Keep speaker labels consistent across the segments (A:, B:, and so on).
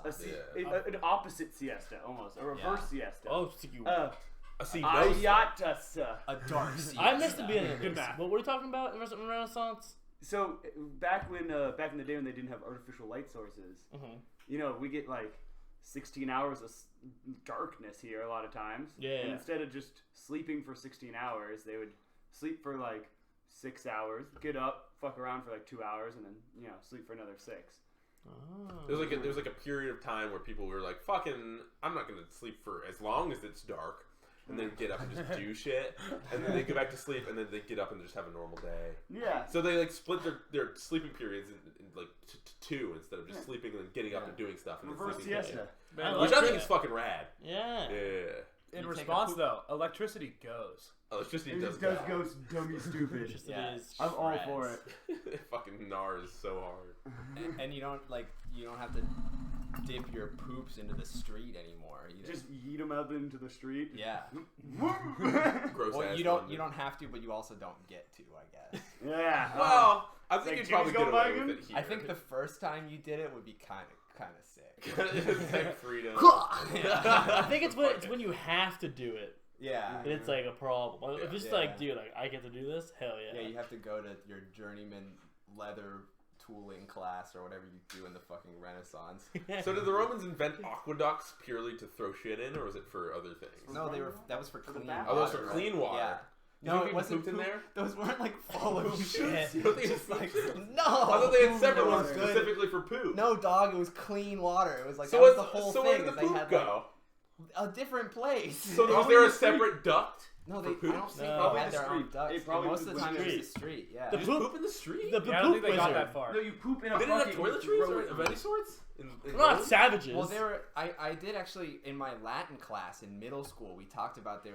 A: Renaissance.
B: An opposite siesta, almost. A reverse siesta.
C: Oh, so you...
B: Ayatasa.
A: A dark siesta.
C: I missed the beginning of this. What were we talking about in Renaissance?
B: So, back in the day when they didn't have artificial light sources, we get like 16 hours of darkness here a lot of times.
C: Yeah.
B: And instead of just sleeping for 16 hours, they would sleep for like 6 hours, get up, fuck around for like 2 hours, and then sleep for another 6.
C: Oh.
D: There's like a period of time where people were like, "Fucking, I'm not gonna sleep for as long as it's dark," and then get up and just do shit, and then they go back to sleep, and then they get up and just have a normal day.
B: Yeah.
D: So they like split their sleeping periods in like two instead of just sleeping and then getting up and doing stuff. And
B: reverse
D: then
B: siesta.
D: Which I think is fucking rad.
C: Yeah.
D: Yeah.
E: In response, though, electricity goes.
D: Electricity does
B: go dummy stupid. I'm all for it.
D: Fucking gnar is so hard.
A: And you don't have to dip your poops into the street anymore either.
B: Just yeet them out into the street.
A: Yeah.
D: Gross
A: Well,
D: ass
A: you don't have to, but you also don't get to, I guess.
B: Yeah.
D: Well, I think
B: like
D: you'd probably get away with it here.
A: I think the first time you did it would be kind of sick.
D: It's like freedom.
C: I think it's when you have to do it.
A: Yeah.
C: And it's like a problem. If it's just like, dude, like I get to do this, hell yeah.
A: Yeah, you have to go to your journeyman leather tooling class or whatever you do in the fucking Renaissance.
D: So did the Romans invent aqueducts purely to throw shit in, or was it for other things?
A: No, that was for clean water.
D: Oh, those for clean water.
A: Yeah.
D: No, it wasn't in there.
A: Those weren't like full of shit.
D: Just
A: like,
D: no. I thought they had separate ones specifically for poop.
A: No, dog. It was clean water. It was like
D: so
A: that was the whole thing.
D: So where did the poop
A: they had
D: go?
A: Like, a different place.
D: So was there a separate duct?
A: No,
D: they.
A: I don't think they had their own ducts. Most of the time it was the street. Yeah.
C: The
D: poop in the street.
C: I don't think
E: they got that far.
B: No, you poop in a
D: bucket. They didn't have toiletries of any sorts.
C: Not savages.
A: Well, I did actually in my Latin class in middle school. We talked about there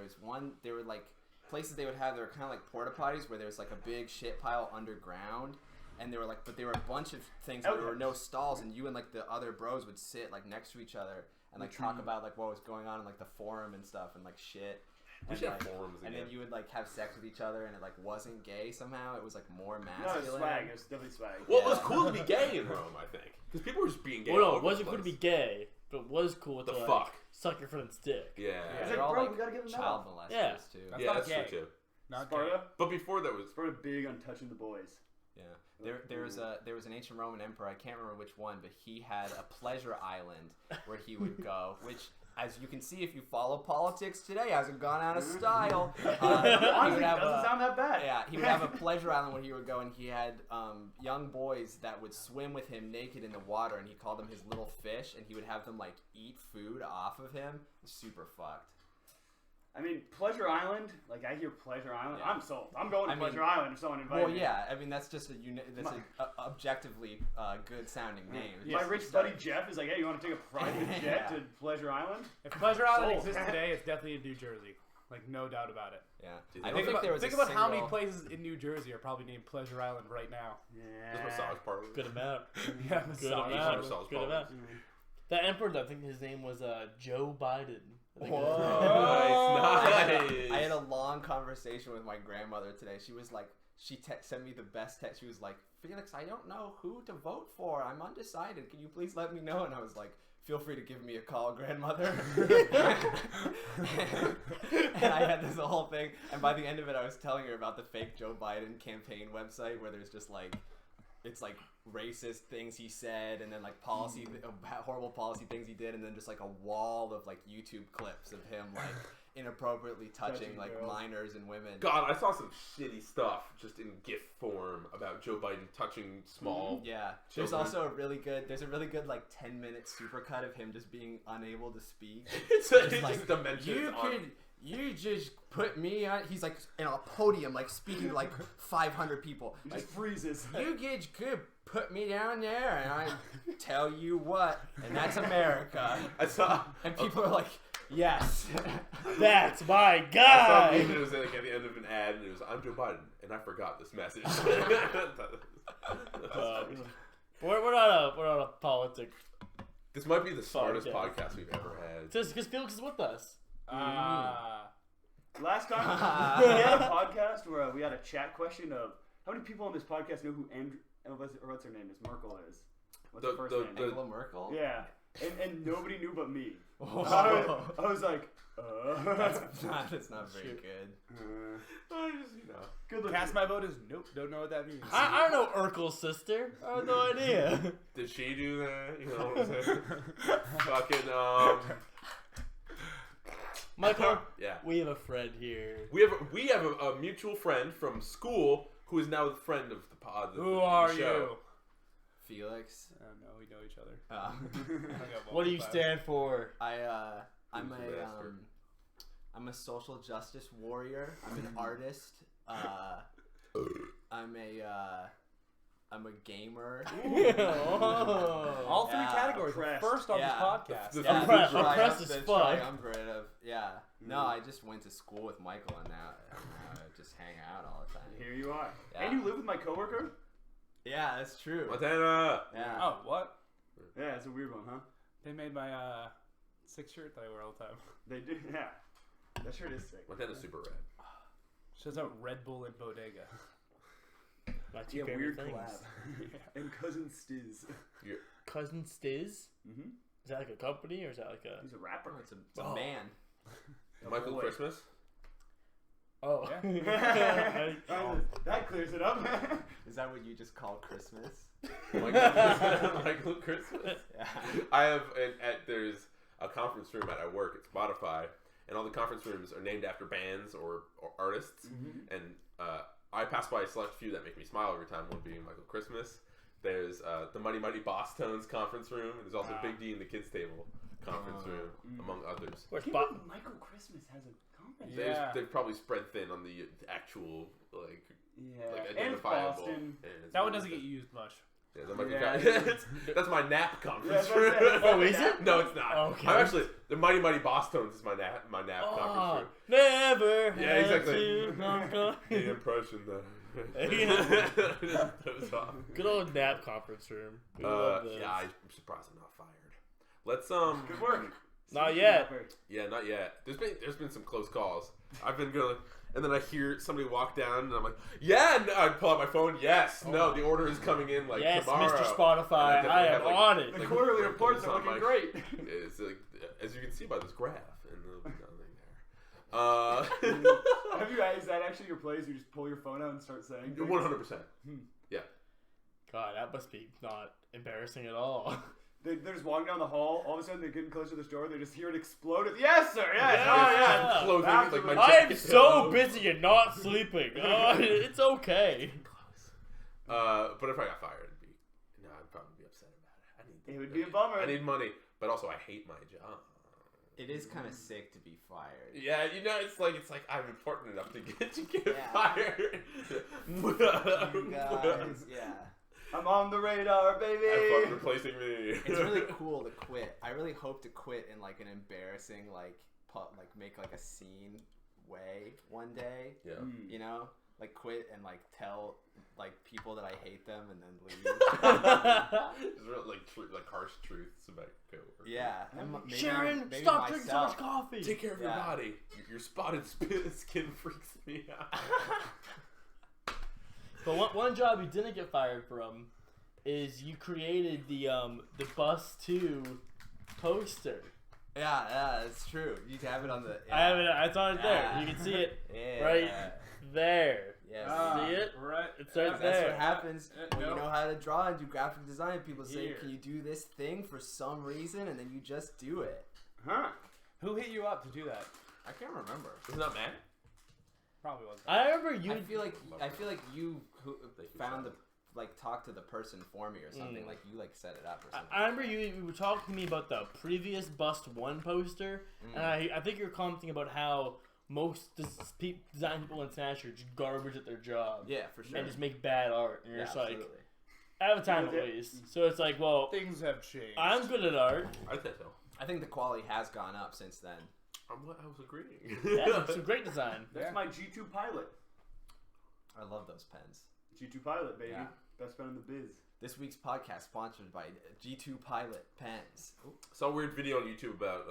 A: were like places they would have. They were kind of like porta potties where there was like a big shit pile underground. And they were like, but there were a bunch of things where there were no stalls, and you and like the other bros would sit like next to each other and like talk about like what was going on in like the forum and stuff and like shit.
D: We should have forums again.
A: And then you would like have sex with each other, and it like wasn't gay somehow. It was like more masculine.
B: No, it was swag. It was definitely swag.
D: Well, it was cool to be gay in Rome, I think, because people were just being gay.
C: Well, no, it wasn't cool to be gay, but it was cool to like suck your friend's dick.
D: Yeah.
A: They're all like child molesters too.
D: Yeah, that's true too.
E: Not
B: Sparta,
E: gay.
D: But before that was
B: Sparta big on touching the boys.
A: Yeah, there was an ancient Roman emperor. I can't remember which one, but he had a pleasure island where he would go, which, as you can see, if you follow politics today, hasn't gone out of style.
B: Honestly, doesn't sound that bad.
A: Yeah, he would have a pleasure island where he would go, and he had young boys that would swim with him naked in the water, and he called them his little fish, and he would have them like eat food off of him. Super fucked.
B: I mean, Pleasure Island. Like I hear Pleasure Island, I'm sold. I'm going to Pleasure Island if someone invites me.
A: Well, yeah. I mean, that's just an objectively good sounding name.
B: My rich buddy Jeff is like, "Hey, you want to take a private jet to Pleasure Island?"
E: If Pleasure Island exists today, it's definitely in New Jersey. Like no doubt about it.
A: Yeah.
E: I think about how many places in New Jersey are probably named Pleasure Island right now.
B: Yeah.
D: There's massage parlors.
C: Good amount.
E: Yeah,
C: Good amount. That emperor, I think his name was Joe Biden.
D: Nice.
A: I had a long conversation with my grandmother today. She was like, she sent me the best text. She was like, Felix, I don't know who to vote for. I'm undecided. Can you please let me know? And I was like, feel free to give me a call, grandmother. And I had this whole thing. And by the end of it, I was telling her about the fake Joe Biden campaign website where there's just like, it's like racist things he said, and then like horrible policy things he did, and then just like a wall of like YouTube clips of him like inappropriately touching like girls. Minors and women.
D: God, I saw some shitty stuff just in GIF form about Joe Biden touching small.
A: Yeah, there's also a really good like 10-minute supercut of him just being unable to speak.
D: It's like dimensions.
A: You just put me on. He's like in a podium, like speaking to like 500 people.
B: He
A: like,
B: just freezes.
A: You kids could put me down there, and I tell you what, and that's America. And people are like, yes,
C: that's my guy.
D: I saw it was like at the end of an ad, and it was, I'm Joe Biden, and I forgot this message.
C: We're not a politic.
D: This might be the smartest podcast we've ever had.
C: Just because Felix is with us.
B: Last time we had a podcast where we had a chat question of how many people on this podcast know who what's her name is? Merkel is. What's her first name?
A: Angela Merkel?
B: Yeah. and nobody knew but me.
A: Oh.
B: I was like,
A: That's not very good.
D: I just, you know.
B: Good looking.
E: Cast my vote is nope. Don't know what that means.
C: I don't know Urkel's sister. I have no idea.
D: Did she do that? You know what I'm saying? Fucking,
C: Michael,
D: yeah.
C: we have a friend here.
D: We have a mutual friend from school who is now the friend of the pod.
E: Who are
D: show.
E: you?
A: Felix.
E: I don't know. We know each other.
C: What do you stand for?
A: I'm a social justice warrior. I'm an artist. I'm a gamer.
E: All three categories.
B: Oppressed.
E: First on this podcast.
C: Oppressed as
A: the
C: fuck.
A: triumvirate of No, I just went to school with Michael, and now I just hang out all the time.
B: Here you are.
A: Yeah.
B: And you live with my coworker?
A: Yeah, that's true.
D: Montana.
A: Yeah.
E: Oh, what?
B: Yeah, it's a weird one, huh?
E: They made my 6 shirt that I wear all the time.
B: They do, yeah. That shirt is sick.
D: Montana's super red.
E: Shows out Red Bull and Bodega.
C: My two
B: Yeah,
C: favorite
B: weird
C: things.
B: collab. And Cousin Stiz.
C: Cousin Stiz?
B: Mm-hmm.
C: Is that like a company or is that like a...
B: He's a rapper.
A: It's a man.
D: Michael
B: boy.
D: Christmas.
C: Oh.
B: That clears it up.
A: Is that what you just call Christmas?
D: Michael Christmas.
A: Yeah.
D: I have there's a conference room at work at Spotify, and all the conference rooms are named after bands or artists.
B: Mm-hmm.
D: And I pass by a select few that make me smile every time. One being Michael Christmas. There's the Mighty Mighty Boss Tones conference room, and there's also Big D and the Kids Table conference room, among others.
C: Where's
B: Can't believe Michael Christmas has a conference.
E: Yeah.
D: They've probably spread thin on the actual like
B: And
D: identifiable.
B: Boston.
E: That one doesn't get used much.
D: Yeah, that might be
B: Yeah.
D: that's my nap conference
B: Yeah, that's
D: room.
C: Oh, is it?
D: No, it's not.
C: Okay.
D: I'm actually the Mighty Mighty Boss Tones is my nap conference room.
C: Never
D: Yeah, exactly.
C: had to knock
D: The impression that.
C: Good old nap conference room. We love those.
D: Yeah, I'm surprised I'm not fired. Let's
B: Good work.
C: Not yet.
D: Yeah, not yet. There's been some close calls. I've been going, and then I hear somebody walk down, and I'm like, yeah. And I pull out my phone. Yes, no, the order is coming in like
C: Yes,
D: tomorrow.
C: Mr. Spotify,
D: And
C: I
D: definitely
C: am
D: have, like,
C: on it.
B: The quarterly reports are
D: on
B: looking
D: my-
B: great.
D: It's like, as you can see by this graph, and there'll be nothing there.
B: Is that actually your plays? You just pull your phone out and start saying things?
D: 100%. Yeah.
C: God, that must be not embarrassing at all.
B: They're just walking down the hall. All of a sudden, they're getting closer to the store. They just hear it explode. Yes, sir. Yes.
C: Yeah.
B: Oh, yeah.
D: Closing,
B: Absolutely.
D: like, my
C: I am
D: jacket.
C: so busy and not sleeping. Oh, it's okay.
D: But if I got fired, I'd probably be upset about it.
B: It would be a bummer.
D: I need money, but also I hate my job.
A: It is kind of sick to be fired.
D: Yeah, it's like I'm important enough to get
A: Yeah.
D: fired.
A: You guys, yeah.
B: I'm on the radar, baby.
D: Have fun replacing me.
A: It's really cool to quit. I really hope to quit in like an embarrassing make like a scene way one day.
D: Yeah.
A: You know, like quit and like tell like people that I hate them and then leave.
D: It's real, like harsh truths about coworkers.
A: Yeah. And maybe
C: Sharon,
A: maybe
C: stop drinking so
A: myself.
C: much coffee.
D: Take care of your
A: Yeah.
D: body. Your spotted skin freaks me out.
C: But one job you didn't get fired from is you created the Bus 2 poster.
A: Yeah, it's true. You can have it on the.
C: I have it. It's on it there.
A: Yeah.
C: You can see it
A: Yeah.
C: right there.
A: Yes.
C: See it?
E: Right.
C: It's right
A: That's
C: there.
A: what happens when
E: no.
A: you know how to draw and do graphic design. People say,
E: Here.
A: "Can you do this thing for some reason?" And then you just do it.
B: Huh?
E: Who hit you up to do that?
A: I can't remember.
D: Isn't that mad?
E: Probably wasn't.
C: I remember you.
A: I feel like you who found the talked to the person for me or something. Like you set it up or something.
C: I remember you were talking to me about the previous Bust 1 poster, and I think you were commenting about how most design people in Smash are just garbage at their job.
A: Yeah, for sure.
C: And just make bad art. And you're
A: Yeah,
C: just like,
A: absolutely.
C: at the time at least. So it's like, well,
E: Things have changed.
C: I'm good at art.
D: I think so.
A: I think the quality has gone up since then.
D: I was agreeing.
C: Yeah, it's a great design.
B: That's my G2 Pilot.
A: I love those pens.
B: G2 Pilot, baby.
A: Yeah.
B: Best pen in the biz.
A: This week's podcast sponsored by G2 Pilot pens. Ooh.
D: Saw a weird video on YouTube about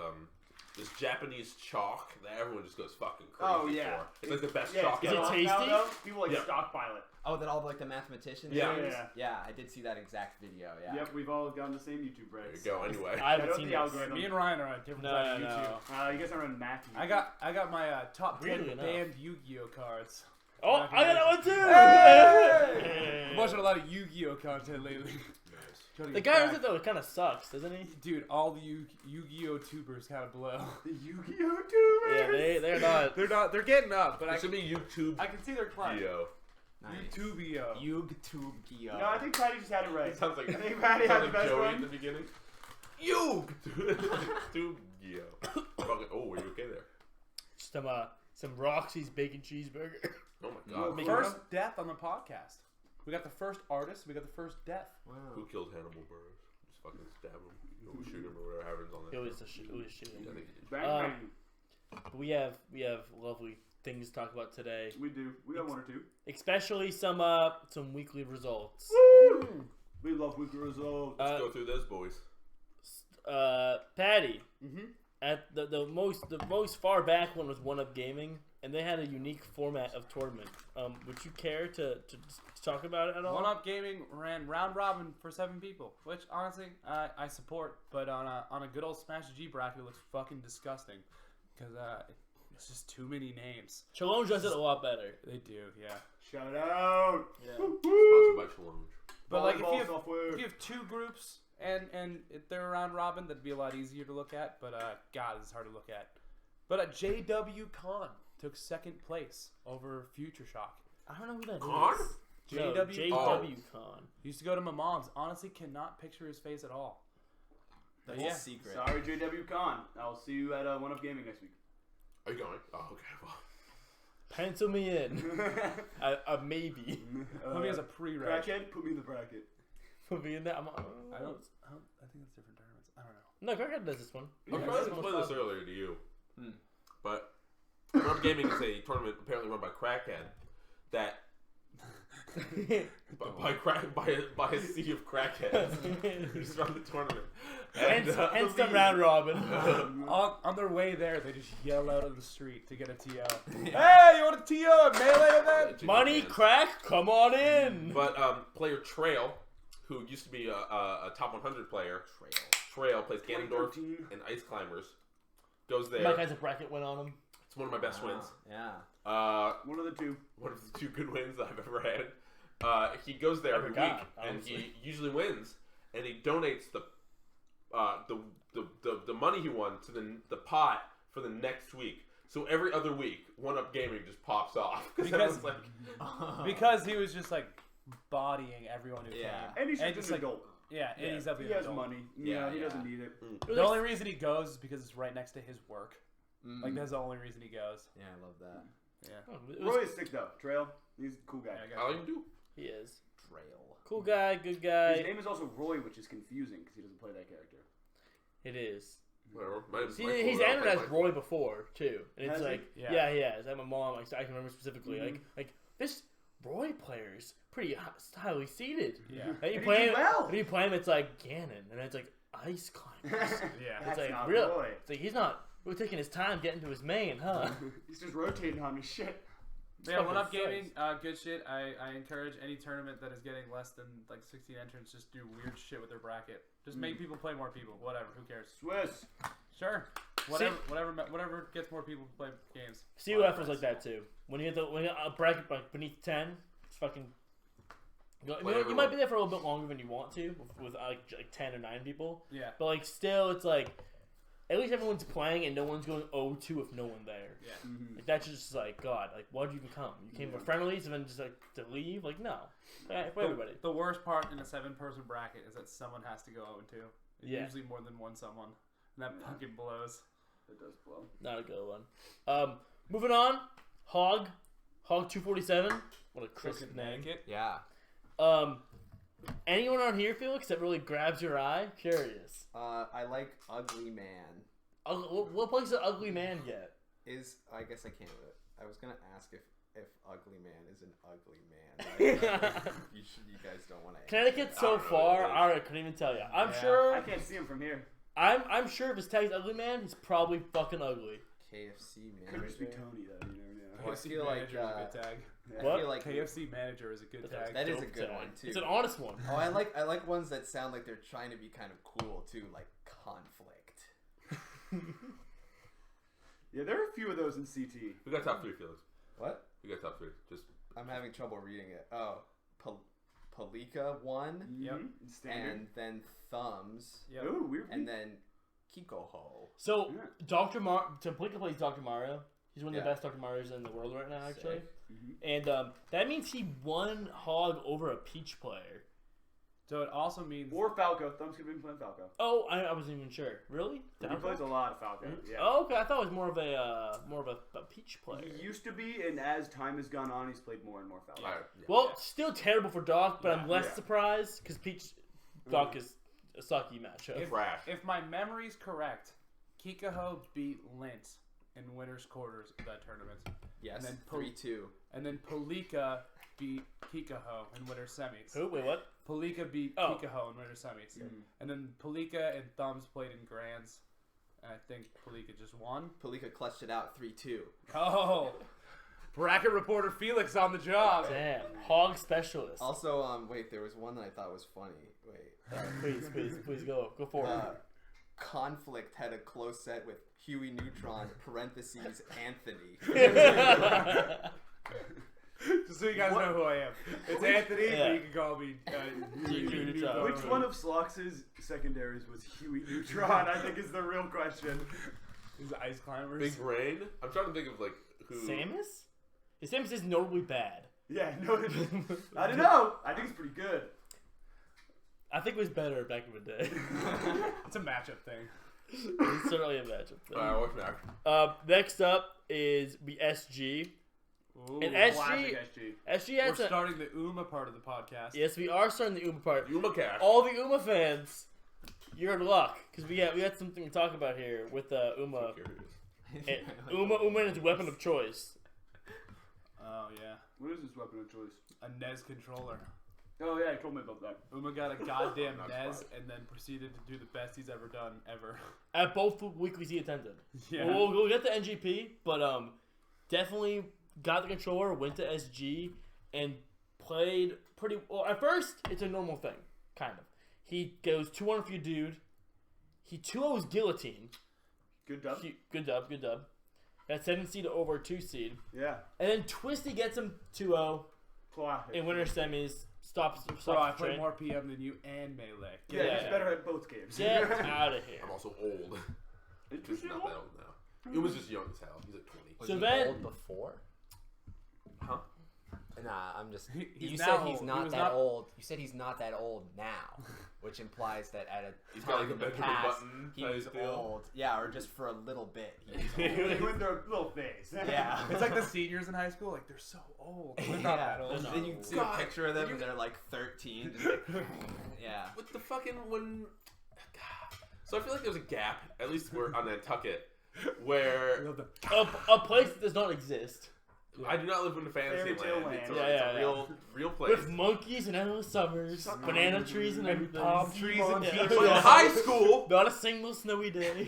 D: this Japanese chalk that everyone just goes fucking crazy
B: Oh, yeah.
D: for. It's like the best
B: Yeah,
D: chalk
C: Is it
D: ever.
C: tasty?
B: Now, though, people like
D: Yeah.
B: stockpile it.
A: Oh, that all like the mathematicians.
D: Yeah.
A: use?
B: Yeah.
A: Yeah, I did see that exact video. Yeah.
B: Yep, we've all gone the same YouTube
D: There you
B: breaks.
D: go. Anyway,
C: I
B: Shout
C: haven't
B: out
C: seen
B: the
C: this.
B: algorithm.
E: Me and Ryan are on different sides of YouTube.
B: You guys are on Mac.
E: I got my top 10
C: Weirdly enough.
E: banned Yu-Gi-Oh cards.
C: Oh, I got that one too.
E: I'm
C: Hey!
E: watching a lot of Yu-Gi-Oh content lately. Trying to
C: The
E: get
C: guy
E: back.
C: with it though, it kind of sucks, doesn't he?
E: Dude, all the Yu-Gi-Oh tubers kind of blow.
B: The Yu-Gi-Oh tubers.
C: Yeah, they're not.
E: They're getting up, but
D: it should be YouTube.
E: I can see their climb.
D: Video.
A: Nice.
E: YouTube-Gio.
A: YouTube Geo.
B: No, I think Patty just had it right.
D: It sounds like
B: I think Patty had the best
D: Joey
B: one.
D: at the beginning. YouTube. Oh, were you okay there?
C: Some Roxy's bacon cheeseburger.
D: Oh my god.
C: Make
E: First death on the podcast. We got the first artist. We got the first death.
A: Wow.
D: Who killed Hannibal Buress? Just fucking stab him. You know, shoot him or whatever happens on that.
C: It was shooting.
D: I think he did.
B: Bang,
C: Um,
B: bang.
C: But we have lovely things to talk about today,
B: We do. We got one or two.
C: especially some weekly results.
B: Woo! We love weekly results.
D: Let's go through this, boys.
C: Patty,
B: Mm-hmm.
C: at the most far back one was One Up Gaming, and they had a unique format of tournament. Would you care to talk about it at all?
E: One Up Gaming ran round robin for 7 people, which honestly I support. But on a good old Smash G bracket, it looks fucking disgusting because it's just too many names.
C: Challenge does it a lot better.
E: They do, yeah.
B: Shout out.
C: Yeah.
D: Sponsored by Challenge.
E: But like
B: Volleyball
E: if
B: software.
E: you have 2 groups and if they're round robin, that'd be a lot easier to look at. But God, it's hard to look at. But JW Con took 2nd place over Future Shock.
C: I don't know who that
D: Con?
C: is.
E: JW
C: No, JW Con.
E: He used to go to my mom's. Honestly, cannot picture his face at all. But
A: That's
E: yeah.
A: a secret.
B: Sorry, JW Con. I'll see you at One Up Gaming next week.
D: Are you going? Oh, okay. Well,
C: Pencil me in. A maybe.
E: Put me as a pre-reg.
B: Crackhead, put me in the bracket.
C: Put me in that.
E: I think it's different tournaments. I don't know.
C: No, Crackhead does this one.
D: I
C: Yeah,
D: probably
C: this one was
D: explained this
C: fun.
D: earlier to you,
A: Hmm.
D: but Rump Gaming is a tournament apparently run by Crackhead that by a sea of crackheads who just run the tournament. And,
C: Hence the round robin.
E: On their way there, they just yell out on the street to get a TO. Hey, you want a TO at Melee event?
C: Money, crack, come on in.
D: But player Trail, who used to be a top 100 player, Trail plays Ganondorf
B: 2013.
D: and Ice Climbers, goes there.
C: Mike has a bracket win on him.
D: It's one of my best wins.
A: Yeah.
B: One of the two.
D: One of the 2 good wins I've ever had. He goes there every
C: Ever got,
D: week, and
C: honestly.
D: he usually wins, and he donates the money he won to the pot for the next week. So every other week, One Up Gaming just pops off
E: Because-
D: everyone's like,
E: Because he was just like bodying everyone who
A: Yeah.
E: came.
B: And he's
E: And
B: just
E: just
B: an
E: like
B: adult.
E: yeah, and
C: Yeah.
E: he's definitely
B: He
E: an
B: has
E: adult.
B: money.
A: Yeah,
B: He
A: yeah.
B: doesn't need it.
E: The only reason he goes is because it's right next to his work.
A: Mm.
E: Like that's the only reason he goes.
A: Yeah, I love that.
E: Yeah.
C: Oh, it was-
B: Roy is sick though. Trail. He's a cool guy.
E: Yeah, I
D: I
E: got
D: like him too.
C: he is.
A: Trail.
C: Cool guy, good
B: His
C: guy.
B: name is also Roy, which is confusing because he doesn't play that character.
C: It is.
D: Whatever. My name's
C: See,
D: Michael,
C: he's
D: and I'll
C: entered
D: play
C: as
D: Michael.
C: Roy before too, and it's
B: Has he?
C: like,
E: Yeah.
C: yeah, he has. At my mom, like, I can remember specifically,
B: Mhm.
C: like this Roy player's pretty highly seated.
E: Yeah.
C: And you
B: And he
C: play
B: did
C: him,
B: well.
C: and you play him, it's like Ganon, and it's like Ice Climbers.
E: Yeah.
B: That's
C: like
B: not
C: real-
B: Roy.
C: It's like he's not really taking his time getting to his main, huh?
B: He's just rotating on his shit.
E: Yeah,
C: Fucking
E: One Up
C: sucks.
E: Gaming, good shit. I encourage any tournament that is getting less than like 16 entrants, just do weird shit with their bracket. Just make people play more people. Whatever, who cares?
B: Swiss.
E: Sure. Whatever gets more people to play games.
C: COF was like that too. When you get a bracket like beneath 10, it's fucking. You might be there for a little bit longer than you want to with like 10 or 9 people,
E: Yeah.
C: but like still, it's like at least everyone's playing and no one's going 0-2 if no one there.
E: Yeah.
B: Mm-hmm.
C: Like that's just like God. Like why did you even come? You came for friendlies and then just like to leave? Like no, for everybody.
E: The worst part in a 7-person bracket is that someone has to go 0-2. It's
C: Yeah.
E: usually more than one someone. And that fucking blows.
B: It does blow.
C: Not a good one. Moving on. Hog 247. What a crisp
E: Fucking
C: name.
E: Connecticut.
A: Yeah.
C: Anyone on here, Felix, that really grabs your eye? Curious.
A: I like Ugly Man.
C: What place did Ugly Man get?
A: I guess I can't do it. I was gonna ask if Ugly Man is an ugly man. You guys don't want to.
C: Connecticut so far, I couldn't even tell you. I'm
E: Yeah.
C: sure.
B: I can't see him from here.
C: I'm sure if his tag's Ugly Man, he's probably fucking ugly.
A: KFC
B: Could just be
A: manager.
B: Tony though. You never know.
A: Well, I feel like
E: Manager is a good tag.
A: I
C: What?
A: feel like
E: KFC manager is a good tag.
A: that is a
C: Dope
A: good
C: tag.
A: one too.
C: It's an honest one.
A: Oh, I like ones that sound like they're trying to be kind of cool too, like conflict.
B: Yeah, there are a few of those in CT.
D: We got top 3, Felix.
A: What?
D: We got top 3. Just
A: I'm having trouble reading it. Oh, Palika 1,
E: Yep.
B: Standard.
A: and then Thumbs,
E: Yep.
B: Ooh, weird.
A: and then Kikoho.
C: So
B: Yeah.
C: Palika plays Dr. Mario. He's one of the
A: Yeah.
C: best Dr. Marios in the world right now, actually.
A: Sick.
C: And that means he won Hog over a Peach player.
E: So it also means
B: Or Falco. Thumbs could have been playing Falco.
C: Oh, I wasn't even sure. Really?
B: He plays a lot of Falco. Yeah.
C: Oh, okay. I thought it was more of a Peach player.
B: He used to be, and as time has gone on, he's played more and more Falco.
D: alright.
C: Well, still terrible for Doc, but I'm less
B: Yeah.
C: surprised because Peach Doc is a sucky matchup.
D: Trash.
E: if my memory's correct, Kikaho beat Lint in winners quarters of that tournament,
A: Yes,
E: And then
A: 3-2.
E: and then Palika beat Kikaho in winners semis.
C: Who? Wait, what?
E: Palika beat
C: Oh.
E: Kikaho in winners semis, and then Palika and Thumbs played in grands, and I think Palika just won.
A: Palika clutched it out 3-2.
E: Oh, bracket reporter Felix on the job.
C: Damn. Hog specialist.
A: Also, wait, there was one that I thought was funny. Wait,
C: Please go forward.
A: Conflict had a close set with Huey Neutron (parentheses Anthony).
E: Just so you guys know who I am. It's Anthony,
C: Yeah.
E: but you can call me
C: Huey Neutron.
B: Which one of Slox's secondaries was Huey Neutron? I think is the real question.
E: Is the Ice Climbers?
D: Big Brain. I'm trying to think of like who.
C: Samus? His Samus is notably bad.
B: Yeah, no, I don't know. I think it's pretty good.
C: I think it was better back in the day.
E: It's a matchup thing.
C: It's certainly a matchup thing.
D: Alright, what's next?
C: Next up is the SG.
E: Ooh,
C: And SG
B: Classic SG.
C: SG
E: we're
C: has a,
E: starting the UMA part of the podcast.
C: yes, we are starting the UMA part.
D: Yuma Cash.
C: All the UMA fans, you're in luck because we had something to talk about here with UMA. And UMA and his weapon of choice.
E: Oh yeah,
B: What is this weapon of choice?
E: a NES controller.
B: Oh yeah, you told me about that.
E: UMA got a goddamn
D: Not
E: NES
D: surprised.
E: and then proceeded to do the best he's ever done ever.
C: At both weeklies he attended.
E: Yeah.
C: We'll get the NGP, but definitely got the controller, went to SG, and played pretty well. At first, it's a normal thing, kind of. He goes 2-1 with your dude. He 2-0's Guillotine.
B: Good dub.
C: Good dub. Got 7 seed over 2 seed.
B: Yeah.
C: And then Twisty gets him 2-0
B: Classic.
C: in winter semis. Stops
E: Bro, I
C: the
E: play
C: train.
E: more PM than you and Melee.
B: Yeah,
C: Yeah.
B: he's better at both games.
C: Get out of here.
D: I'm also old.
B: It's
D: He's not that old now. Yuma's just young as hell. He's like 20.
A: Was
C: So
A: he
C: then-
A: old before?
D: Huh?
A: Nah, I'm just.
E: He's
A: You
E: now
A: said
E: old.
A: he's
E: He
A: not
E: was
A: that
E: not-
A: old. You said he's not that old now, which implies that at a
D: He's got
A: time
D: like a
A: in the
D: Benjamin
A: past
D: Button
A: he
D: type
A: was
D: deal.
A: old. Yeah, or just for a little bit. He was old.
B: He went through a little phase.
A: Yeah.
E: It's like the seniors in high school, like they're so old. They're not that old.
C: They're
A: Then you
C: not
A: see
D: old.
A: a picture of them
D: You-
A: and they're like 13. Just like, yeah.
D: With the fucking when. So I feel like there's a gap, at least we're on Nantucket, where
C: A place that does not exist.
D: I do not live in a fantasy
B: Fairy tale
D: land. It's a,
B: land.
C: Yeah,
D: it's a
C: yeah,
D: real place.
C: With monkeys and endless summers, banana trees and everything.
E: palm trees and
C: Yeah.
E: peach
D: But in
C: Yeah.
D: high school.
C: Not a single snowy day.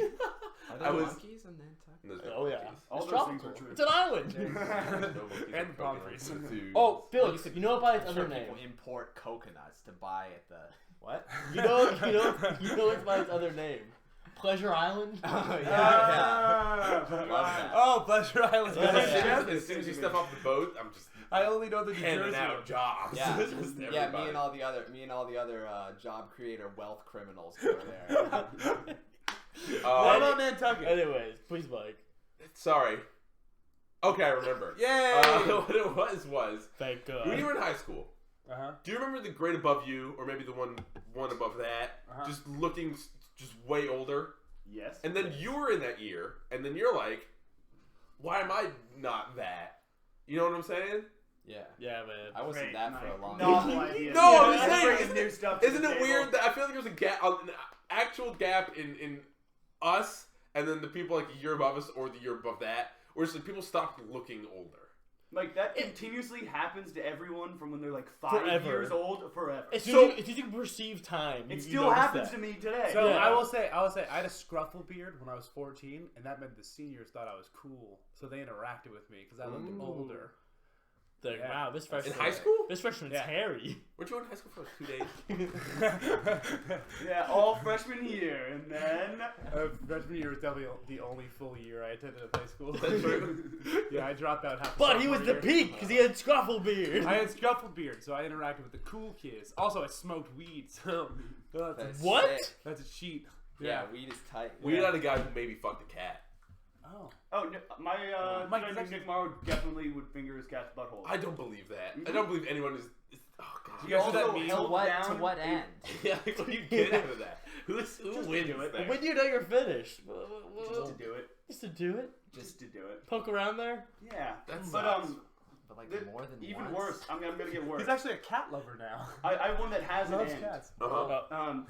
A: Are
D: I
A: there
D: was-
A: monkeys in Nantucket?
C: Oh yeah.
B: All
C: It's
B: those things
C: tropical.
B: are true.
C: It's an island.
E: And the palm trees.
C: Oh, Felix, you know about its
A: I'm sure
C: other name.
A: people import coconuts to buy at the what?
C: You know it's by its other name. Pleasure Island.
A: Oh yeah,
B: Ah,
A: Love that.
E: Oh, Pleasure Island.
C: Yeah.
D: As soon as you step off the boat, I'm just
E: I only know the New
D: handing
E: Jersey
D: out
E: one.
D: jobs.
A: Yeah,
D: Just
A: yeah.
D: everybody.
A: Me and all the other job creator wealth criminals go there.
E: What about Nantucket?
C: Anyways, please, Mike.
D: Sorry. Okay, I remember.
E: Yay!
D: What it was
C: Thank God.
D: when you were in high school.
E: Uh-huh.
D: Do you remember the grade above you, or maybe the one above that,
E: Uh-huh.
D: just looking just way older?
B: Yes.
D: And then you were in that year, and then you're like, "Why am I not that?" You know what I'm saying?
A: Yeah,
C: Yeah, man.
A: I wasn't that for a long
B: Novel
A: time.
B: idea.
D: No,
B: Yeah,
D: I'm
B: let's
D: saying,
B: bring
D: isn't
B: new
D: it-
B: stuff to
D: Isn't
B: the
D: it
B: table.
D: weird that I feel like there's a gap, an actual gap in us, and then the people like a year above us or the year above that, where it's like people stopped looking older.
B: Like, that continuously happens to everyone from when they're, like, 5
C: Forever.
B: years old forever.
C: It's you can perceive time.
B: It
C: you
B: still
C: notice
B: happens
C: that.
B: to me today.
E: So
C: Yeah.
E: I will say, I had a scruffle beard when I was 14, and that meant the seniors thought I was cool, so they interacted with me because I looked older.
C: Like,
E: Yeah.
C: wow, this freshman
D: In high school?
C: This freshman's
E: Yeah.
C: hairy.
D: Weren't you in high school for like 2 days?
B: Yeah, all freshman year, and then...
E: Freshman year was definitely the only full year I attended a high school.
D: That's true.
E: Yeah, I dropped out half.
C: But he was the
E: sophomore year.
C: peak because he had scruffle beard.
E: I had scruffle beard, so I interacted with the cool kids. Also, I smoked weed, so
A: That's
C: What?
A: sick.
E: that's a cheat.
A: Yeah, weed is tight.
D: We had a guy who maybe fucked a cat.
E: Oh.
B: Oh, my
E: Mike,
B: friend
E: that's-
B: Nick Morrow definitely would finger his cat's butthole.
D: I don't believe that. I don't believe anyone is. Oh god.
B: He
E: You guys know
B: also
E: that meme?
B: held
A: To
B: down
A: what
B: a-
A: end?
D: Yeah, like, what do you get out of that? Who wins there?
C: When do you know you're finished?
B: Just to do it.
C: Just to do it?
B: Just to do it.
C: Poke around there?
B: Yeah.
D: That
B: But,
D: sucks.
A: But like
B: the-
A: more than
B: even
A: once?
B: worse. I'm gonna get worse.
E: He's actually a cat lover now.
B: I have one that has an
E: Loves
B: end.
E: cats.
D: Uh-huh.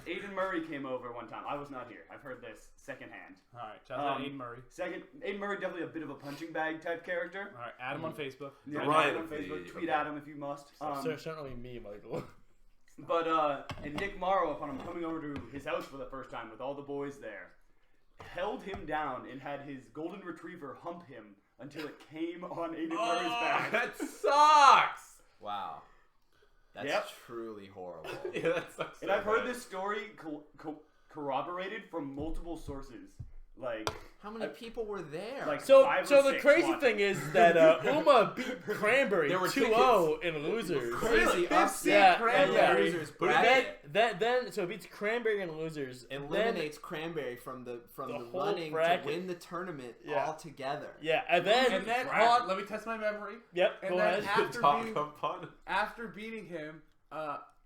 B: Aiden Murray came over one time. I was not here. I've heard this secondhand.
E: All right, shout out
B: Um,
E: Aiden Murray.
B: Aiden Murray definitely a bit of a punching bag type character.
E: All right, add him on Facebook.
B: Yeah,
D: Ryan
B: on
D: of the-
B: Facebook. Tweet
D: okay.
B: at him if you must.
C: So certainly me, Michael.
B: But and Nick Morrow, upon him coming over to his house for the first time with all the boys there, held him down and had his golden retriever hump him until it came on Aiden Murray's back.
D: That sucks.
A: Wow. That's
B: Yep.
A: truly horrible.
D: Yeah, that sucks.
B: And
D: so
B: I've heard
D: bad.
B: this story corroborated from multiple sources. Like,
A: How many people were there?
B: like
C: So
B: 5 or
C: so the
B: 6
C: crazy
B: watching.
C: thing is that Uma beat Cranberry
D: There were
C: 2-0 in losers.
A: crazy upset.
C: Yeah,
A: Cranberry.
C: yeah.
A: Losers
C: Then,
A: bracket
C: then so it beats Cranberry in losers.
A: eliminates Cranberry from the
C: whole
A: running
C: bracket.
A: to win the tournament
C: Yeah.
A: altogether.
C: Yeah, and then
E: And then,
B: Right.
E: hold on, let me test my memory.
C: yep,
E: And
C: go
E: then
C: ahead.
E: after
D: Talk
E: being-
D: upon.
E: After beating him,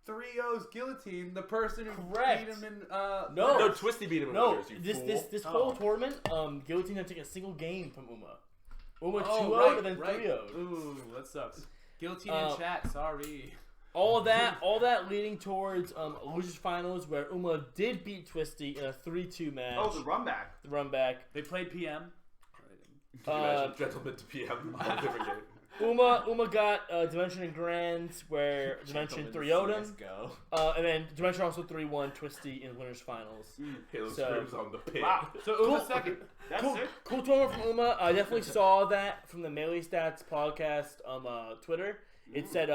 E: 3-0's guillotine, the person who
C: Correct.
E: beat him in
C: No.
D: No, Twisty beat him in
C: No,
D: winners, you
C: this
D: fool.
C: this whole tournament, Guillotine didn't take a single game from Uma. Uma 2-0
E: Oh, right,
C: and then
E: right.
C: 3-0.
E: Ooh, that sucks. Guillotine
C: Uh,
E: in chat, sorry.
C: All that leading towards losers finals where Uma did beat Twisty in a 3-2 match.
B: Oh, the run back.
C: The run back.
E: They played PM.
D: Can you imagine Gentleman to PM on a different game?
C: Uma got Dimension and Grand where Dimension 3-0'd him.
A: Go.
C: And then Dimension also 3-1 Twisty in winners finals.
D: Halo
C: So-
D: Screams on the pit.
B: Wow.
E: So Uma's second.
B: That's
C: Cool,
B: it.
C: cool tournament from Uma. I definitely saw that from the Melee Stats podcast Twitter. It said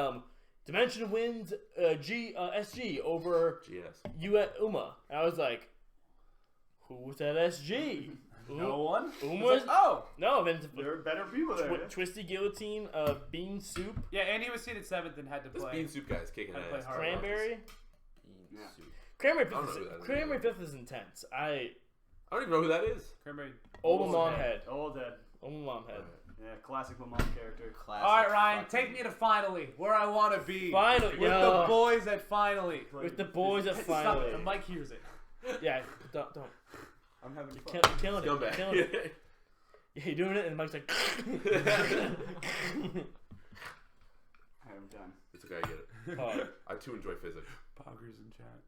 C: Dimension wins SG over
D: GS.
C: Uma. And I was like, who's that SG?
E: No one?
C: Uma's
E: Oh!
C: no. Then
B: There are better people there.
C: Twisty Guillotine, Bean Soup,
E: Yeah, and he was seated 7th and had to
D: This
E: play.
D: Bean Soup guy's kicking
E: Had to play
D: ass.
E: hard.
C: Cranberry.
B: Yeah.
C: Cranberry
D: I don't know
C: Fifth.
D: who that is.
C: Cranberry Fifth is intense.
D: I don't even know who that is.
E: Cranberry.
C: Oma Mom Head.
B: All dead.
C: Oma Mom Head.
B: Yeah, classic Lamont character.
A: Classic
E: Alright, Ryan,
A: fucking-
E: take me to finally, where I want to be.
C: Finally,
E: With
C: yo.
E: the boys at finally.
C: With the boys at
E: Stop
C: finally.
E: it, the mic hears it.
C: Yeah, don't.
B: I'm having
C: You're
B: fun.
C: killing it. You're
D: Scumbag.
C: killing it. Yeah, you're doing it, and Mike's like.
B: I'm done.
D: It's okay, I get it.
C: Oh,
D: I too enjoy physics.
E: Poggers in chat.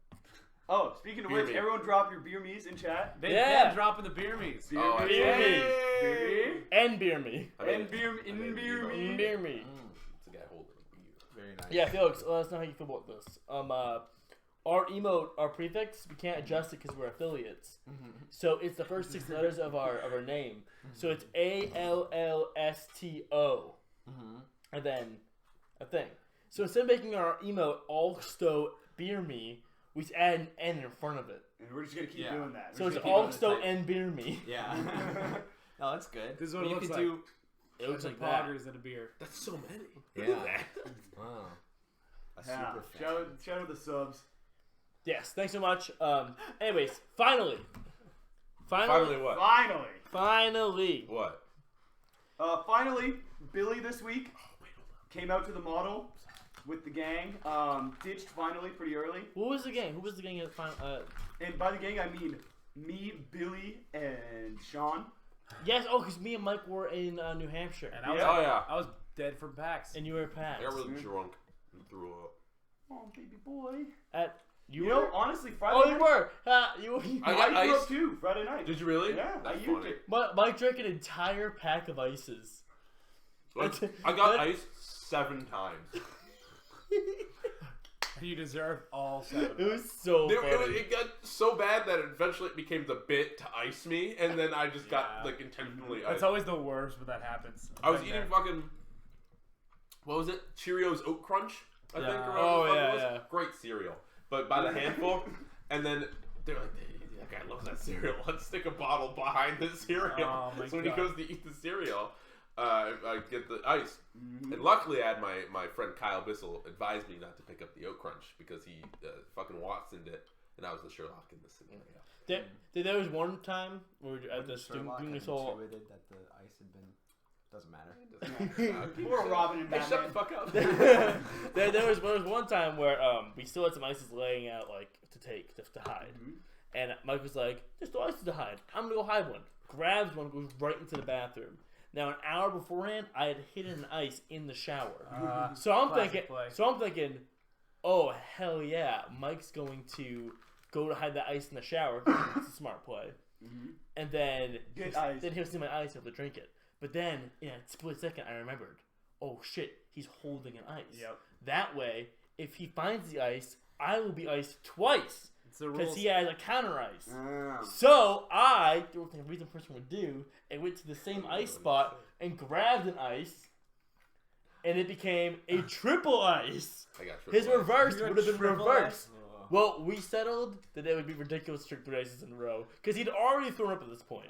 B: Oh, speaking of
D: Beer
B: which,
D: me.
B: everyone drop your beer me's in chat.
E: They've
C: Yeah.
E: been dropping the beer me's.
B: Beer
D: Oh,
B: me.
C: Beer me.
B: Beer me.
C: and beer me.
D: I mean,
B: And beer
D: I
B: in
D: mean,
B: beer
D: you know,
B: me.
C: Beer me.
D: It's a guy holding a beer.
A: Very nice.
C: Yeah, Felix, let us know how you feel about this. Our emote, our prefix, we can't adjust it because we're affiliates. So it's the first 6 letters of our name. So it's ALLSTO, and then a thing. So instead of making our emote also beer me, we just add an N in front of it.
B: And we're just gonna keep
A: Yeah.
B: doing that.
C: So
B: We're
C: it's
B: just gonna keep on
C: also and beer me.
A: Yeah. No, that's good.
E: This is what
A: But
E: it
A: you
E: looks
A: could
E: like.
A: do.
C: It looks like
E: Some
C: that.
E: poggers and a beer.
D: That's so many.
A: Yeah.
D: Look at that.
A: Wow. A
B: Yeah.
A: super fan.
B: Shout out the subs.
C: Yes, thanks so much. Anyways, finally.
D: Finally what?
B: Finally.
D: What?
B: Finally, Billy this week came out to the model with the gang. Ditched finally pretty early.
C: Who was the gang? Who was the gang at final?
B: And by the gang, I mean me, Billy, and Sean.
C: Yes, because me and Mike were in New Hampshire.
E: And I was,
B: Yeah.
D: Oh yeah.
E: I was dead from PAX.
C: And you were at
D: I
C: PAX.
D: got really drunk and threw up.
B: Oh, baby boy.
C: You
B: You
C: were?
B: know, honestly, Friday
C: Oh,
B: night,
C: you were. You were.
D: I
B: I
D: got
B: threw
D: ice.
B: up too Friday night.
D: Did you really?
B: Yeah, I
D: That's
B: used
D: funny.
B: it.
C: Mike drank an entire pack of ices.
D: I got ice 7 times.
E: You deserve all 7.
C: It was so funny.
D: It got so bad that eventually it became the bit to ice me, and then I just got like intentionally iced.
E: It's always the worst when that happens.
D: I was eating fucking, what was it? Cheerios Oat Crunch, I think. Or
C: Oh,
D: whatever the fuck
C: yeah,
D: it was.
C: yeah.
D: Great cereal, but by the handful. And then they're like, that guy loves that cereal. Let's stick a bottle behind the cereal.
E: Oh, my
D: So when
E: God.
D: he goes to eat the cereal, I get the ice. And luckily, I had my friend Kyle Bissell advise me not to pick up the Oat Crunch because he fucking Watsoned it, and I was the Sherlock in this scenario.
C: There was one time where we were at the student
A: Sherlock
C: doing
A: had
C: this whole.
A: intuited that the ice had been. Doesn't matter.
B: Poor Robin and
D: Hey,
B: Batman.
D: shut the fuck up.
C: there was one time where we still had some ices laying out like to hide, and Mike was like, "There's no ices to hide. I'm gonna go hide one." Grabs one, goes right into the bathroom. Now an hour beforehand, I had hidden an ice in the shower. So I'm thinking, oh hell yeah, Mike's going to go to hide the ice in the shower. It's a smart play. And then he'll see my ice, he'll have to drink it. But then in a split second, I remembered, oh shit, he's holding an ice.
E: Yep.
C: That way, if he finds the ice, I will be iced twice.
E: It's the
C: Because
E: rules.
C: he has a counter ice.
A: Oh.
C: So I did what a reasonable person would do and went to the same ice spot and grabbed an ice, and it became a triple ice.
D: I got triple
C: His
D: ice.
C: reverse
E: You got
C: would have been
E: triple
C: reversed.
A: Oh.
C: Well, we settled that it would be ridiculous to drink 3 ices in a row because he'd already thrown up at this point.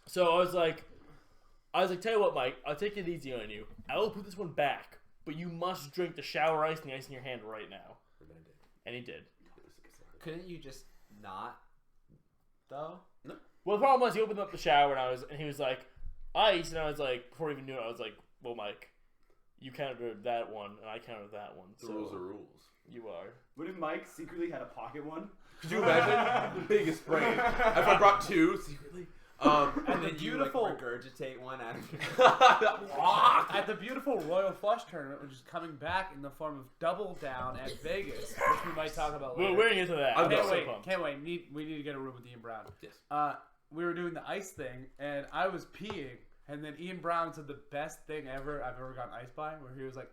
C: So I was like, tell you what, Mike, I'll take it easy on you. I will put this one back, but you must drink the shower ice and the ice in your hand right now. And he did.
A: Couldn't you just not, though?
C: Well, the problem was he opened up the shower and he was like, ice, and I was like, before he even knew it, I was like, well, Mike, you counted that one, and I counted that one.
D: The
C: So
D: rules are rules.
C: you are.
B: What if Mike secretly had a pocket one?
D: Could you imagine? The biggest brain. If I brought 2 secretly.
A: And then
E: beautiful-
A: you like, regurgitate one out of your...
E: At the beautiful Royal Flush tournament, which is coming back in the form of Double Down at Vegas, which we might talk about later.
C: We're into that.
D: I'm
C: I'm
D: so
C: so
E: Can't
C: pumped.
E: wait. We need to get a room with Ian Brown.
D: Yes.
E: We were doing the ice thing, and I was peeing, and then Ian Brown said the best thing I've ever gotten iced by, where he was like,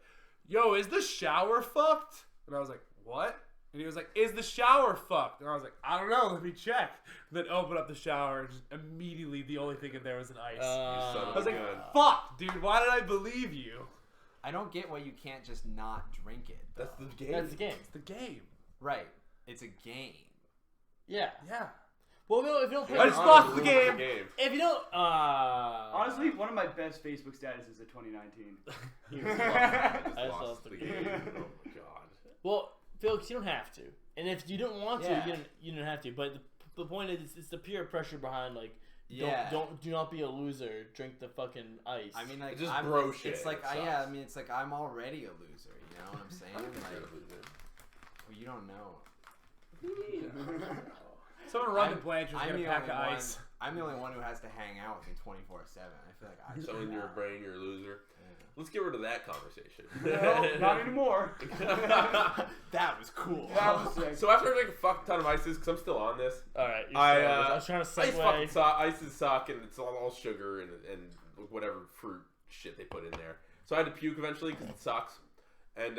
E: "Yo, is the shower fucked?" And I was like, "What?" And he was like, "Is the shower fucked?" And I was like, "I don't know. Let me check." And then open up the shower, and just immediately the only thing in there was an ice.
D: You son
E: I
D: of
E: was
D: a
E: like,
D: gun.
E: "Fuck, dude, why did I believe you?"
A: I don't get why you can't just not drink it. Though.
D: That's the game.
C: That's the game.
E: It's the game.
A: Right. It's a game.
C: Yeah.
E: Yeah.
C: Well, no, if you don't play,
E: I just
D: Honor
E: lost
D: the
E: the
D: rules of
E: game.
C: if you don't,
B: Honestly, one of my best Facebook statuses of 2019.
D: I
C: I just
D: lost
C: lost
D: the
C: the
D: game. Oh my god.
C: well, Felix, you don't have to, and if you don't want to,
A: Yeah.
C: you don't have to. But the point is, it's the peer pressure behind like,
A: Yeah.
C: do not be a loser. Drink the fucking ice.
A: I mean, like,
D: It's just
A: I'm,
D: bro shit.
A: It's like,
D: It
A: yeah, I
D: sucks.
A: mean, it's like I'm already a loser. You know what I'm saying?
D: I'm
A: Like,
D: a loser.
A: well, you don't know.
E: Someone run
A: I'm-
E: to Blanchard's
A: I'm
E: get
A: the
E: a pack
A: only
E: of
A: one.
E: ice.
A: I'm the only one who has to hang out with me 24/7. I feel like I.
D: So in your brain, you're a loser.
A: Yeah.
D: Let's get rid of that conversation.
B: No, not anymore.
A: That was cool.
B: That was sick.
D: So after I drink a fuck ton of ices, because I'm still on this,
C: all right.
D: I
C: was trying to
D: ice fucking
C: segue.
D: ices suck, and it's all sugar and whatever fruit shit they put in there. So I had to puke eventually because it sucks. And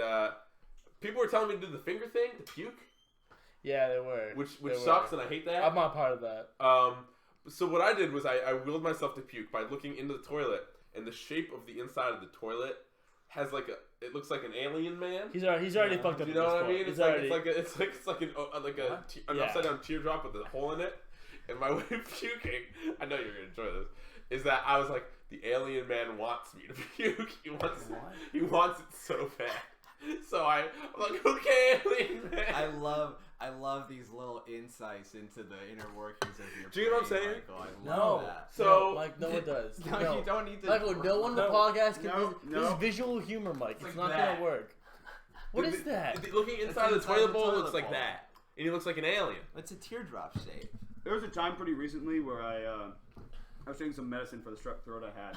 D: people were telling me to do the finger thing, to puke,
C: Yeah, they were.
D: which
C: They
D: sucks,
C: were.
D: and I hate that.
C: I'm not part of that.
D: So what I did was I willed myself to puke by looking into the toilet, and the shape of the inside of the toilet has like it looks like an alien man.
C: He's already fucked up.
D: You
C: at
D: know
C: this
D: what I
C: point.
D: mean?
C: He's
D: It's like an
C: Yeah.
D: upside down teardrop with a hole in it. And my way of puking, I know you're gonna enjoy this, is that I was like, the alien man wants me to puke. He wants it so bad. So I'm like, okay, alien man.
A: I love these little insights into the inner workings of your
D: Do you know what I'm
A: brain,
D: saying?
A: Michael. I
C: No.
A: love that.
D: So
C: Mike, no one does.
A: No, you don't need to.
C: Michael, no one in the
B: No.
C: podcast can.
B: No.
C: This is visual humor, Mike. It's
A: like
C: not
A: that.
C: gonna work. What is that?
D: Looking inside the
A: inside
D: toilet
A: the
D: bowl
A: toilet
D: looks like
A: bowl.
D: that. And he looks like an alien.
A: It's a teardrop shape.
B: There was a time pretty recently where I was taking some medicine for the strep throat I had,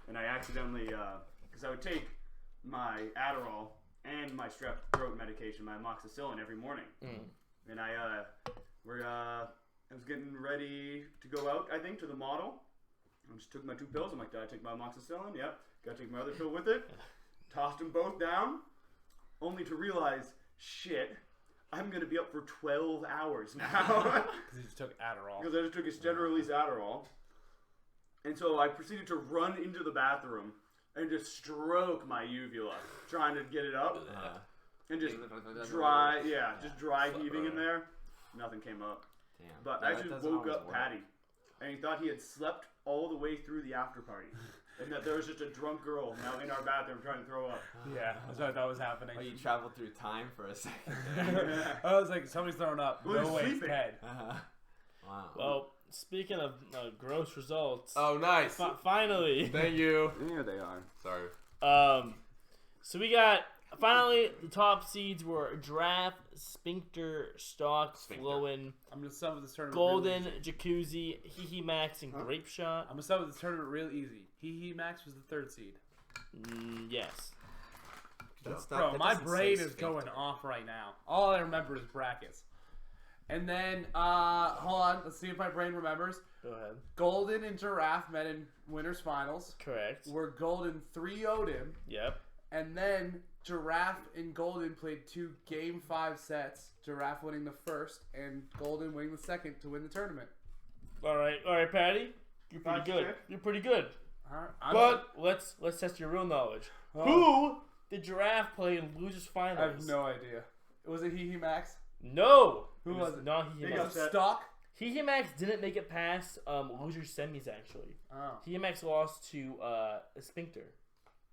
B: and I accidentally, because I would take my Adderall and my strep throat medication, my amoxicillin, every morning, and I was getting ready to go out, I think, to the model. I just took my 2 pills. I'm like, did I take my amoxicillin? Yep. Gotta take my other pill with it. Tossed them both down, only to realize, shit, I'm gonna be up for 12 hours now.
E: Because he just took Adderall.
B: Because I just took extended release Adderall. And so I proceeded to run into the bathroom and just stroke my uvula, trying to get it up. And just dry heaving in there. Nothing came up.
A: Damn.
B: But
A: Yeah,
B: I
A: that
B: actually
A: doesn't
B: woke
A: always
B: up
A: work.
B: Patty. And he thought he had slept all the way through the after party. And that there was just a drunk girl now in our bathroom trying to throw up.
E: Yeah, that's what I thought was happening.
A: Oh, you traveled through time for a second.
E: I was like, somebody's throwing up.
B: Well,
E: No way, it's
B: sleeping.
E: Ted.
A: Wow.
C: Well, speaking of gross results,
D: Oh, nice.
C: finally,
D: Thank you.
B: There they are.
D: Sorry.
C: so we got finally the top seeds were Draft, Sphincter, Stock,
D: Sphincter.
C: Flowin,
E: I'm gonna start with this tournament.
C: Golden,
E: Real easy.
C: Jacuzzi, Hee Max, and Grape Shot.
E: I'm gonna start with this tournament real easy. Hee Max was the 3rd seed.
C: Yes.
A: That's
E: Bro,
A: that
E: my
A: doesn't
E: brain
A: say
E: is going
A: sphincter.
E: off right now. All I remember is brackets. And then, hold on, let's see if my brain remembers.
C: Go ahead.
E: Golden and Giraffe met in winners finals.
C: Correct.
E: Where Golden 3-0'd him.
C: Yep.
E: And then Giraffe and Golden played 2 Game 5 sets. Giraffe winning the first and Golden winning the second to win the tournament.
C: All right, Patty. You're pretty
B: That's
C: good.
B: it.
C: You're pretty good.
E: Alright,
C: But let's test your real knowledge. Who did Giraffe play in losers finals?
E: I have no idea. Was it Hee Max?
C: No.
E: Who was it?
C: Not Hee
B: Big
C: Max.
B: upset.
E: Stock?
C: Hee Max didn't make it past losers semis actually.
E: Oh.
C: Hee Max lost to Sphincter.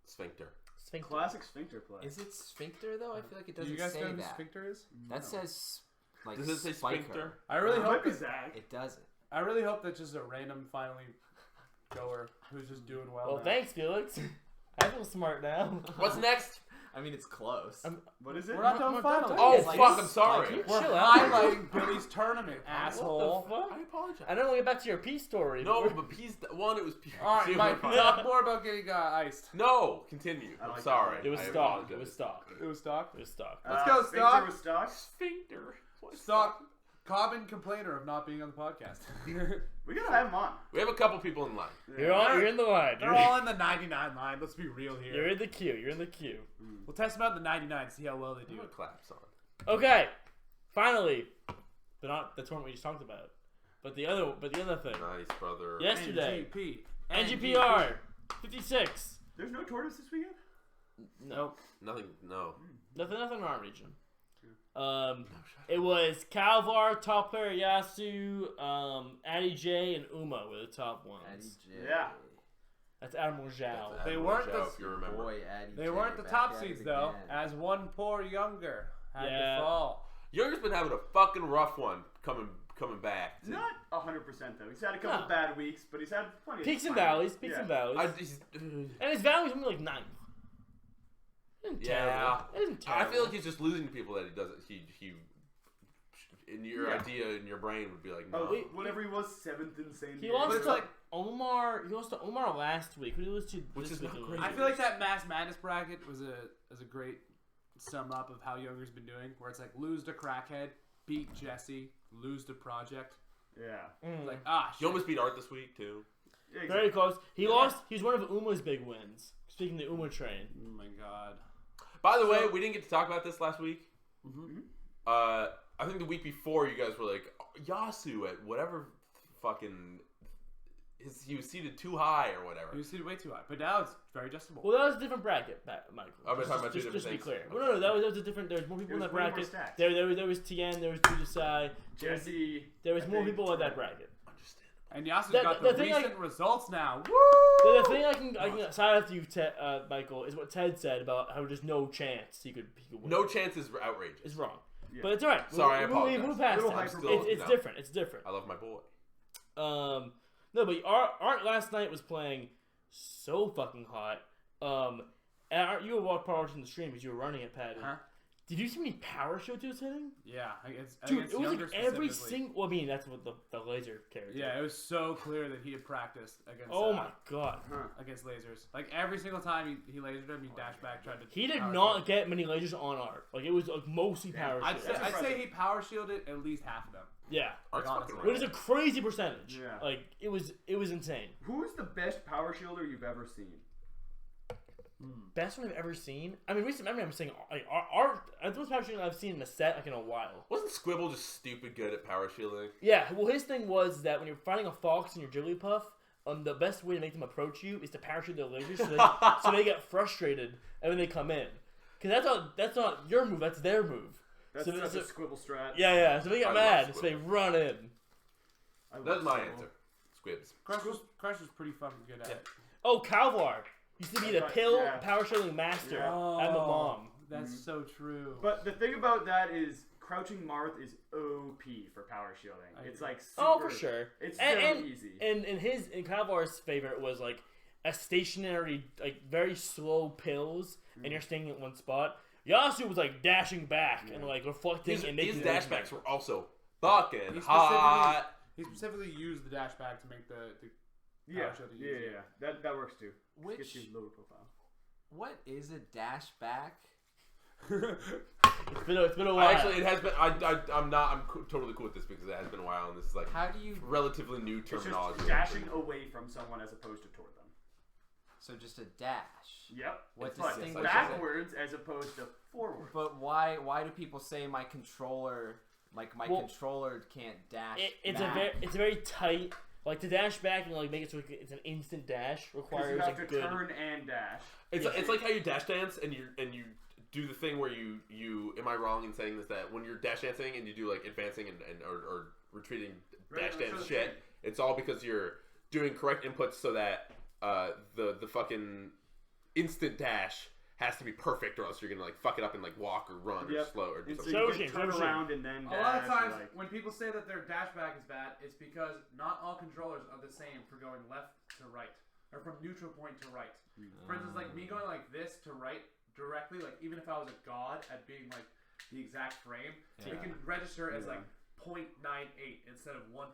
D: Sphincter.
C: Sphincter.
B: Classic sphincter play.
A: Is it sphincter though? I feel like it
E: Do
A: doesn't
E: you guys
A: say
E: know who
A: that.
E: Sphincter is?
A: That says like
D: Does it say
A: spiker.
D: sphincter?
E: I really
B: Might
E: hope
B: be
E: that,
B: Zach.
A: It doesn't.
E: I really hope that's just a random finally goer who's just doing well.
C: Well,
E: now.
C: thanks, Felix. I feel smart now.
D: What's next?
A: I mean, it's close.
B: What is it?
E: We're not doing finals.
D: Oh,
A: It's like
D: fuck, I'm
A: this
D: sorry.
A: spiker.
E: We're
C: Chill out.
E: highlighting Billy's tournament, asshole.
C: What the
D: I
C: fuck?
D: apologize.
C: I don't want to get back to your peace story.
D: No,
C: we're-
D: but P's one. It was P.
E: Alright,
D: Zero
E: Mike,
D: five.
E: talk more about getting iced.
D: No, continue.
B: I
D: I'm
B: like
D: sorry.
B: that.
C: It was
D: I
C: stock.
D: apologize.
C: It was stock.
E: It was Stock.
C: It was stock.
E: Let's go,
B: Sphincter
E: Stock.
B: was Stock.
D: Sphincter. What?
E: Stock, common complainer of not being on the podcast.
B: We gotta have him on.
D: We have a couple people in line.
C: You're in the line.
E: They're all in the 99 line. Let's be real
C: You're
E: here.
C: in the queue. You're in the queue.
E: We'll test them out in the 99, see how well they
D: Do
E: do.
D: a clap song.
C: Okay, finally, but not the tournament we just talked about. But the other thing.
D: Nice, brother.
C: Yesterday,
E: NGP.
C: NGPR 56.
B: There's no tortoise this weekend?
C: Nope,
D: Nothing. No.
C: nothing in our region. It was Calvar, top player Yasu, Addy J, and Uma were the top ones.
A: Addy J.
B: Yeah.
C: That's Admiral Zhao.
D: That's
E: They
D: Admiral
E: weren't
D: Zhao,
E: the-
D: if you remember.
A: Boy, Addy
E: They
A: J,
E: weren't the
A: back
E: top
A: at
E: seeds,
A: it
E: though,
A: again.
E: as one poor younger had
C: Yeah.
E: to fall.
D: Younger's been having a fucking rough one coming back.
B: Not 100% though. He's had a couple
C: No.
B: bad weeks, but he's had plenty of
C: Peaks and
B: fine
C: valleys,
B: weeks.
C: peaks
B: Yeah.
C: and valleys. And his value was only like 9th. Isn't
D: Yeah.
C: terrible. Isn't
D: I
C: terrible.
D: feel like he's just losing to people that he doesn't. He in your
B: Yeah.
D: idea in your brain would be like, no.
B: Oh, whatever he was, 7th in San
C: He
B: Diego.
C: lost
E: But it's
C: to
E: like-
C: Omar. He lost to Omar last week. Who did he lose to
D: Which
C: this
D: is
C: week?
D: not great.
E: I feel like that Mass Madness bracket was a great sum up of how Younger's been doing, where it's like lose to Crackhead, beat Jesse, lose to Project.
B: Yeah.
E: It's like,
D: You
E: shit.
D: almost beat Art this week too.
B: Yeah,
C: Very
B: exactly.
C: close. He lost. He was one of Uma's big wins. Speaking of the Uma train.
E: Oh my god.
D: By the way, we didn't get to talk about this last week.
E: Mm-hmm.
D: I think the week before you guys were like, Yasu at whatever fucking. He was seated too high or whatever.
E: He was seated way too high, but now it's very adjustable.
C: Well, that was a different bracket, Michael.
D: Oh, we're talking about two
C: just
D: different
C: to be
D: things?
C: clear.
D: Okay.
C: Well, no, that was a different. There was more people in
B: It was
C: that
B: way more
C: bracket.
B: stacked.
C: There was Tien. There was Judasai.
B: Jesse.
C: There was
B: I
C: more
B: think,
C: people in that bracket.
D: Understandable.
E: And Yasu's
C: The-
E: got
C: the
E: the
C: thing
E: recent results now.
C: The thing I can side after you, Michael, is what Ted said about how there's no chance he could win.
D: No chance is outrageous.
C: It's wrong.
B: Yeah.
C: But it's alright.
D: Sorry, I
C: we
D: apologize.
C: move past
B: Little
C: that.
B: hyperbole.
C: It's
D: No.
C: different. It's different.
D: I love my boy.
C: No, but Art last night was playing so fucking hot. And Art, you were watching the stream because you were running it, Patty.
E: Huh?
C: Did you see how many power shots he was hitting?
E: Yeah, against
C: Dude, it was
E: Younger
C: like every
E: specifically.
C: single. Well, I mean, that's what the laser character.
E: Yeah, it was so clear that he had practiced against.
C: Oh my god.
E: Against lasers, like every single time he lasered him, he dashed back, tried to.
C: He did
E: power
C: not
E: shield.
C: get many lasers on Art. Like it was like mostly power
E: I'd
C: shots.
E: say,
B: That's
E: I'd say
B: impressive.
E: he power shielded at least half of them.
C: Yeah.
D: Art's
E: honestly.
D: fucking
C: Which is
D: right.
C: a crazy percentage.
B: Yeah.
C: Like it was insane.
B: Who's the best power shielder you've ever seen?
C: Best one I've ever seen. I mean, recent memory. I'm saying like our the most power shielding I've seen in a set like in a while.
D: Wasn't Squibble just stupid good at power shielding?
C: Yeah. Well, his thing was that when you're fighting a fox in your Jigglypuff, the best way to make them approach you is to parachute their lasers so they get frustrated and then they come in. Because that's not your move. That's their move.
B: That's a Squibble strat.
C: Yeah. So they get
D: I
C: mad,
D: love
C: so they run in.
D: That's my answer. Squibs.
E: Crush was pretty fucking good at it.
C: Oh, Calvar used to be the pill
B: Yeah.
C: power shielding master and the mom.
E: That's so true.
B: But the thing about that is, Crouching Marth is OP for power shielding. It's like super,
C: Oh, for sure.
B: It's
C: and,
B: so easy.
C: And Calvar's favorite was like a stationary, like very slow pills, and you're staying at one spot. Yasu was like dashing back and like reflecting and making
D: His dashbacks were also fucking
E: He
D: hot.
E: He specifically used the dashback to make the
B: yeah,
E: power shielding easier.
B: yeah. That works too.
A: Which
B: Gets you lower profile.
A: what is a dash back?
C: It's been a while.
D: Actually, it has been. I'm totally cool with this because it has been a while, and this is like
A: How do you?
D: relatively new
B: It's
D: terminology.
B: just dashing away from someone as opposed to toward them.
A: So just a dash.
B: Yep.
A: What
B: But
A: distinguishes it?
B: backwards as opposed to forward.
A: But why do people say my controller controller can't dash?
C: it's
A: back?
C: a very tight. Like to dash back and like make it so it's an instant dash
B: Because
C: requires
B: you have
C: like
B: to
C: good.
B: turn and dash.
D: It's like how you dash dance and you do the thing where you am I wrong in saying this, that when you're dash dancing and you do like advancing or retreating dash
B: Right,
D: dance
B: that's
D: shit,
B: right.
D: it's all because you're doing correct inputs so that the fucking instant dash has to be perfect, or else you're gonna like fuck it up and like walk or run or
B: Yep.
D: slow or do
B: And so
D: something.
B: you
C: Shoshin,
B: can turn
C: Shoshin.
B: around and then dash.
E: A lot of times,
B: like,
E: when people say that their dashback is bad, it's because not all controllers are the same for going left to right, or from neutral point to right. For instance, like me going like this to right directly, like even if I was a god at being like the exact frame, it can register as like 0.98 instead of 1.0,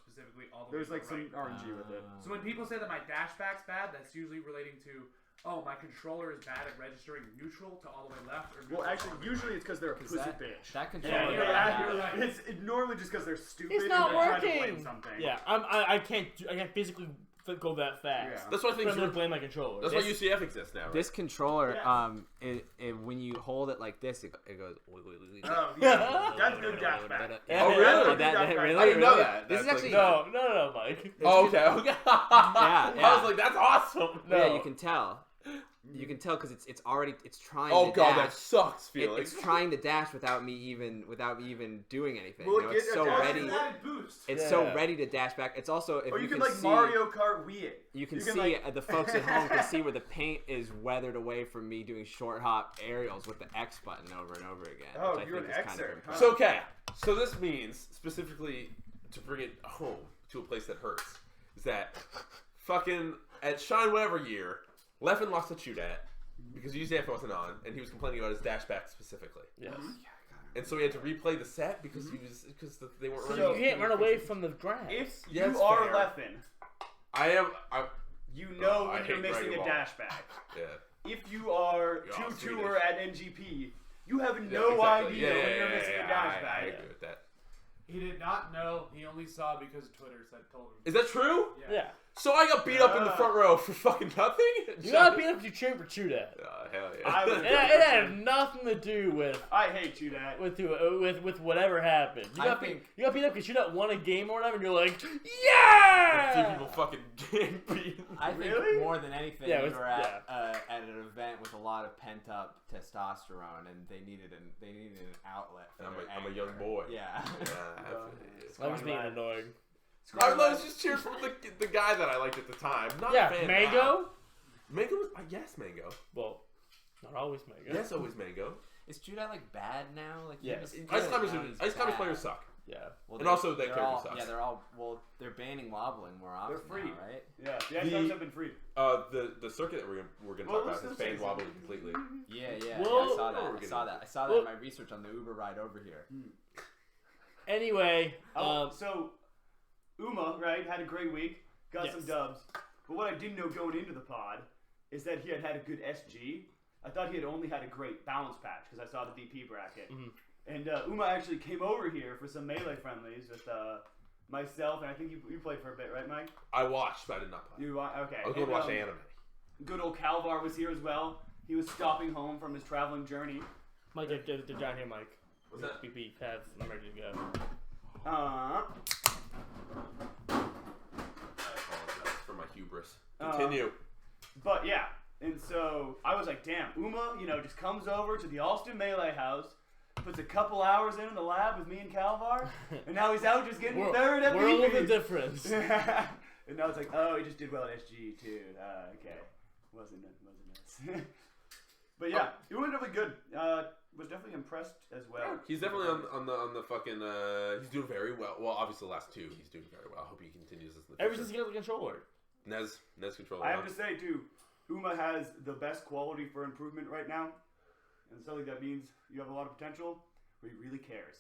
E: specifically all the
B: there's
E: way
B: like
E: to the
B: some
E: right.
B: RNG with it.
E: So when people say that my dashback's bad, that's usually relating to, oh, my controller is bad at registering neutral to all the way left. Or neutral
B: Well, actually,
E: to all the way
B: usually it's because they're a pussy
A: that,
B: bitch.
A: that controller.
E: you're right.
B: It's normally just because they're stupid
C: It's
B: and
C: not
B: they're trying to
C: working.
B: blame something.
C: Yeah, I can't physically go that fast.
B: Yeah.
D: That's why I think
C: I'm gonna blame my controller.
D: that's why UCF exists now. Right?
A: This controller,
B: Yeah.
A: when you hold it like this, it goes.
B: Oh, yeah. That's good dashback.
D: Oh, really?
A: Oh, that, really?
D: I didn't know
A: Really?
D: that.
A: This is
D: That's
A: actually.
D: like-
C: No, Mike.
D: Oh, okay.
A: Yeah,
D: I was like, that's awesome.
C: No.
A: Yeah, you can tell. You can tell because it's trying.
D: Oh
A: to
D: god,
A: dash.
D: that sucks, Felix.
A: It's trying to dash without me even doing anything.
B: Well,
A: You know,
B: it
A: it's
B: gets
A: so
B: a dash
A: ready.
B: and added boost.
A: It's
C: Yeah.
A: so ready to dash back. It's also if
B: Or you can
A: can
B: like
A: see,
B: Mario Kart Wii it.
A: You can
B: you
A: see
B: can, like-
A: the folks at home can see where the paint is weathered away from me doing short hop aerials with the X button over and over again.
B: Oh,
A: which I
B: you're
A: think
B: an
A: is kind
B: Xer,
A: of
B: huh?
D: So okay, so this means specifically to bring it home to a place that hurts is that fucking at Shine whatever year, Leffen lost to Chudat because UCF wasn't on, and he was complaining about his dashback specifically,
C: Yes.
D: and so he had to replay the set because they weren't
C: So
D: running.
C: you can't run away from the grass.
B: If
D: Yeah,
B: you
D: that's
B: are
D: fair.
B: Leffen,
D: I
B: you know
D: I
B: when you're
D: hate
B: missing a
D: Dragon Ball.
B: dashback.
D: yeah.
B: If you are
D: You're all
B: two-tour at NGP, you have
D: Yeah,
B: no
D: exactly.
B: idea when you're missing a
D: I
B: dashback.
D: agree with that.
E: He did not know. He only saw because Twitter said told him.
D: Is that true?
C: Yeah.
D: So I got beat up in the front row for fucking nothing?
C: You got beat up because you cheered for Chudat.
D: Oh, hell yeah.
B: I would-
C: It had nothing to do with
B: I hate you, that.
C: with whatever happened. You
A: I
C: got
A: think-
C: beat up because Chudat won a game or whatever, and you're like,
D: Two
C: yeah.
D: people fucking getting beaten.
A: I think
B: Really?
A: more than anything,
C: Yeah, it
A: you
C: was-
A: were at an event with a lot of pent up testosterone, and they needed an outlet. For
D: I'm
A: their
D: a
A: anger.
D: young boy.
A: Yeah.
C: I was being annoying.
D: I was just cheering for the guy that I liked at the time. Not a
C: Yeah,
D: fan now.
C: Mango.
D: Mango was yes, Mango.
C: Well, not always Mango.
D: Yes, always Mango.
A: Is Judah like bad now? Like he
C: Yes.
A: was good,
D: Ice climbers,
A: now he's
D: ice climbers
A: bad.
D: players suck.
C: Yeah.
A: Well,
D: And also that
A: they're
D: character
A: all,
D: sucks.
A: Yeah, they're banning wobbling more often.
B: They're free.
A: now, right?
B: Yeah, the X-Box have been free.
D: The circuit that we're gonna
B: Well,
D: talk
B: let's
D: about has
B: say
D: banned
B: something.
D: wobbling completely.
A: Yeah,
C: Well,
A: I saw that.
D: we're
A: I
D: gonna-
A: saw that. I saw that
C: well-
A: in my research on the Uber ride over here.
C: Anyway,
B: So, Uma, right, had a great week, got some
C: Yes.
B: dubs. But what I didn't know going into the pod is that he had a good SG. I thought he had only had a great balance patch because I saw the DP bracket.
C: Mhm.
B: And Uma actually came over here for some melee friendlies with myself, and I think you played for a bit, right, Mike?
D: I watched, but I did not play.
B: You okay?
D: I was going to
B: And,
D: watch anime.
B: Good old Calvar was here as well. He was stopping home from his traveling journey.
C: Mike, they're down here, Mike.
D: What's that?
C: We have. I'm ready to go.
D: I apologize for my hubris. Continue.
B: But yeah, and so I was like, damn, Uma, just comes over to the Allston Melee house, puts a couple hours in the lab with me and Calvar, and now he's out just getting third MVP.
C: We're a little bit different.
B: And now it's like, oh, he just did well at SG too. Okay, wasn't nice. But yeah, it was definitely good. Was definitely impressed as well.
D: Yeah, he's definitely on the fucking. He's doing very well. Well, obviously the last two, he's doing very well. I hope he continues this. In the
C: Ever
D: future.
C: since he got the controller.
D: Nez controller.
B: I have to say too, Uma has the best quality for improvement right now, and something that means you have a lot of potential. Where he really cares.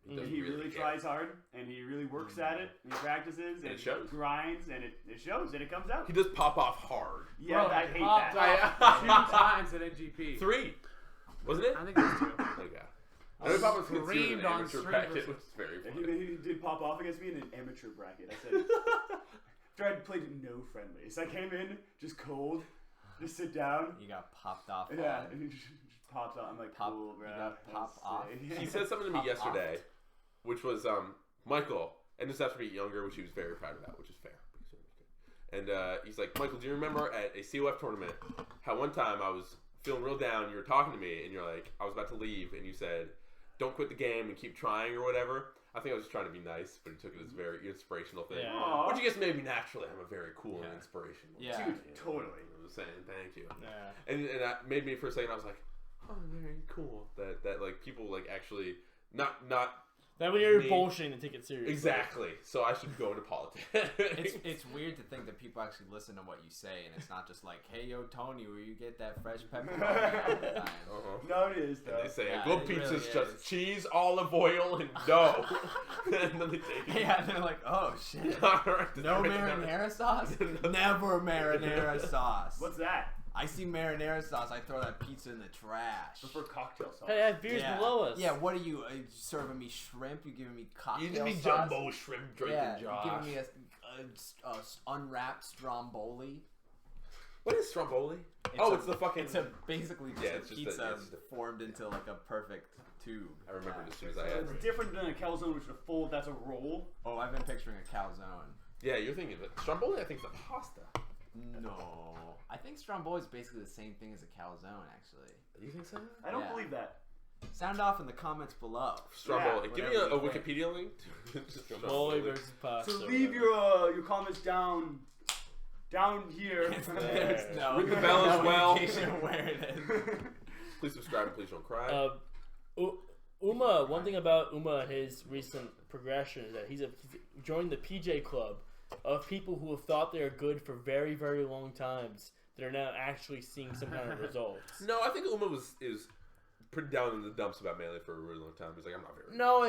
B: He really tries hard, and he really works at it, and he practices, and
D: it shows.
B: Grinds, and it shows, and it comes out.
D: He does pop off hard.
B: Yeah,
E: Bro,
B: I hate
E: popped
B: that.
E: off 2 times at NGP.
D: 3, wasn't it?
E: I think it was 2.
D: Okay. I know he popped off against you in an
E: Screamed on
D: amateur
E: stream
D: bracket.
E: versus-
D: It was very
B: And
D: funny.
B: he did pop off against me in an amateur bracket. I said, tried to play no friendlies. I came in just cold, just sit down.
A: You got popped off.
B: Yeah,
A: on.
B: and he just pops off. I'm like,
A: Pop-
B: cool, bro.
A: you got pop off?
D: He said something to me
A: Pop
D: yesterday, which was Michael, and this after being younger, which he was very proud of that, which is fair. And he's like, Michael, do you remember at a COF tournament how one time I was feeling real down, you were talking to me, and you're like, I was about to leave, and you said, don't quit the game and keep trying or whatever. I think I was just trying to be nice, but he took it as a very inspirational thing.
C: Yeah.
B: Aw.
D: Which I guess made me naturally have a very cool and
A: Yeah.
D: inspirational.
A: Yeah.
B: Dude,
D: You know,
B: totally.
D: I was saying thank you.
C: Yeah.
D: And that made me for a second, I was like, oh, very cool. That like people like actually not
C: That when you're
D: Me.
C: bullshitting and take it seriously.
D: exactly. So I should go into politics.
A: It's weird to think that people actually listen to what you say, and it's not just like, "Hey, yo, Tony, where you get that fresh pepperoni all the time?"
B: No, it is, though.
D: And they say
A: Yeah,
D: a good
A: it
D: pizza's
A: really
D: just
A: is.
D: cheese, olive oil, and dough. And then they take it.
A: Yeah, and they're like, "Oh shit,
D: All right,
A: no
D: right down.
A: marinara sauce? Never marinara sauce."
B: What's that?
A: I see marinara sauce, I throw that pizza in the trash.
B: For cocktail sauce.
C: Hey, I have beers
A: yeah.
C: below us.
A: Yeah, what are you serving me shrimp? You giving me cocktail
D: You give me
A: sauce?
D: jumbo shrimp drinking,
A: Yeah,
D: Josh.
A: you giving me a unwrapped stromboli.
D: What is stromboli? It's the fucking.
A: It's basically just
D: Yeah,
A: a
D: it's just
A: pizza
D: it's just a-
A: formed into like a perfect tube.
D: I remember
A: Yeah.
D: as soon as I
B: So
D: had
B: it's
D: it.
B: different than a calzone, which is a full, that's a roll.
A: Oh, I've been picturing a calzone.
D: Yeah, you're thinking of it. Stromboli, I think, is a pasta.
A: No, I think stromboli is basically the same thing as a calzone. Actually,
D: You think so?
B: I don't
A: Yeah.
B: believe that.
A: sound off in the comments below.
D: Stromboli.
A: Yeah,
D: Give me a
A: whatever you think.
D: Wikipedia link.
C: Stromboli versus pasta.
B: So leave your comments down here.
A: There's no,
D: Ring the bell as well.
A: indication of where it is.
D: Please subscribe and please don't cry.
C: Uma, one thing about Uma, his recent progression is that he's joined the PJ club of people who have thought they are good for very, very long times that are now actually seeing some kind of results.
D: No, I think Uma is pretty down in the dumps about Melee for a really long time. He's like, I'm not very.
C: No,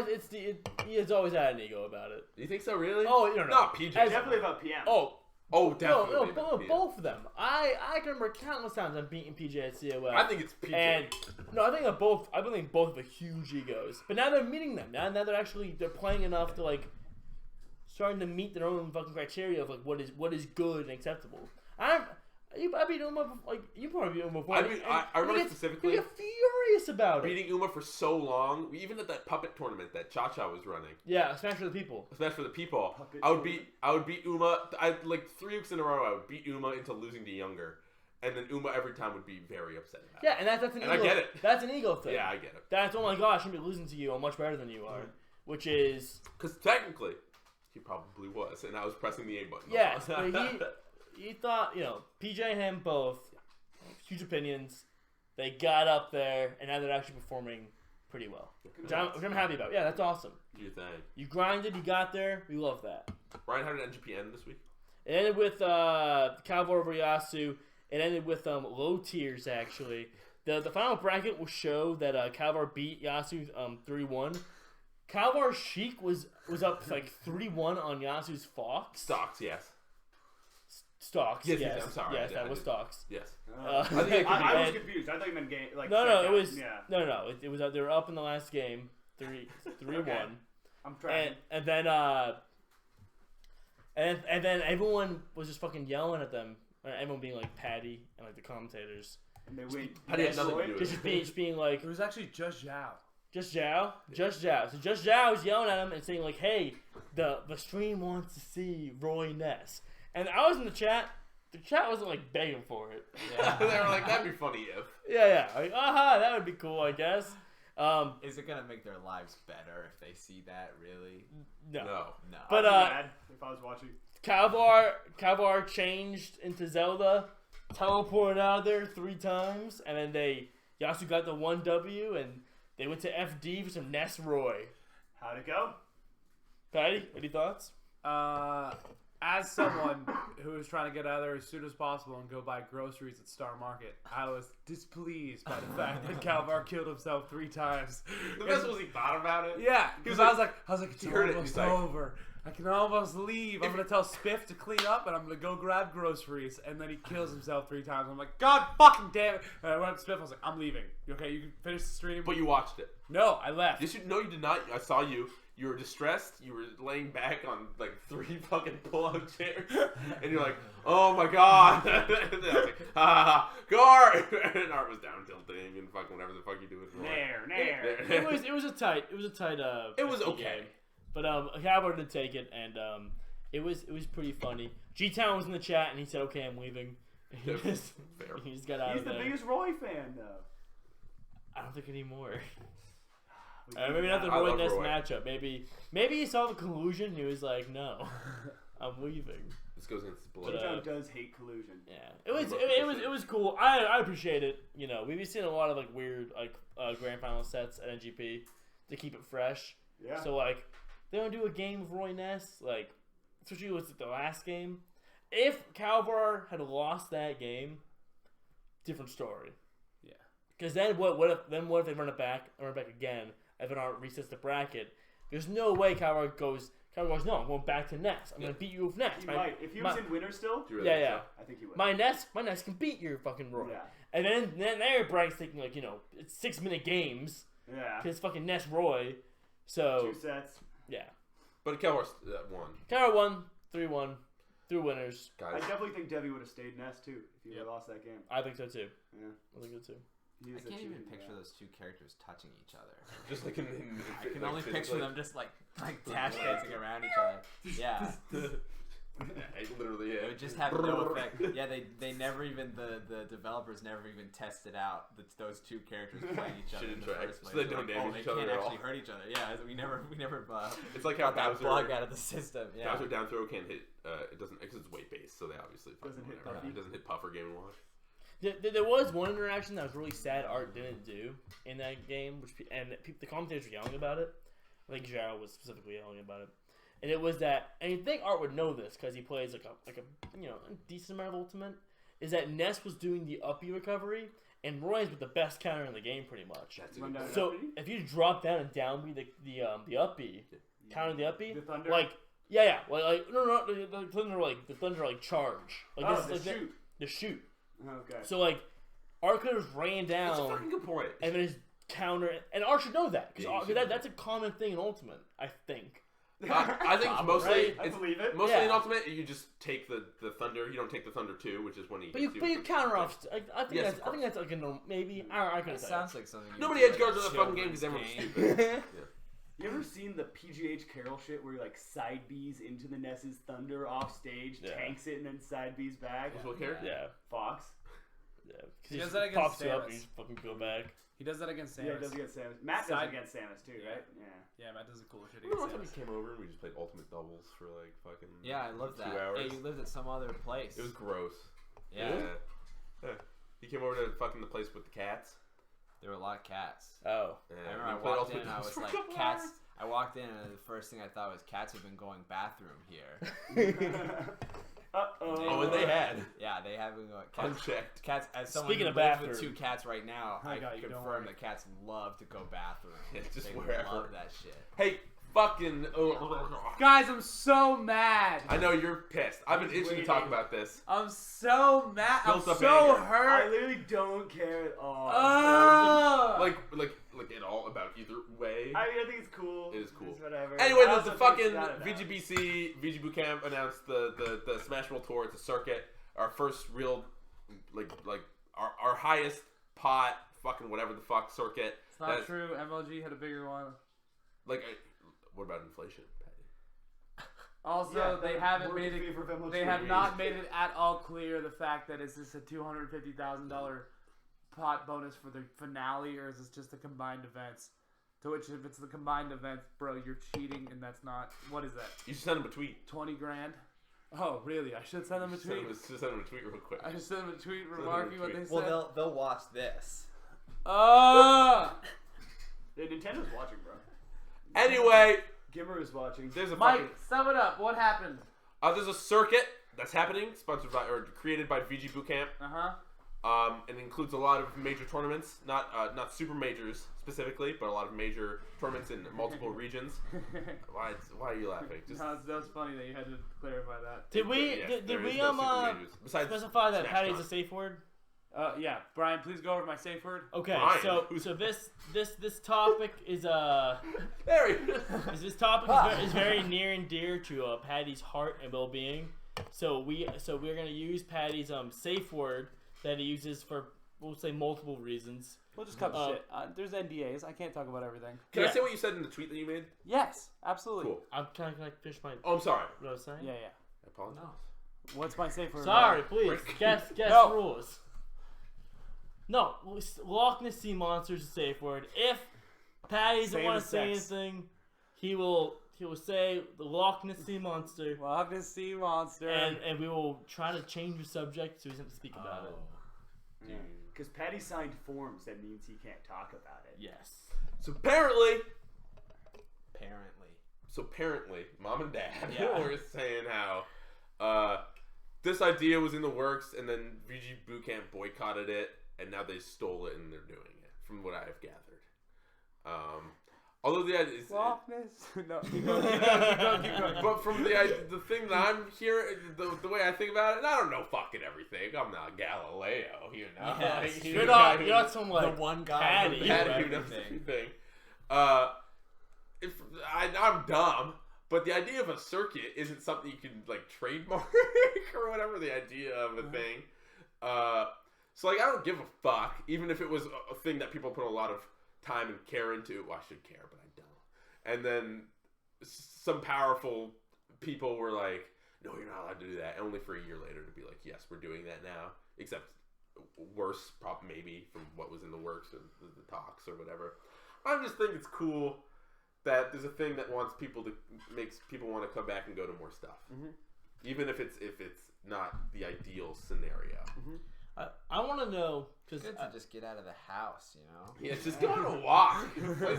C: he has always had an ego about it.
D: You think so, really?
C: Oh, you don't know.
D: Not PJ.
B: Definitely about PM.
D: Definitely.
C: No, both of them. I can remember countless times I'm beating PJ at COL.
D: I think it's PJ.
C: And no, I think both have huge egos. But now they're meeting them. Now they're playing enough to like starting to meet their own fucking criteria of like what is good and acceptable. I beat Uma like you probably beat Uma before.
D: I remember specifically
C: You get furious about it.
D: beating Uma for so long. Even at that puppet tournament that Cha was running.
C: Yeah, Smash for the people.
D: Smash for the people.
B: Puppet
D: I would beat Uma. Like 3 weeks in a row, I would beat Uma into losing to Younger, and then Uma every time would be very upset about it.
C: Yeah, and that's an
D: And
C: ego.
D: I get it.
C: That's an ego thing.
D: Yeah, I get it.
C: That's, oh my gosh, I'm gonna be losing to you. I'm much better than you are. Which is
D: Because technically, he probably was, and I was pressing the A button.
C: yes, but he thought, PJ and him both huge opinions. They got up there, and now they're actually performing pretty well, which I'm happy about. Yeah, that's awesome.
D: Do you think?
C: You grinded, you got there. We love that.
D: Ryan, how did NGP end this week?
C: It ended with Calvar over Yasu. It ended with low tiers actually. The final bracket will show that Calvar beat Yasu 3-1. Calvar's Sheik was up like 3-1 on Yasu's Fox.
D: Stocks, yes.
C: Stocks.
D: Yes,
C: Yes,
D: I'm sorry,
C: Yes,
D: I
C: that was
D: did.
C: stocks.
D: Yes.
B: I
D: think it could be-
B: was
C: and-
B: confused. I thought you meant game. Like
C: No, it
B: second.
C: was
B: Yeah.
C: no. It was they were up in the last game, 3-1,
B: Okay. I'm trying.
C: and then everyone was just fucking yelling at them everyone being like Patty and like the commentators.
B: And they win.
D: Patty had nothing to do with it.
C: Just being like,
E: It was actually just Zhao.
C: Just Zhao? Just Zhao. So Just Zhao was yelling at him and saying like, hey, the stream wants to see Roy Ness. And I was in the chat. The chat wasn't like begging for it.
D: Yeah. They were like, that'd be funny if.
C: Yeah. Like, aha, that would be cool, I guess.
A: Is it gonna make their lives better if they see that? Really?
D: No.
C: But
B: I'd be mad if I was watching.
C: Calvar changed into Zelda, teleported out of there 3 times, and then they Yasu got the 1W, and they went to FD for some Ness Roy.
B: How'd it go?
C: Patty, any thoughts?
E: As someone who was trying to get out of there as soon as possible and go buy groceries at Star Market, I was displeased by the fact that Calvar killed himself 3 times.
D: The best was he thought about it.
E: Yeah, because I was like, it's
D: he heard it,
E: almost
D: he's like-
E: over. I can almost leave. I'm gonna tell Spiff to clean up, and I'm gonna go grab groceries. And then he kills himself 3 times. I'm like, God fucking damn it! And I went up to Spiff. I was like, I'm leaving. Okay, you can finish the stream.
D: But you watched it.
E: No, I left.
D: You did not. I saw you. You were distressed. You were laying back on like 3 fucking pull-out chairs, and you're like, "Oh my god!" And then I was like, "Ha ha ha, guard!" And Art was down tilting and fucking whatever the fuck you do with
C: It was a tight. It was
D: okay.
C: game. But Calvar did take it, and it was pretty funny. G-Town was in the chat, and he said, "Okay, I'm leaving." He just got out of there.
B: He's the biggest Roy fan, though.
C: I don't think anymore. Maybe not the Roy Ness matchup. Maybe he saw the collusion. And he was like, "No, I'm leaving."
D: This goes against his blood.
B: G-Town does hate collusion.
C: Yeah, it was cool. I appreciate it. You know, we've seen a lot of like weird like grand final sets at NGP to keep it fresh.
B: Yeah.
C: So like, they don't do a game of Roy Ness, like especially with the last game. If Calvar had lost that game, different story.
E: Yeah.
C: Because then what if they run it back again? And then Art resets the bracket. There's no way Calvar goes, no, I'm going back to Ness. I'm going to beat you with Ness.
B: He might. If he was in winner still,
D: Do you really
C: Yeah.
D: think
B: I think he would.
C: My Ness can beat your fucking Roy.
B: Yeah.
C: And then there, Bragg's thinking, like, you know, it's 6-minute games.
B: Yeah.
C: Because it's fucking Ness Roy. So,
B: 2 sets.
C: yeah.
D: so? But Calvar won.
C: Calvar won, 3-1, through winners.
B: I
D: Guys,
B: definitely think Debbie would have stayed Ness too if he had lost that game.
C: I think so too.
B: Yeah.
C: I think so too.
B: He
A: I
B: is a
A: can't even
B: cheating
A: picture
B: guy.
A: those 2 characters touching each other.
D: just like
A: I can only picture them just like dash dancing around each other. Yeah.
D: Literally,
A: It
D: yeah.
A: would just have no effect. Yeah, they never even the developers never even tested out those 2 characters playing each other in the
D: Shouldn't
A: first
D: try.
A: place.
D: So they don't
A: Like,
D: damage
A: they
D: each other
A: can't
D: at
A: actually
D: all.
A: hurt each other. Yeah, we never
D: It's like how
A: got that
D: Bowser,
A: bug out of the system. Yeah.
D: Bowser down throw can't hit. It doesn't because it's weight based, so they obviously fucking
B: Doesn't hit
D: whatever.
B: Puffy.
D: It doesn't hit Puffer Game and Watch.
C: There was one interaction that was really sad Art didn't do in that game, the commentators were yelling about it. I think Zhao was specifically yelling about it. And it was that, and you think Art would know this because he plays like a you know, a decent amount of Ultimate, is that Ness was doing the uppy recovery, and Roy's with the best counter in the game pretty much.
D: That's a
B: Run
D: good
B: down
D: point.
C: So
B: uppy?
C: if you drop down and downbeat the uppy, counter the uppy,
B: The Thunder?
C: like no, the thunder charge, like
B: Oh,
C: this,
B: the
C: like that-
B: shoot.
C: the shoot.
B: Okay.
C: So like Art could have ran
D: That's a
C: down
D: fucking good point.
C: and then his counter, and Art should know that because
D: Yeah, he should.
C: that's a common thing in Ultimate, I think.
D: I think mostly
C: Right?
B: I
D: it's
B: believe it.
D: mostly
C: Yeah.
D: in Ultimate you just take the Thunder. You don't take the Thunder 2, which is when he.
C: But you
D: hits
C: counter off. I think
D: Yes,
C: I think that's like a normal, maybe. I couldn't
A: It
C: say.
A: sounds like something.
D: Nobody
A: you
D: edge guards in the fucking game because everyone's stupid.
B: You ever seen the PGH Carroll shit where he like side B's into the Ness's Thunder off stage,
C: Yeah.
B: tanks it, and then side B's back?
D: Which one character?
C: Yeah,
B: Fox.
C: yeah.
E: He
C: Because
E: does that against
C: pops you up and
E: Samus.
C: you just fucking go back.
E: He does that against Samus.
B: Yeah, it does against Samus. Matt does
E: Side-
B: it against Samus too, right? Yeah.
E: Yeah, Matt does a cool shit
D: Remember one
E: against
D: time he
E: Samus.
D: came over and we just played Ultimate Doubles for like fucking
A: Yeah, I love
D: 2
A: that.
D: hours.
A: Yeah, you lived at some other place.
D: It was gross.
A: Yeah.
D: Yeah. He came over to fucking the place with the cats.
A: There were a lot of cats.
C: Oh,
D: And
A: I remember
D: we
A: I
D: played
A: walked in
D: Ultimate
A: and I
D: Doubles
A: was
D: for a
A: like,
D: couple
A: cats.
D: hours.
A: I walked in and the first thing I thought was cats have been going bathroom here.
D: Oh, and they had
A: Yeah, they have been going. Cats,
D: unchecked.
A: cats as someone
C: Speaking
A: who
C: of
A: lives
C: bathroom.
A: with 2 cats right now,
E: Oh,
A: I
E: God, you don't
A: confirm
E: worry.
A: that cats love to go bathroom.
D: Yeah, just
A: they
D: wherever.
A: love that shit.
D: Hey, fucking.
E: Guys, I'm so mad.
D: I know you're pissed. I've been
B: He's
D: itching to talk
B: waiting.
D: about this.
E: I'm so mad. I'm
D: Built up
E: so
D: anger.
B: I
E: hurt.
B: literally don't care at all.
E: Oh.
D: Like at all about either way.
B: I mean, I think it's cool.
D: It is cool.
B: It's whatever.
D: Anyway,
B: I
D: the
B: also
D: fucking
B: think it's not enough.
D: VGBC, VG Bootcamp announced the Smash World Tour. It's a circuit. our first real, like our highest pot, fucking whatever the fuck circuit.
E: It's not true. MLG had a bigger one.
D: Like, what about inflation?
E: Also,
B: Yeah,
E: they
B: the
E: haven't
B: working
E: made it.
B: favor of MLG.
E: They have not made it at all clear the fact that is this a $250,000 pot bonus for the finale, or is this just the combined events? To which, if it's the combined events, bro, you're cheating, and that's not. What is that?
D: You should send them a tweet.
E: 20 grand? Oh, really? I should send them a tweet.
D: Just send them a tweet real quick.
E: I should send them a tweet
D: them a
E: remarking what
D: tweet.
E: they said.
A: Well, they'll watch this.
E: Oh!
B: Yeah, Nintendo's watching, bro.
D: Anyway,
B: Gimr is watching.
D: there's a
E: Mike,
D: fucking,
E: sum it up. What happened?
D: there's a circuit that's happening, sponsored by or created by VG Bootcamp. It includes a lot of major tournaments, not super majors specifically, but a lot of major tournaments in multiple regions. Why are you laughing? Just
E: No, that was funny that you had to clarify that.
C: Did we
D: yes,
C: did
D: there
C: we
D: is no super majors. Besides
C: specify that
D: Smash
C: Patty's
D: Con.
C: a safe word?
E: Yeah, Brian, please go over my safe word.
C: Okay,
D: Brian.
C: so this topic is
D: There he is.
C: this topic is very near and dear to Patty's heart and well-being. So we're gonna use Patty's safe word that he uses for, we'll say, multiple reasons.
E: We'll just cut the shit. There's NDAs. I can't talk about everything.
D: Can I
C: Yeah.
D: say what you said in the tweet that you made?
E: Yes, absolutely.
D: Cool.
C: Can I finish my
D: Oh, I'm sorry.
C: what I was saying?
E: Yeah.
D: I apologize.
E: What's my safe word?
C: Sorry, please. Guess
E: No.
C: rules. No, Loch Ness Sea Monster is a safe word. If Patty doesn't
E: Same
C: want
E: as
C: to say
E: sex.
C: anything, he will say the Loch Ness Sea Monster,
E: Loch Ness Sea Monster.
C: and we will try to change the subject so he doesn't have to speak about it.
B: Because Patty signed forms, that means he can't talk about it.
C: Yes.
D: So apparently,
A: Apparently.
D: Mom and Dad
C: Yeah.
D: were saying how this idea was in the works, and then VG Bootcamp boycotted it, and now they stole it and they're doing it, from what I've gathered. Although the idea is,
E: Loch Ness. No, keep going.
D: but from the thing that I'm hearing, the way I think about it, and I don't know fucking everything. I'm not Galileo, you know.
A: Yes.
C: You're not some like
A: The one guy
C: Patty.
A: who
D: Patty
A: knew
D: who knows
A: everything.
D: everything. I'm dumb, but the idea of a circuit isn't something you can like trademark or whatever. The idea of a thing. So like I don't give a fuck, even if it was a thing that people put a lot of time and care into. Well, I should care, but I don't. And then some powerful people were like, "No, you're not allowed to do that." Only for a year later to be like, "Yes, we're doing that now." Except worse, maybe from what was in the works of the talks or whatever. I just think it's cool that there's a thing that makes people want to come back and go to more stuff, even if it's not the ideal scenario.
C: I want to know because
A: Good to just get out of the house, you know.
D: Yeah, just go on a walk, play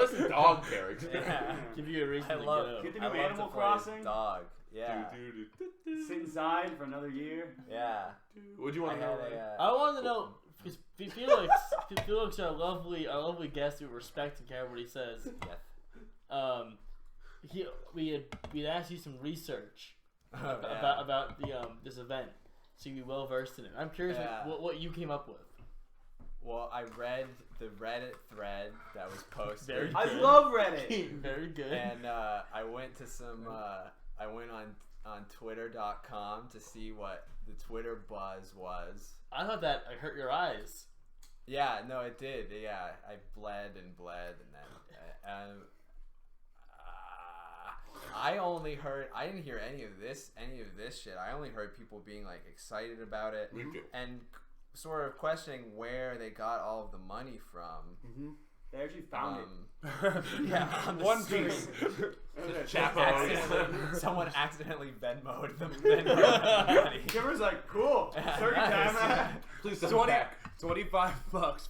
D: some dog characters.
A: Yeah.
C: give you a reason
A: I
C: to
A: love.
C: go.
B: Get the
A: I
B: new
A: love
B: Animal
A: to play as
B: Crossing.
A: dog. Yeah.
B: Sit inside for another year.
A: Yeah.
D: What'd you want
A: I
D: to know?
A: had a.
C: I wanted to know because Felix, our lovely guest who respects and care what he says. We had asked you some research about the this event, so you'd be well versed in it. I'm curious what you came up with.
A: Well, I read the Reddit thread that was posted.
C: Very
B: I
C: good.
B: love Reddit.
C: Very good.
A: And I went to some. I went on Twitter.com to see what the Twitter buzz was.
C: I thought that hurt your eyes.
A: Yeah, no, it did. Yeah, I bled, and then I only heard. I didn't hear any of this shit. I only heard people being like excited about it
D: Me too.
A: and sort of questioning where they got all of the money from.
B: They actually found it.
A: Yeah, on the
E: One
A: street.
E: Piece.
A: Someone accidentally Venmo'd them. Money.
B: Gimmer's like, cool. Circuit time.
D: Please send
E: 20
D: it back.
E: $25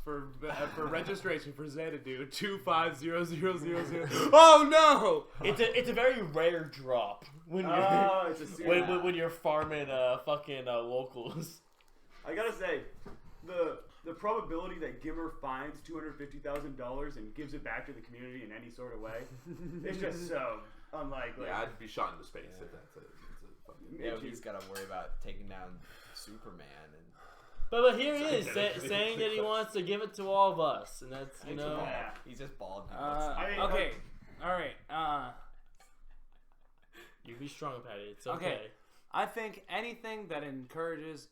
E: for registration for Xanadu 250000. Oh no!
C: It's a very rare drop when you're
B: Oh, it's a serious.
C: when you're farming fucking locals.
B: I gotta say, the probability that Gimr finds $250,000 and gives it back to the community in any sort of way is just so unlikely.
D: Yeah, I'd be shot into space if that's it.
A: Yeah, he's got to worry about taking down Superman and.
C: But here he is saying that he wants to give it to all of us, and that's
B: Yeah.
A: He's just bald.
B: I mean,
E: Okay. All right.
C: You be strong, Patty. It's okay.
E: I think anything that encourages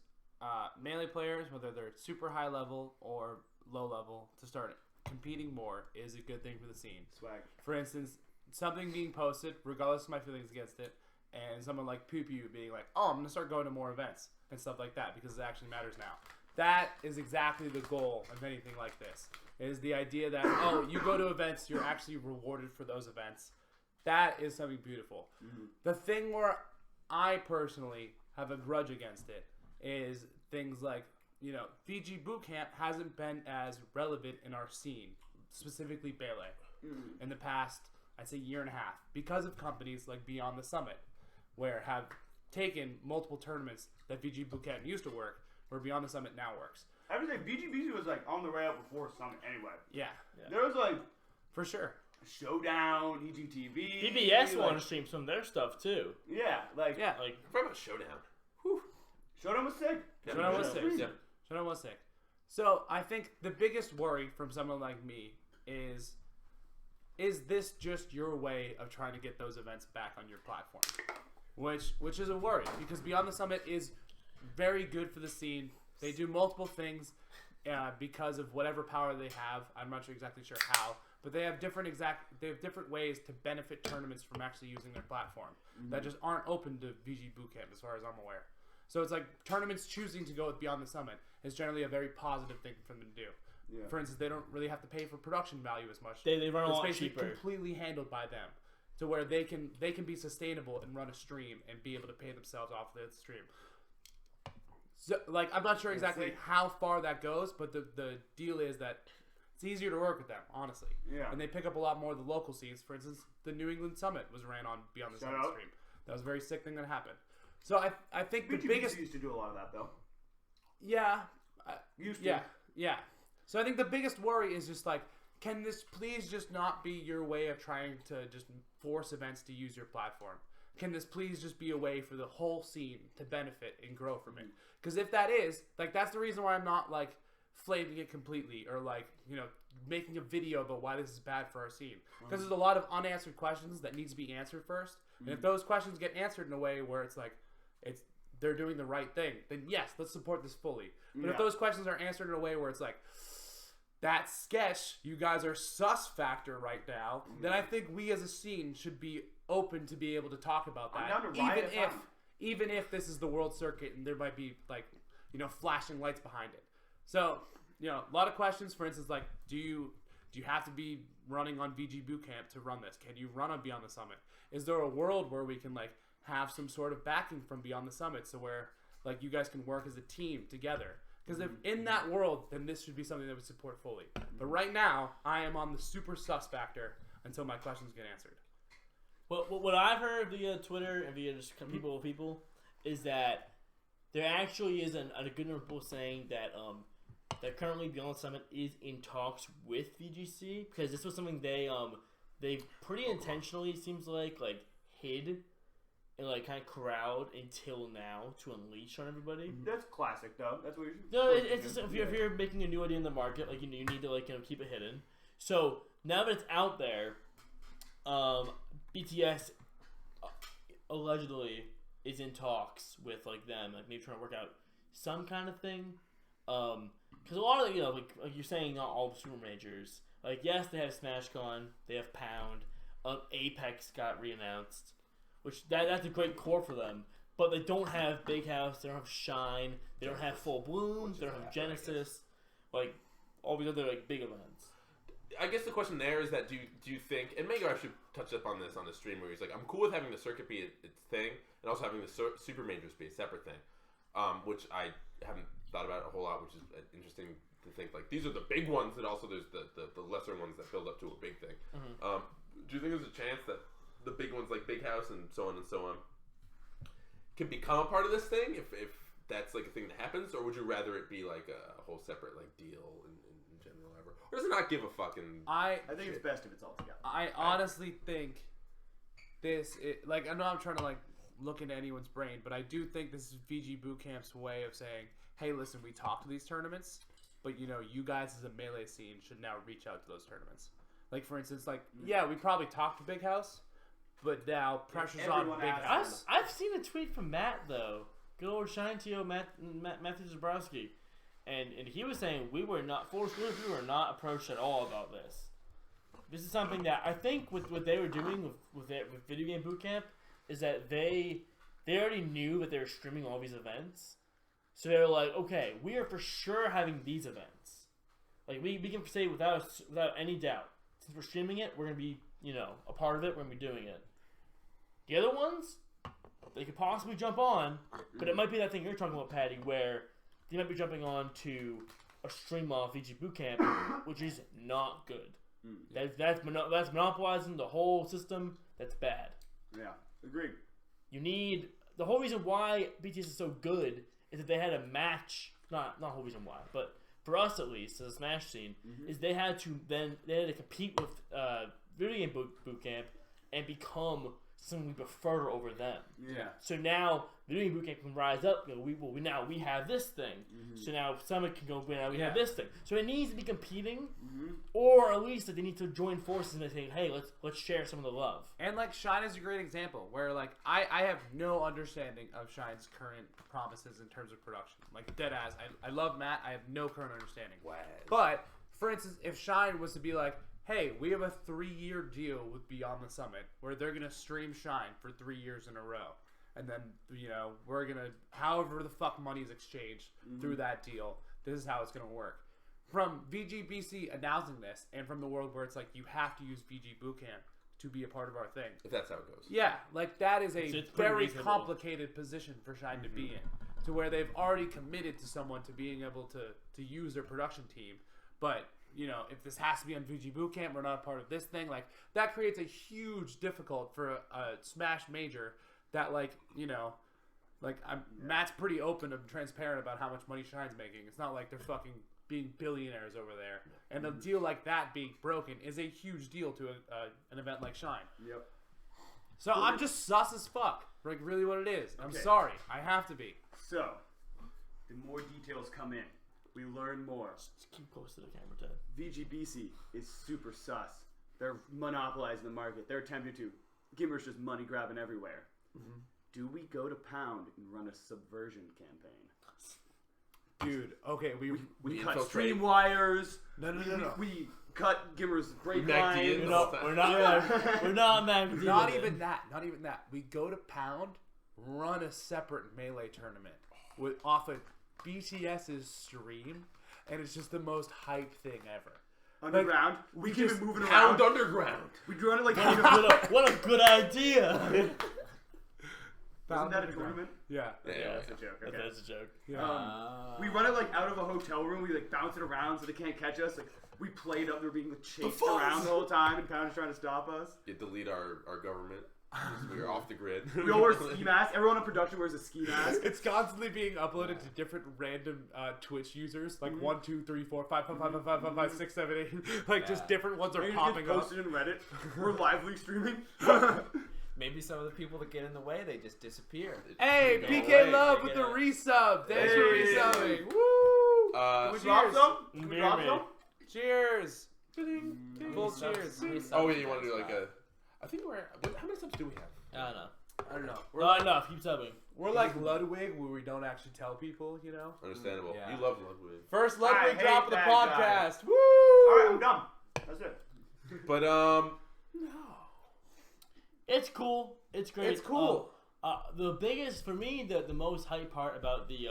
E: melee players, whether they're super high level or low level, to start competing more is a good thing for the scene.
B: Swag.
E: For instance, something being posted, regardless of my feelings against it, and someone like Poo Poo being like, oh, I'm going to start going to more events and stuff like that because it actually matters now. That is exactly the goal of anything like this. Is the idea that, oh, you go to events, you're actually rewarded for those events. That is something beautiful. Mm-hmm. The thing where I personally have a grudge against it is things like, you know, VG Bootcamp hasn't been as relevant in our scene, specifically Melee, in the past, I'd say, year and a half, because of companies like Beyond the Summit, where have taken multiple tournaments that VG Bootcamp used to work, where Beyond the Summit now works.
B: I would say VGBC was like on the way out before Summit anyway.
E: Yeah.
B: There was like
E: For sure.
B: Showdown, EGTV.
C: BBS wanted to stream some of their stuff too.
B: Yeah, like
D: What about Showdown?
B: Showdown was sick.
D: Yeah,
E: Showdown was sick.
D: Yeah.
E: Showdown was sick. So I think the biggest worry from someone like me is this just your way of trying to get those events back on your platform? Which is a worry, because Beyond the Summit is very good for the scene. They do multiple things because of whatever power they have. I'm not exactly sure how, but they have different ways to benefit tournaments from actually using their platform that just aren't open to VG Bootcamp, as far as I'm aware. So it's like tournaments choosing to go with Beyond the Summit is generally a very positive thing for them to do.
B: Yeah.
E: For instance, they don't really have to pay for production value as much.
C: They run a lot
E: basically
C: cheaper.
E: completely handled by them, to where they can be sustainable and run a stream and be able to pay themselves off the stream. So, like, I'm not sure exactly how far that goes, but the deal is that it's easier to work with them, honestly.
B: Yeah.
E: And they pick up a lot more of the local scenes. For instance, the New England Summit was ran on Beyond the Summit stream. That was a very sick thing that happened. So I think the biggest
B: used to do a lot of that though.
E: Yeah.
B: Used to.
E: Yeah. So I think the biggest worry is just like, can this please just not be your way of trying to just force events to use your platform? Can this please just be a way for the whole scene to benefit and grow from it? Because if that is, like, that's the reason why I'm not, like, flaming it completely or, like, you know, making a video about why this is bad for our scene. Because there's a lot of unanswered questions that need to be answered first. And if those questions get answered in a way where it's like, they're doing the right thing, then yes, let's support this fully. But if those questions are answered in a way where it's like, that sketch, you guys are sus factor right now, then I think we as a scene should be open to be able to talk about that. Even if this is the world circuit and there might be, like, you know, flashing lights behind it. So, you know, a lot of questions. For instance, like, do you have to be running on VG Bootcamp to run this? Can you run on Beyond the Summit? Is there a world where we can, like, have some sort of backing from Beyond the Summit, so where, like, you guys can work as a team together? Because if in that world, then this should be something that we support fully. But right now, I am on the super sus factor until my questions get answered.
C: Well, what I've heard via Twitter and via just people is that there actually is a good number of people saying that that currently Beyond the Summit is in talks with VGC, because this was something they pretty intentionally, it seems like hid and like kind of corralled until now to unleash on everybody.
B: That's classic though. That's what you should.
C: No, it's just if you're making a new idea in the market, like you need to like keep it hidden. So now that it's out there, BTS allegedly is in talks with like them, like maybe trying to work out some kind of thing. Because a lot of like you're saying, not all the super majors. Like yes, they have SmashCon, they have Pound, Apex got reannounced, which that's a great core for them. But they don't have Big House, they don't have Shine, they don't have Full Bloom, they don't have Genesis, like all these other like big events.
D: I guess the question there is that do you think, and maybe I should touch up on this on the stream where he's like, I'm cool with having the circuit be its thing and also having the super majors be a separate thing, which I haven't thought about a whole lot, which is interesting to think like these are the big ones and also there's the lesser ones that build up to a big thing. Do you think there's a chance that the big ones like Big House and so on can become a part of this thing if that's like a thing that happens, or would you rather it be like a whole separate like deal in general ever, or does it not give a fucking?
B: I think it's best if it's all together.
E: I honestly think like I know I'm trying to like look into anyone's brain, but I do think this is VG Bootcamp's way of saying, hey, listen, we talk to these tournaments, but you know, you guys as a Melee scene should now reach out to those tournaments. Like for instance, like yeah, we probably talked to Big House, but now pressure's
B: everyone
E: on big
B: asks.
E: houses.
C: I've seen a tweet from Matt though, good old Shine Tio Matthew Zabrowski, and he was saying we were not approached at all about this. This is something that I think with what they were doing with Video Game Bootcamp is that they already knew that they were streaming all these events, so they were like, okay, we are for sure having these events. Like we can say without any doubt, since we're streaming it, we're gonna be a part of it. We're gonna be doing it. The other ones, they could possibly jump on, but it might be that thing you're talking about, Patty, where they might be jumping on to a stream off VG Bootcamp, which is not good. That's monopolizing the whole system. That's bad.
B: Yeah, agreed.
C: You need the whole reason why BTS is so good is that they had a match. Not the whole reason why, but for us at least, as a Smash scene, is they had to compete with Video Game Bootcamp and become something we prefer over them.
B: Yeah.
C: So now Video Game Bootcamp can rise up. We have this thing. So now Summit can go. Now we have this thing. So it needs to be competing, or at least that they need to join forces and say, hey, let's share some of the love.
E: And like Shine is a great example where like I have no understanding of Shine's current promises in terms of production. Like dead ass. I love Matt. I have no current understanding.
D: Wow.
E: But for instance, if Shine was to be like, hey, we have a 3-year deal with Beyond the Summit where they're gonna stream Shine for 3 years in a row. And then, we're going to, however the fuck money is exchanged through that deal, this is how it's going to work. From VGBC announcing this, and from the world where it's like, you have to use VG Bootcamp to be a part of our thing.
D: If that's how it goes.
E: Yeah, like that is a
C: So it's pretty
E: very
C: reasonable.
E: complicated position for Shine to be in. To where they've already committed to someone to being able to use their production team. But, if this has to be on VG Bootcamp, we're not a part of this thing, like, that creates a huge difficult for a Smash major that, Matt's pretty open and transparent about how much money Shine's making. It's not like they're fucking being billionaires over there. And a deal like that being broken is a huge deal to an event like Shine.
B: Yep.
E: So I'm just sus as fuck. Like, really what it is. I'm
B: Okay.
E: sorry. I have to be.
B: So, the more details come in, we learn more.
C: Just keep close to the camera, Ted.
B: VGBC is super sus. They're monopolizing the market. They're attempting to. Gimr's just money grabbing everywhere. Do we go to Pound and run a subversion campaign?
E: Dude, okay, we
B: We cut
D: infiltrate.
B: stream wires.
E: No.
B: We cut Gimmer's brake
D: Mac
B: lines.
D: Ian.
C: We're not Mac.
E: Not even that. We go to Pound, run a separate Melee tournament off of BTS's stream, and it's just the most hype thing ever.
B: Underground.
E: we
B: We keep
E: just
B: it moving
D: Pound
B: around.
D: underground.
B: We run it like
C: What a good idea.
B: Isn't that a tournament?
E: Yeah.
C: Yeah,
B: That's a joke. Okay.
C: That's a joke.
E: Yeah.
B: We run it like out of a hotel room. We like bounce it around so they can't catch us. Like we played up. We're being like, chased
D: fuzz!
B: around the whole time, and Pound is trying to stop us.
D: You delete our government. We are off the grid.
B: We all wear ski masks. Everyone in production wears a ski mask.
E: It's constantly being uploaded to different random Twitch users, like 1, 2, 3, 4, 5, 5, 5, 5, 5, 5, 5, 6, 7, 8. Like just different ones are
B: And you
E: popping
B: just
E: up.
B: posted in Reddit. We're lively streaming.
A: Maybe some of the people that get in the way, they just disappear.
E: Hey,
A: Go
E: PK
A: away.
E: Love
A: They
E: with
A: get
E: the
A: a-
E: resub. Thanks for
B: Hey.
E: resubbing. Woo!
B: Can we drop
E: Cheers.
B: some? Can we
C: Beer
B: drop
C: me.
B: some?
E: Cheers. Full
A: Resubs-
E: cheers.
A: resubs
D: Oh wait, you
A: to
D: want to do
A: that
D: like
A: spot.
D: a? I think we're. How many subs do we have?
C: I don't know.
E: I don't know.
C: Not enough. Keep subbing.
E: We're like Ludwig, where we don't actually tell people, you know.
D: Understandable.
A: Yeah.
D: You love Ludwig.
E: First
B: I
E: Ludwig
B: hate
E: drop of the
B: that guy.
E: podcast. Woo!
B: All right, I'm done. That's it.
D: But
C: It's cool. It's great.
E: It's cool.
C: The biggest for me, the most hype part about the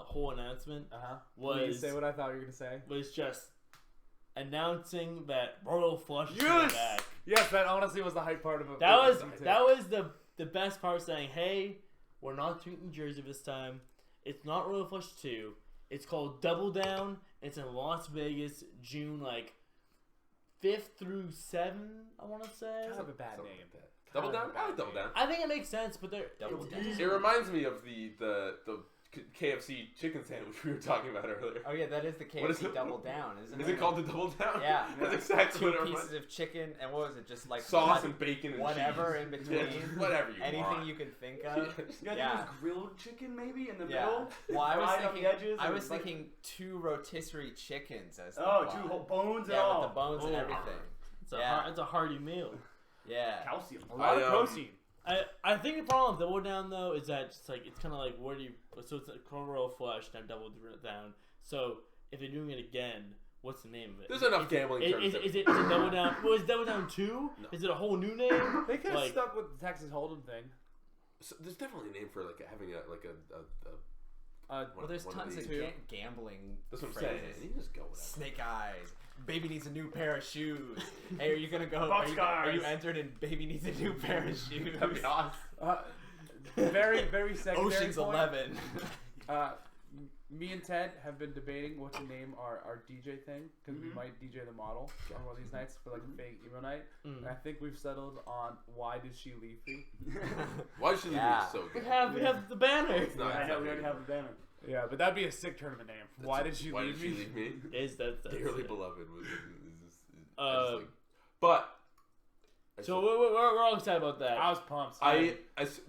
C: whole announcement
E: Please
C: was
E: say what I thought you were gonna say.
C: was just announcing that Royal Flush is
E: Yes!
C: back.
E: Yes, that honestly was the hype part of it.
C: That was the best part, saying, hey, we're not doing New Jersey this time. It's not Royal Flush 2. It's called Double Down. It's in Las Vegas, June 5th through 7th, I want to say.
E: kind of a bad name.
D: Double Down. I like Double Down.
C: I think it makes sense, but they're
A: Double Down.
D: It reminds me of the KFC chicken sandwich we were talking about earlier.
A: Oh yeah, that is the
D: What is
A: KFC
D: it?
A: Double Down, isn't it?
D: Is it called the Double Down?
A: Yeah.
D: That's exactly
A: Two
D: what it reminds
A: pieces of chicken and what was it? Just like
D: Sauce
A: what-
D: and bacon and
A: whatever
D: cheese.
A: in between.
D: Yeah, just whatever you
A: Anything
D: want.
A: you can think of.
B: Yeah,
A: Yeah.
B: there was grilled chicken maybe in the
A: Yeah.
B: middle.
A: Well, I was
B: Fried on
A: thinking.
B: the edges.
A: I
B: and
A: was
B: like-
A: thinking 2 rotisserie chickens as the
B: Oh,
A: plot.
B: 2 whole bones and
A: Yeah,
B: all.
A: with the bones and
B: Oh.
A: everything.
C: It's a
A: Yeah.
C: it's a hearty meal.
A: Yeah.
B: Calcium.
E: A lot of
D: I,
E: protein.
C: I think the problem with Double Down though is that it's like it's kind of like where do you so it's like Royal Flush now Double Down. So if they're doing it again, what's the name of it?
D: There's enough gambling terms.
C: Is it Double Down? Well, is Double Down 2?
D: No.
C: Is it a whole new name?
E: They could have
C: Like-
E: stuck with the Texas Hold'em thing.
D: So there's definitely a name for like having a
A: Well, there's
D: one
A: tons
D: of
A: of
D: these.
A: gambling
D: That's what I'm
A: phrases.
D: saying. You can just go with that.
A: Snake eyes. Baby needs a new pair of shoes. Hey, are you gonna go?
B: Boxcars.
A: Are you entered in Baby needs a new pair of shoes?
D: That'd be awesome.
E: Very, very secondary
A: Ocean's
E: point.
A: 11.
E: Me and Ted have been debating what to name our DJ thing because we might DJ the model on one of these nights for like a fake emo night. And I think we've settled on Why Did She Leave Me?
D: Why should you
A: Yeah.
D: be so
C: We
D: good?
C: have the banner.
D: It's not.
B: I
D: it's
B: know
D: not
B: we already
D: good.
B: have a banner.
E: Yeah, but that'd be a sick tournament name. Why Did She
D: Why
E: Leave
D: did
E: Me?
D: she leave me?
C: Is that's
D: Dearly
C: it.
D: beloved was I just like, but
C: So we're all excited about that.
E: I was pumped.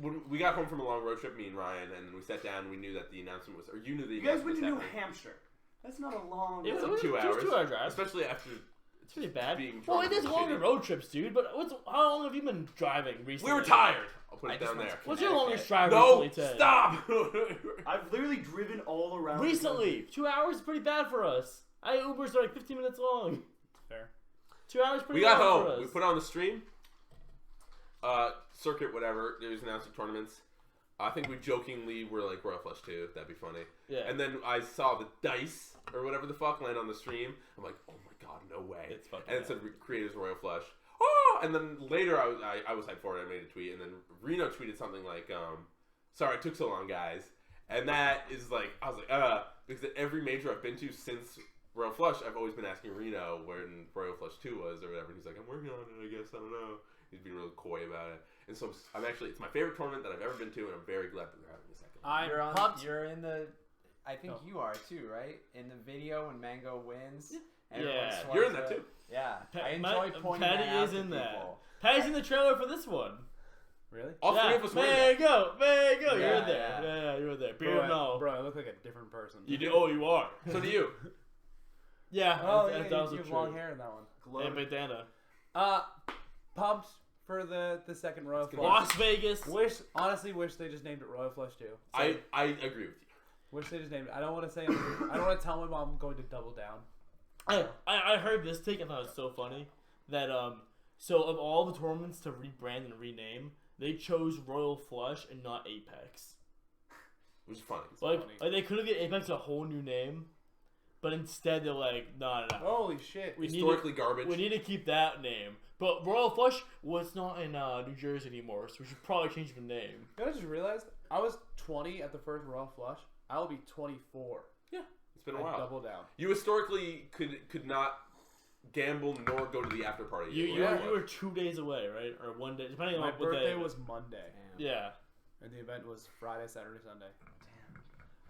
D: when we got home from a long road trip, me and Ryan, and we sat down. We knew that the announcement was, or you knew the
B: You guys
D: announcement
B: went to
D: was
B: New
D: happening.
B: Hampshire. That's not a long.
C: It was
D: Like 2
C: it
D: hours.
C: was a 2 hour drive.
D: Especially after
C: It's pretty bad.
D: being
C: Well,
D: drunk
C: it is
D: and
C: longer
D: shitty.
C: road trips, dude. But how long have you been driving recently?
D: We were tired. I'll put
A: I
D: it
A: just
D: down
A: went
D: there.
A: to
C: What's your
A: Connecticut.
C: longest drive
D: No,
C: recently, Ted?
D: stop.
B: I've literally driven all around. the
C: Recently, 2 hours is pretty bad for us. Ubers are like 15 minutes long.
E: Fair.
C: 2 hours pretty
D: We got
C: long for
D: home.
C: us.
D: We put on the stream. Circuit, whatever. There was announcing tournaments. I think we jokingly were like Royal Flush 2. That'd be funny.
C: Yeah.
D: And then I saw the dice or whatever the fuck land on the stream. I'm like, oh my god, no way.
C: It's fucking
D: and it said creators Royal Flush. Oh! And then later I was hyped for it. I made a tweet, and then Reno tweeted something like, sorry it took so long, guys. And that is like, I was like, because at every major I've been to since Royal Flush, I've always been asking Reno where Royal Flush 2 was or whatever. And he's like, I'm working on it, I guess. I don't know. He's being real coy about it. And so I'm actually, it's my favorite tournament that I've ever been to, and I'm very glad that we're having a second.
E: I'm pumped.
A: You're in the. I think
E: No.
A: you are too, right? In the video when Mango wins.
C: Yeah.
A: everyone swears
D: You're in that
A: it.
D: too.
A: Yeah,
C: Pa-
A: I enjoy
C: Ma-
A: pointing
C: Patty
A: that out
C: is
A: to
C: in that.
A: people.
C: Patty's in the trailer for this one.
E: Really?
D: All
C: yeah.
D: three of us were in
C: There
D: there.
C: you go. There you go. You're
A: Yeah,
C: in there. Yeah, you're in there. Beard
E: Bro,
C: and all.
E: bro, I look like a different person.
C: You do. Oh, you are.
D: So do you.
C: Yeah.
E: Oh,
C: that's
E: yeah,
C: also
E: you have
C: true.
E: long hair in that one.
B: Glow.
C: And bandana.
E: Pumped for the second Royal Flush.
C: Las Vegas.
E: Honestly wish they just named it Royal Flush 2.
D: I agree with you.
E: Wish they just named it. I don't want to say. I don't want to tell my mom I'm going to Double Down.
C: I heard this take and thought it was so funny that so of all the tournaments to rebrand and rename, they chose Royal Flush and not Apex.
D: Which is funny.
C: Like
E: funny.
C: they could have given Apex a whole new name, but instead they're like, no.
E: Holy shit!
C: We
D: Historically
C: need
D: garbage.
C: we need to keep that name. But Royal Flush was not in New Jersey anymore, so we should probably change the name.
E: You know, I just realized I was 20 at the first Royal Flush. I will be 24.
D: It's been a
E: at
D: while.
E: Double Down.
D: You historically could not gamble nor go to the after party.
C: You
E: Yeah.
C: you were 2 days away, right, or 1 day, depending
E: My
C: on what
E: birthday
C: day.
E: was Monday,
A: Damn.
C: Yeah.
E: and the event was Friday, Saturday, Sunday.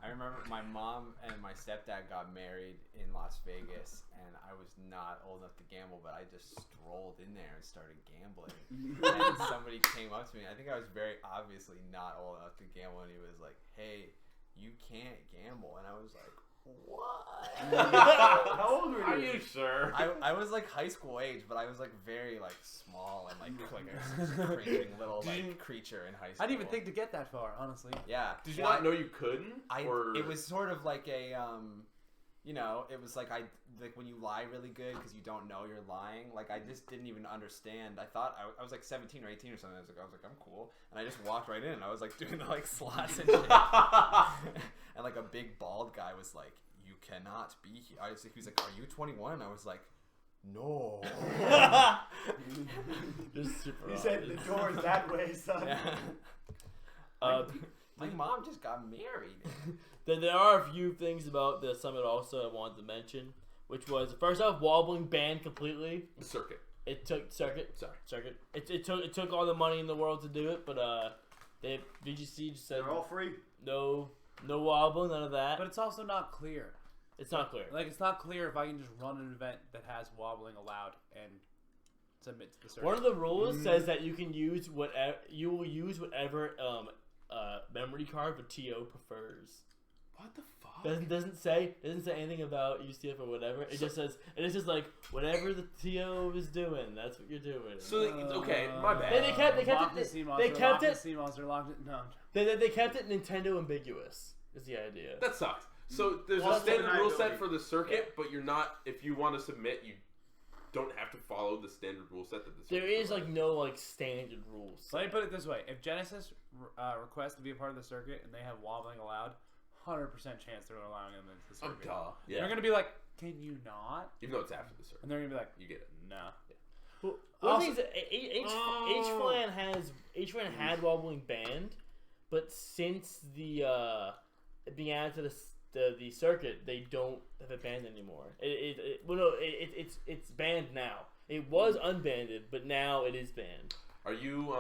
A: I remember my mom and my stepdad got married in Las Vegas, and I was not old enough to gamble, but I just strolled in there and started gambling. And somebody came up to me. I think I was very obviously not old enough to gamble, and he was like, "Hey, you can't gamble," and I was like, "What?"
B: How old were
D: Are
B: you?
D: you sure?
A: I was like high school age, but I was like very like small and like a cringing little like creature in high school.
E: I didn't even think to get that far, honestly.
A: Yeah.
D: Did you
A: Well,
D: not know you couldn't? Or
A: It was sort of like a you know, it was like like when you lie really good because you don't know you're lying. Like I just didn't even understand. I thought I was like 17 or 18 or something. I was like I'm cool, and I just walked right in. I was like doing the like slots and shit, and like a big bald guy was like, "You cannot be here." He was like, "Are you 21?" And I was like, "No."
C: Just super
B: He
C: odd.
B: said the door's that way, son.
A: Yeah. My mom just got married.
C: There are a few things about the summit also I wanted to mention, which was first off, wobbling banned completely.
D: the circuit.
C: It took circuit.
D: Sorry.
C: It took all the money in the world to do it, but VGC just said
B: They're all free.
C: no wobbling, none of that.
E: But it's also not clear.
C: It's not clear.
E: Like, it's not clear if I can just run an event that has wobbling allowed and submit to the server.
C: One of the rules says that you can use whatever memory card the TO prefers.
D: What the fuck?
C: Doesn't say anything about UCF or whatever. It just says it's just like whatever the TO is doing, that's what you're doing.
D: So okay, my bad.
C: They kept it.
E: No.
C: They kept it Nintendo ambiguous. Is the idea?
D: That sucks. So there's a standard rule set for the circuit, but you're not. If you want to submit, you don't have to follow the standard rule set that the circuit
C: There is
D: provides.
C: like no like standard rules.
E: Let me put it this way: if Genesis requests to be a part of the circuit and they have wobbling allowed, 100% chance they're allowing them into the
D: Oh,
E: circuit.
D: duh. Yeah.
E: They're gonna be like, "Can you not?"
D: Even though it's after the circuit,
E: And they're gonna be like,
D: you get it.
E: "No."
C: Well, one thing is that H-Flan had wobbling banned, but since the being added to the circuit, they don't have it banned anymore. It's banned now. It was unbanned, but now it is banned.
D: Are you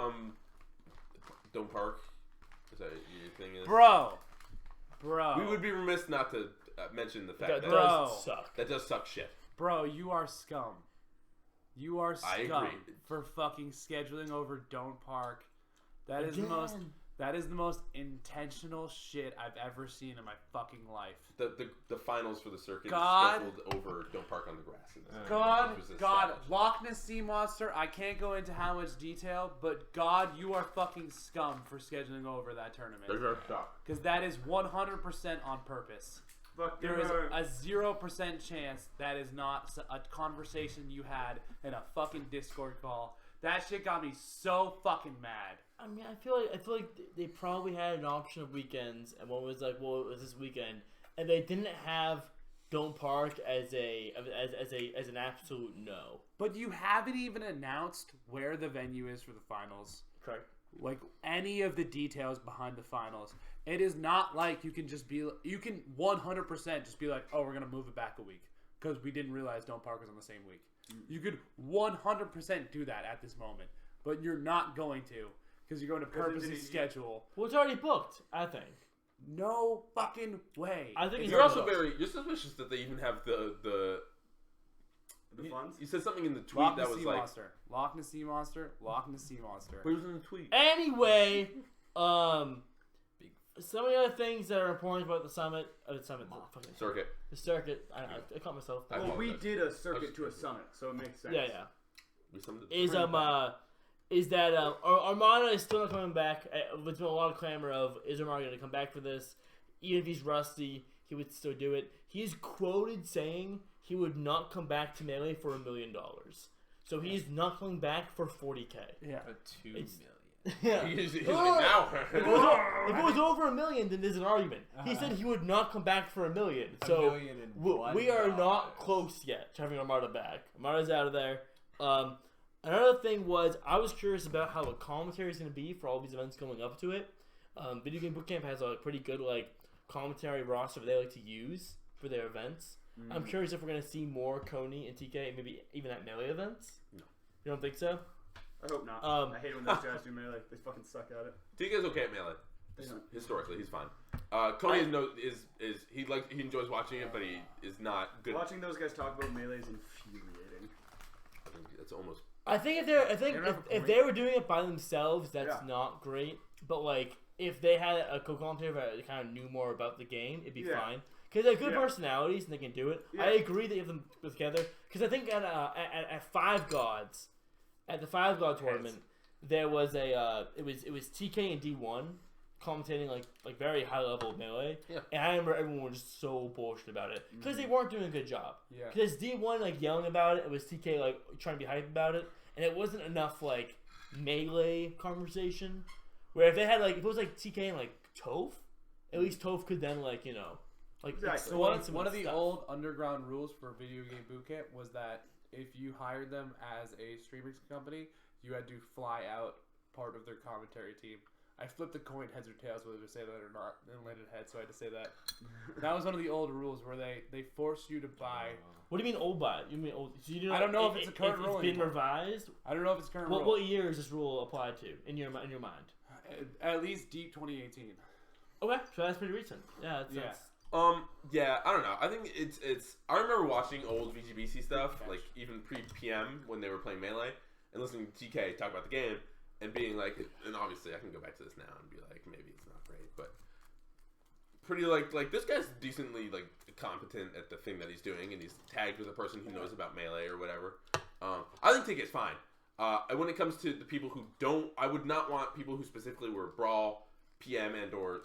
D: Don't Park? Is that your thing? Is
E: Bro.
D: we would be remiss not to mention the fact
C: That
D: that
C: does suck.
D: that does suck shit.
E: Bro, you are scum. You are
D: I
E: scum
D: agree.
E: for fucking scheduling over Don't Park. That is
C: Again.
E: the most intentional shit I've ever seen in my fucking life.
D: The finals for the circuit
E: God.
D: is scheduled over Don't Park on the Grass. In this
E: God,
D: which was
E: God,
D: established.
E: Loch Ness Sea Monster, I can't go into how much detail, but God, you are fucking scum for scheduling over that tournament.
D: There's our stop.
E: Because that is 100% on purpose.
B: Fuck
E: There is
B: Gimr.
E: a 0% chance that is not a conversation you had in a fucking Discord call. That shit got me so fucking mad.
C: I mean, I feel like they probably had an option of weekends, and one was like, well, it was this weekend, and they didn't have Don't Park as an absolute no.
E: But you haven't even announced where the venue is for the finals.
C: Correct.
E: Like any of the details behind the finals. It is not like you can 100% just be like, oh, we're gonna move it back a week because we didn't realize Don't Park was on the same week. You could 100% do that at this moment, but you're not going to because you're going to purposely schedule.
C: Well, it's already booked, I think.
E: No fucking way.
C: I think it's
D: You're
C: already
D: also
C: booked.
D: you're suspicious that they even have the
B: funds?
D: You said something in the tweet
E: Loch
D: that
E: Ness
D: was
E: Sea
D: like,
E: Monster. Loch Ness Sea Monster. Loch Ness Sea Monster.
D: what was in the tweet?
C: Anyway, some of the other things that are important about the summit,
D: Circuit.
C: the circuit. I caught myself.
D: I
B: Well, we
D: apologize.
B: did a circuit to a summit, so it makes sense.
C: Yeah.
D: We summoned it.
C: Is that Armada is still not coming back? There's been a lot of clamor of is Armada going to come back for this? Even if he's rusty, he would still do it. He's quoted saying he would not come back to Melee for $1 million. So he's not coming back for $40K.
E: Yeah.
A: For $2 million.
C: Yeah.
D: He's
C: If
D: like, now.
C: it was over $1 million, then there's an argument. He said he would not come back for $1 million. So
A: $1 million and
C: we are
A: $1.
C: not close yet to having Armada back. Armada's out of there. Another thing was I was curious about how the commentary is going to be for all these events going up to it. Video Game Bootcamp has a pretty good commentary roster they like to use for their events. I'm curious if we're going to see more Coney and TK and maybe even at Melee events.
D: No.
C: You don't think so?
B: I hope not. I hate it when those guys do melee. They fucking suck at it.
D: TK's okay at Melee. Historically, he's fine. Cody he enjoys watching it, but he is not good.
B: Watching those guys talk about melee is infuriating.
D: I think that's almost.
C: I think if they were doing it by themselves, that's not great. But if they had a co-commentator that kind of knew more about the game, it'd be fine. Because they have good personalities and they can do it.
B: Yeah.
C: I agree that you have them together. Because I think at Five Gods, at the Five God tournament, there was it was TK and D1 commentating like very high level Melee.
D: Yeah.
C: And I remember everyone was just so bullshit about it because they weren't doing a good job.
E: Yeah.
C: Because D1 yelling about it, it was TK trying to be hype about it, and it wasn't enough Melee conversation. Where if they had if it was TK and Toph, at least Toph could then
B: Exactly.
E: So
C: explain some
E: one of the
C: stuff.
E: old underground rules for Video Game Bootcamp was that if you hired them as a streaming company, you had to fly out part of their commentary team. I flipped the coin heads or tails whether to say that or not, and landed head, so I had to say that. That was one of the old rules where they forced you to buy.
C: What do you mean old by? You mean old? So you
E: I don't know if it's a current rule
C: It's been
E: anymore.
C: revised.
E: I don't know if it's current rule.
C: What year is this rule applied to in your mind?
E: At least deep 2018.
C: Okay, so that's pretty recent. Yeah, that's
D: Yeah, I don't know. I think it's. I remember watching old VGBC stuff, even pre-PM when they were playing Melee, and listening to TK talk about the game, and being and obviously I can go back to this now and be like, maybe it's not great, but pretty like this guy's decently like competent at the thing that he's doing, and he's tagged with a person who knows about Melee or whatever. I think TK's fine. When it comes to the people who don't, I would not want people who specifically were Brawl, PM, and or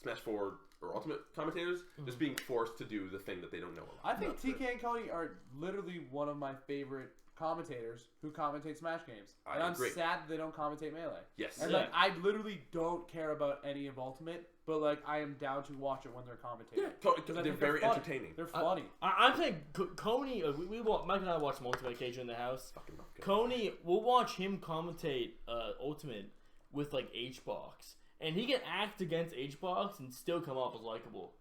D: Smash 4 or Ultimate commentators just being forced to do the thing that they don't know about.
E: I think TK and Cody are literally one of my favorite commentators who commentate Smash games. And I'm
D: agree.
E: sad that they don't commentate Melee.
D: Yes.
E: And like, I literally don't care about any of Ultimate, but like, I am down to watch it when they're commentating.
D: Yeah, they're very
E: funny.
D: entertaining.
E: They're funny.
C: I'm saying Coney. Mike and I watch Ultimate occasionally in the house.
D: Fucking love it.
C: Coney, we'll watch him commentate Ultimate with like HBox, and he can act against HBox and still come off as likable.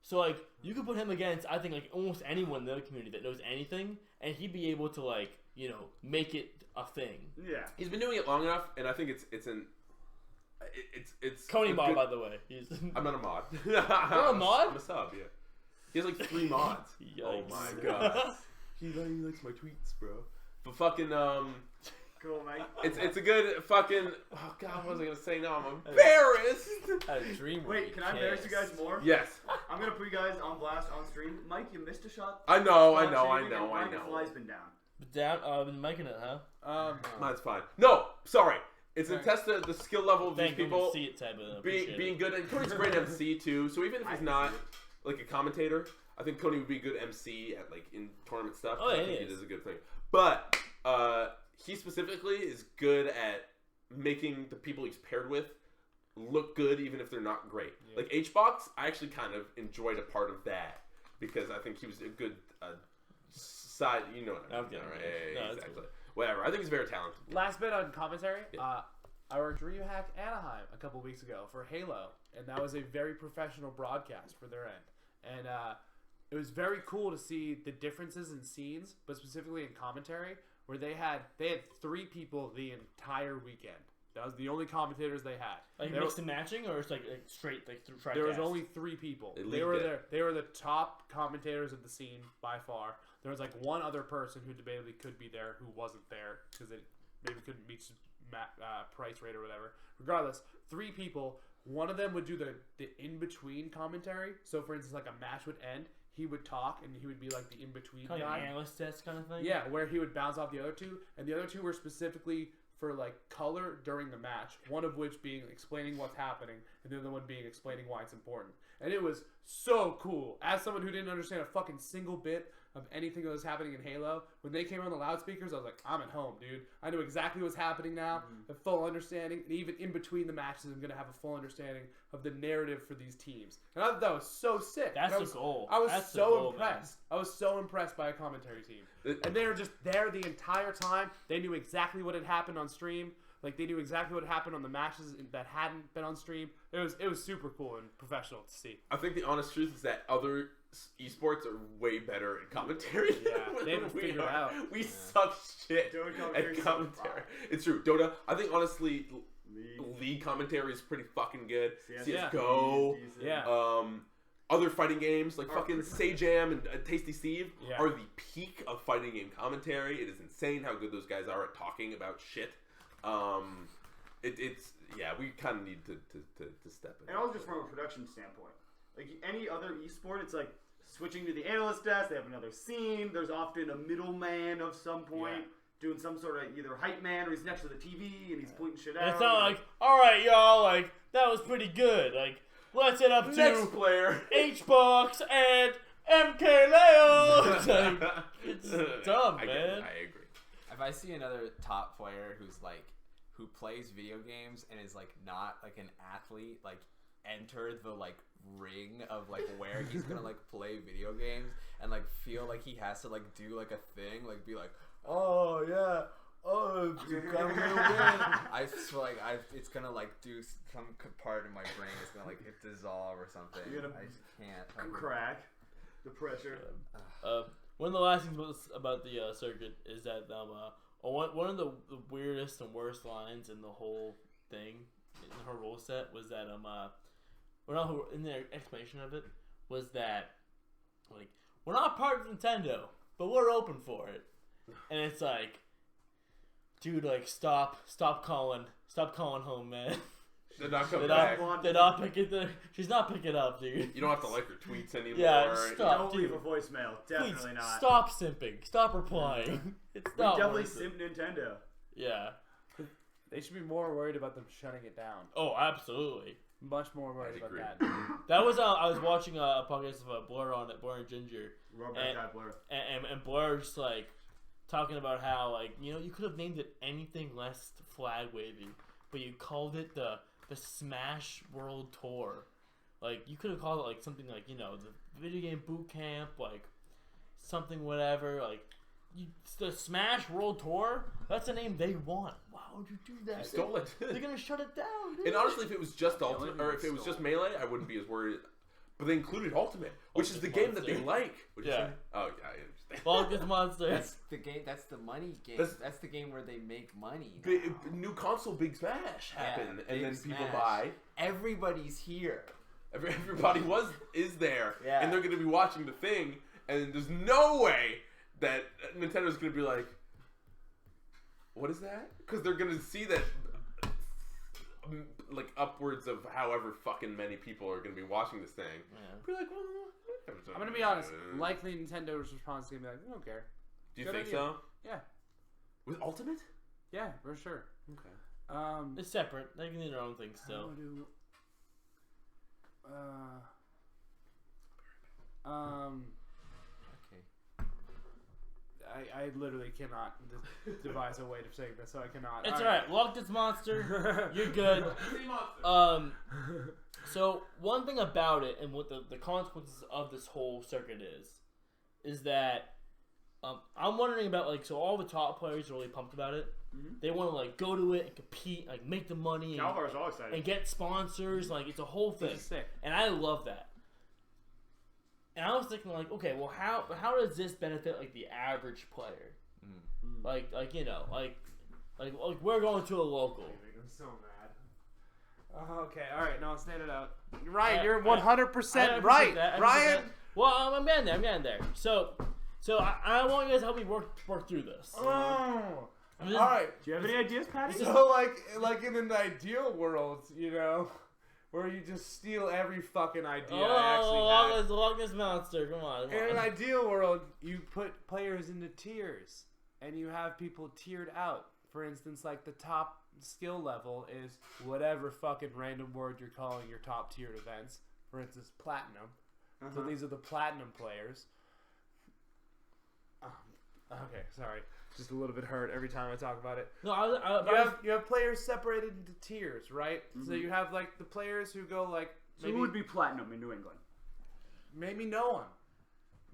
C: So like, you could put him against, I think, like almost anyone in the community that knows anything, and he'd be able to like, you know, make it a thing.
B: Yeah.
D: He's been doing it long enough, and I think it's
C: Coney
D: a
C: mod,
D: good-
C: by the way.
D: I'm not a mod.
C: You're a mod?
D: I'm a sub. Yeah. He has like 3 mods. Oh
C: Yikes.
D: my god. He likes my tweets, bro. But fucking
B: Cool, Mike.
D: it's a good fucking. Oh god, what was I gonna say? Now I'm embarrassed.
C: I had a dream.
B: Wait, can I embarrass you guys more?
D: Yes,
B: I'm gonna put you guys on blast on stream. Mike, you missed a shot.
D: I know.
B: And Ryan
D: The
B: McFly's been down.
C: Down, been making it, huh?
D: That's fine. No, sorry. It's a
E: Right.
D: test of the skill level of these
C: Thank
D: people
C: you. See it, Ted, but I appreciate
D: being
C: it.
D: good. And Cody's a great MC too. So even if he's not like a commentator, I think Cody would be a good MC at like in tournament stuff.
C: Oh, yeah,
D: I think
C: he
D: it
C: is.
D: is a good thing. But he specifically is good at making the people he's paired with look good, even if they're not great.
E: Yeah.
D: Like HBox, I actually kind of enjoyed a part of that because I think he was a good side. You know what I mean?
C: Okay,
D: All right?
C: right.
D: Yeah,
C: No, that's
D: exactly. Whatever. I think he's very talented.
E: Last bit on commentary.
D: Yeah.
E: I worked DreamHack Anaheim a couple weeks ago for Halo, and that was a very professional broadcast for their end. And it was very cool to see the differences in scenes, but specifically in commentary, where they had 3 people the entire weekend. That was the only commentators they had.
C: Like
E: They
C: mixed and matching, or it's like straight like through
E: There was only 3 people.
D: They
E: They
D: leaked
E: were
D: it.
E: They were the top commentators of the scene by far. There was like one other person who debatably could be there who wasn't there because it maybe couldn't meet price rate or whatever. Regardless, 3 people. One of them would do the in between commentary. So for instance, like a match would end, he would talk and he would be like the in between
C: kind of
E: guy.
C: analyst test kind of thing.
E: Yeah, where he would bounce off the other 2, and the other 2 were specifically for like color during the match. One of which being explaining what's happening, and the other one being explaining why it's important. And it was so cool. As someone who didn't understand a fucking single bit of anything that was happening in Halo, when they came on the loudspeakers, I was like, I'm at home, dude. I know exactly what's happening now, the full understanding, and even in between the matches, I'm gonna have a full understanding of the narrative for these teams. And I thought that was so sick.
C: That's
E: And
C: the goal.
E: I was
C: That's the
E: so
C: goal, man.
E: impressed. I was so impressed by a commentary team. And they were just there the entire time. They knew exactly what had happened on stream. Like, they knew exactly what happened on the matches that hadn't been on stream. It was super cool and professional to see.
D: I think the honest truth is that other esports are way better at commentary.
E: Yeah,
D: than
E: they haven't
D: we
E: figured it
D: are.
E: out.
D: We suck shit
B: Dota commentary
D: at
B: is
D: commentary.
B: so
D: It's true. Dota, I think honestly, League commentary is pretty fucking good.
B: Yeah.
D: CSGO.
E: Yeah.
D: Other fighting games like fucking Sajam and Tasty Steve
E: Yeah.
D: are the peak of fighting game commentary. It is insane how good those guys are at talking about shit. It's we kind of need to step in.
B: And also just from a production standpoint. Like any other esport, it's like switching to the analyst desk, they have another scene, there's often a middleman of some point doing some sort of either hype man or he's next to the TV and he's pointing shit
C: And
B: out.
C: it's not like, all right, y'all, like that was pretty good. Like, let's head up
D: Next
C: to
D: player.
C: HBox and MK Leo. It's dumb,
D: I
C: man.
D: I agree.
A: If I see another top player who plays video games and is like not like an athlete, like enter the like ring of like where he's gonna like play video games and like feel like he has to like do like a thing, like be like, oh yeah, oh I'm gonna win. I feel like it's gonna like do some part in my brain is gonna like dissolve or something.
B: You're gonna
A: I just can't.
B: crack the pressure.
C: One of the last things about the circuit is that one of the weirdest and worst lines in the whole thing, in her rule set, was that in the explanation of it was that like we're not part of Nintendo, but we're open for it, and it's like, dude, like stop calling home, man.
D: They're not coming
C: They're
D: back.
C: She's not picking up, dude.
D: You don't have to like her tweets anymore.
C: Yeah,
B: Don't
C: stop,
B: leave
C: dude.
B: a voicemail.
C: Please,
B: Definitely not.
C: stop simping. Stop replying. It's
B: We
C: not
B: definitely
C: worth it.
B: simp Nintendo.
C: Yeah.
E: They should be more worried about them shutting it down.
C: Oh, absolutely.
E: Much more worried
D: I
E: about
D: agree.
E: that.
C: That was I was watching a podcast of Blur on it, Blur and Ginger,
B: Rubber
C: And-
B: guy Blur.
C: and Blur just like talking about how like you could have named it anything less flag wavy, but you called it the Smash World Tour. Like you could have called it like something like the video game boot camp, like something whatever. Like the Smash World Tour. That's a name they want. Why would you do that?
D: You stole it.
C: They're gonna shut it down. Dude.
D: And honestly, if it was just Ultimate,
B: only
D: or
B: thing
D: if it was
B: stole.
D: just Melee, I wouldn't be as worried. But they included Ultimate, which is the
C: Ultimate
D: game that they
C: Monster.
D: like. What'd you
C: Yeah.
D: say? Oh yeah, I understand.
C: Focus Monster.
A: That's the game. That's the money game.
D: That's-
A: That's the game where they make money.
D: New console Big Smash happened,
A: Yeah,
D: and then
A: Big
D: people
A: Smash.
D: buy.
A: Everybody's here.
D: Everybody is there,
A: Yeah.
D: and they're going to be watching the thing, and there's no way that Nintendo's going to be like, "What is that?" Because they're going to see that, like upwards of however fucking many people are going to be watching this thing.
C: Yeah.
D: Be like, well,
E: I'm gonna be honest. Likely Nintendo's response is gonna be like, "We don't care."
D: Do you
E: Good
D: think
E: idea.
D: so?
E: Yeah,
D: With Ultimate?
E: yeah, for sure.
D: Okay.
C: It's separate. They can do their own thing still.
E: How do,
A: Okay.
E: I literally cannot devise a way of saying this, so I cannot.
C: It's
E: All
C: alright. Lock this monster. You're good. So one thing about it, and what the consequences of this whole circuit is that I'm wondering about so all the top players are really pumped about it.
B: Mhm.
C: They want to go to it and compete, make the money and,
B: Calvar's all excited.
C: and get sponsors. It's a whole thing,
E: This is sick.
C: and I love that. And I was thinking okay, well how does this benefit the average player?
A: Mm.
C: Like we're going to a local.
E: I'm so mad. Okay, all right, no, stand it out. Ryan, you're
C: I
E: 100%
C: appreciate
E: right.
C: that, I appreciate
E: Ryan.
C: that. Well, I'm getting there. So I want you guys to help me work through this.
E: Oh.
C: I'm just-
E: All right.
B: Do you have any ideas, Patty?
E: So like in an ideal world, where you just steal every fucking idea I actually have.
C: Lock this monster. Come on.
E: In an ideal world, you put players into tiers, and you have people tiered out. For instance, the top skill level is whatever fucking random word you're calling your top tiered events. For instance, platinum. So these are the platinum players. Okay, sorry. Just a little bit hurt every time I talk about it.
C: No,
E: You have players separated into tiers, right? So you have the players who go
B: So who would be platinum in New England?
E: maybe no one.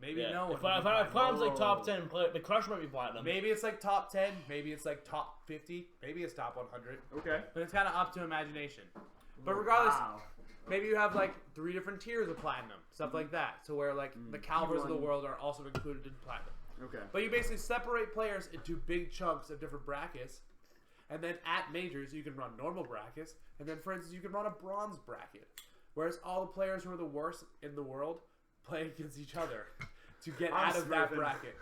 E: Maybe
C: yeah.
E: no one.
C: If platinum's top 10, the Crush might be platinum.
E: Maybe it's top 10. Maybe it's top 50. Maybe it's top 100.
B: Okay.
E: But it's kind of up to imagination. But regardless,
B: Wow.
E: maybe you have 3 different tiers of platinum, stuff like that. So where the Calvers of the world are also included in platinum.
B: Okay.
E: But you basically separate players into big chunks of different brackets. And then at majors, you can run normal brackets. And then, for instance, you can run a bronze bracket. Whereas all the players who are the worst in the world play against each other to get out of that bracket.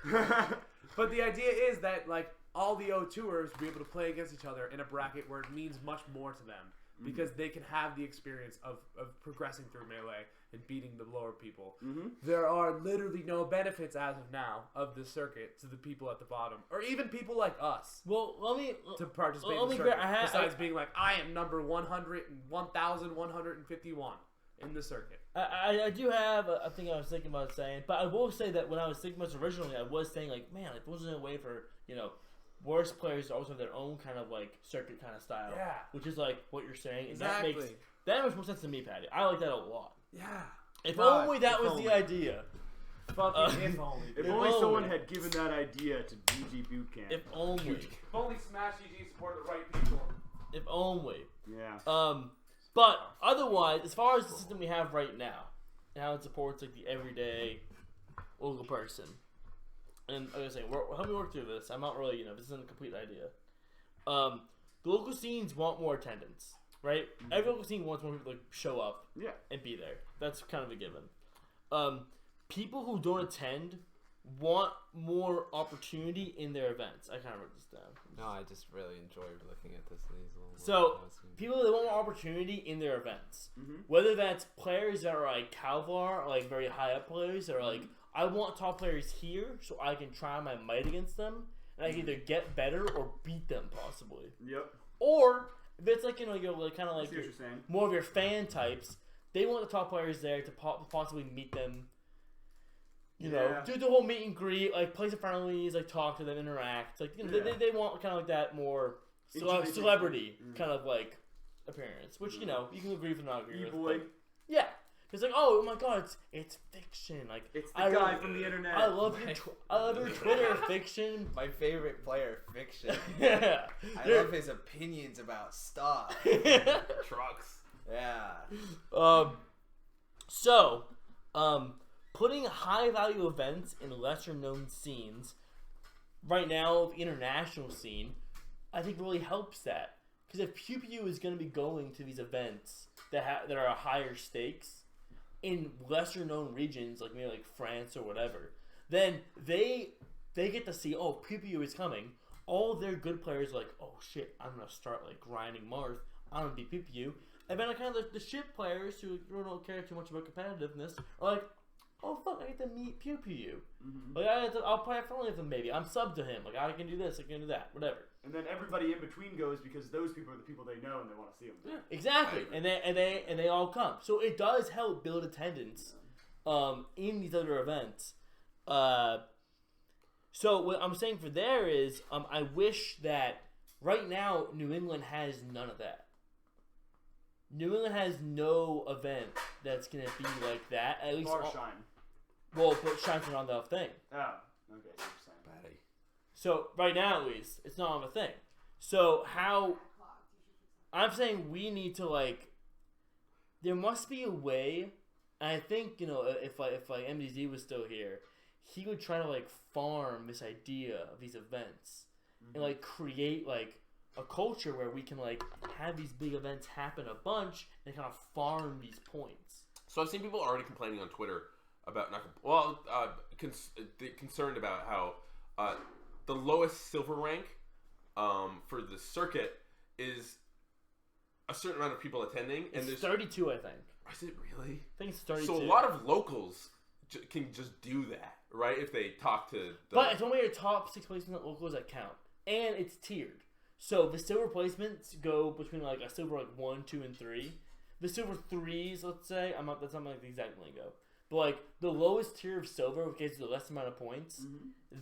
E: But the idea is that, all the O2ers will be able to play against each other in a bracket where it means much more to them. Because they can have the experience of progressing through Melee and beating the lower people.
B: Mm-hmm.
E: There are literally no benefits as of now of the circuit to the people at the bottom, or even people like us
C: Well, let me.
E: to participate
C: let
E: in the
C: me
E: circuit.
C: gra-
E: Besides being I am number 1,151 in the circuit.
C: I do have a thing I was thinking about saying, but I will say that when I was thinking about this originally, I was saying man, if there wasn't a way for worse players to also have their own kind of circuit kind of style,
E: Yeah.
C: which is what you're saying, and
E: Exactly.
C: that makes more sense to me, Patty. I like that a lot.
E: Yeah.
C: If
E: God,
C: only that
E: if
C: was
E: only.
C: the idea.
E: Fucking if only.
B: If
C: If
B: only
C: only.
B: someone had given that idea to DG Bootcamp.
C: If only.
E: If only Smash GG supported the right people.
C: If only.
B: Yeah.
C: But otherwise, as far as the system we have right now, and how it supports the everyday local person, and like I was saying, help me work through this. I'm not really, this isn't a complete idea. The local scenes want more attendance, right? Every local scene wants more people to show up
B: Yeah.
C: and be there. That's kind of a given. People who don't attend want more opportunity in their events. I kind of wrote this down.
A: No, I just really enjoyed looking at this.
C: So, people that want more opportunity in their events. Whether that's players that are like Calvar, or like very high up players that are like, I want top players here so I can try my might against them and I can either get better or beat them possibly.
B: Yep.
C: Or if it's like, you're like kind of like
B: you're saying.
C: more of your fan types, they want the top players there to possibly meet them. You know, do the whole meet and greet, like play some friendlies, like talk to them, interact. Like they want kind of like that more celebrity kind of like appearance, which you know you can agree with or not agree with. Yeah, it's like, oh my god, it's fiction. Like
B: it's the guy from the internet.
C: I love your Twitter fiction.
A: My favorite player, fiction.
C: Yeah,
A: I love his opinions about stuff.
D: Trucks.
A: Yeah.
C: Putting high value events in lesser known scenes, right now the international scene, I think really helps that. Because if Pew Pew is going to be going to these events that are higher stakes in lesser known regions, like maybe like France or whatever, then they get to see, oh, Pew Pew is coming. All their good players are like, oh shit, I'm going to start like grinding Marth. I'm going to beat Pew Pew. And then kind of the shit players who don't care too much about competitiveness are like, oh fuck, I get to meet Pew Pew. Like I'll play friendly with him maybe. I'm sub to him. Like I can do this, I can do that, whatever.
B: And then everybody in between goes because those people are the people they know and they want to see them.
C: Yeah, exactly. And they all come. So it does help build attendance in these other events. So what I'm saying for there is I wish that right now New England has none of that. New England has no event that's gonna be like that. At least
B: Shine.
C: Well, but Shine's not on the thing.
B: Oh, okay, you're saying.
A: Batty.
C: So right now, at least, it's not on the thing. So how? I'm saying we need to like. There must be a way. And I think if MDZ was still here, he would try to like farm this idea of these events and like create like a culture where we can like have these big events happen a bunch and kind of farm these points.
D: So I've seen people already complaining on Twitter about concerned about how the lowest silver rank for the circuit is a certain amount of people attending, and
C: there's 32, I think.
D: Is it really?
C: I think it's 32.
D: So a lot of locals can just do that, right? If they talk to.
C: But it's only your top 6 placement locals that count, and it's tiered. So the silver placements go between like a silver 1, 2, and 3. The silver 3s, let's say, that's not like the exact lingo, but like the lowest tier of silver, which gets the less amount of points,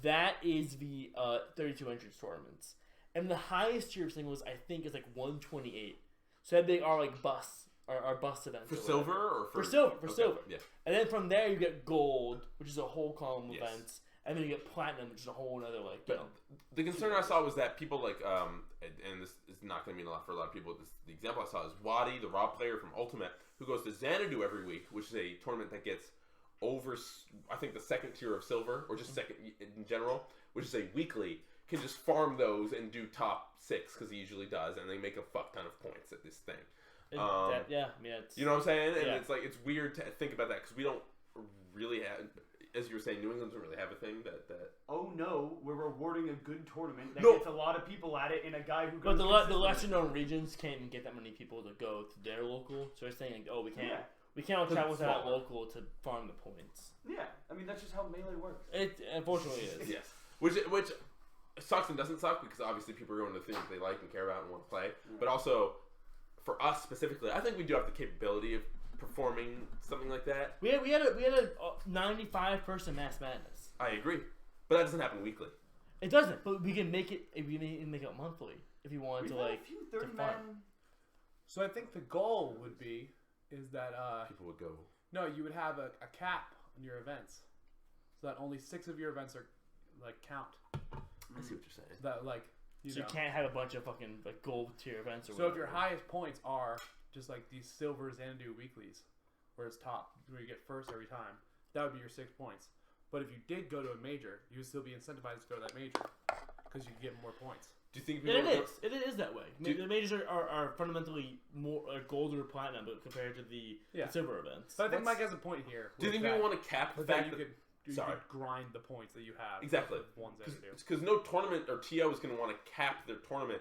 C: that is the 32 entrance tournaments, and the highest tier of singles I think is like 128. So they are like bus events
D: for silver or
C: for silver.
D: Yeah.
C: And then from there you get gold, which is a whole column of events. And then you get platinum, which is a whole other like.
D: The concern I saw was that people like, and this is not going to mean a lot for a lot of people. The example I saw is Wadi, the raw player from Ultimate, who goes to Xanadu every week, which is a tournament that gets over, I think, the second tier of silver, or just second in general, which is a weekly. Can just farm those and do top 6 because he usually does, and they make a fuck ton of points at this thing.
C: You know
D: what I'm saying? And it's like it's weird to think about that because we don't really have. As you were saying, New England doesn't really have a thing that.
B: Oh no, we're rewarding a good tournament that gets a lot of people at it, and a guy who goes.
C: But the lesser known regions can't get that many people to go to their local, so they're saying, "Oh, we can't travel to that local to farm the points."
B: Yeah, I mean that's just how Melee works.
C: It unfortunately is.
D: Yes, which sucks and doesn't suck because obviously people are going to things they like and care about and want to play, but also for us specifically, I think we do have the capability of performing something like that.
C: We had a 95 person Mass Madness.
D: I agree, but that doesn't happen weekly.
C: It doesn't, but we can make it. We can make it monthly if you wanted to like.
B: A few 30-man.
E: So I think the goal would be that
D: people would go.
E: No, you would have a cap on your events, so that only 6 of your events are like count.
D: I see what you're saying.
E: So that like
C: you can't have a bunch of fucking like gold tier events or.
E: So if your highest points are just like these silver Xanadu weeklies, where it's top, where you get first every time, that would be your 6 points. But if you did go to a major, you would still be incentivized to go to that major because you get more points.
D: Do you think
C: it is that way? The majors are fundamentally more gold or platinum, but compared to the silver events.
E: But I think Mike has a point here.
D: Do you think people want to cap the fact that
E: could grind the points that you have.
D: Exactly.
E: Ones that you do.
D: Because no tournament or TO is going to want to cap their tournament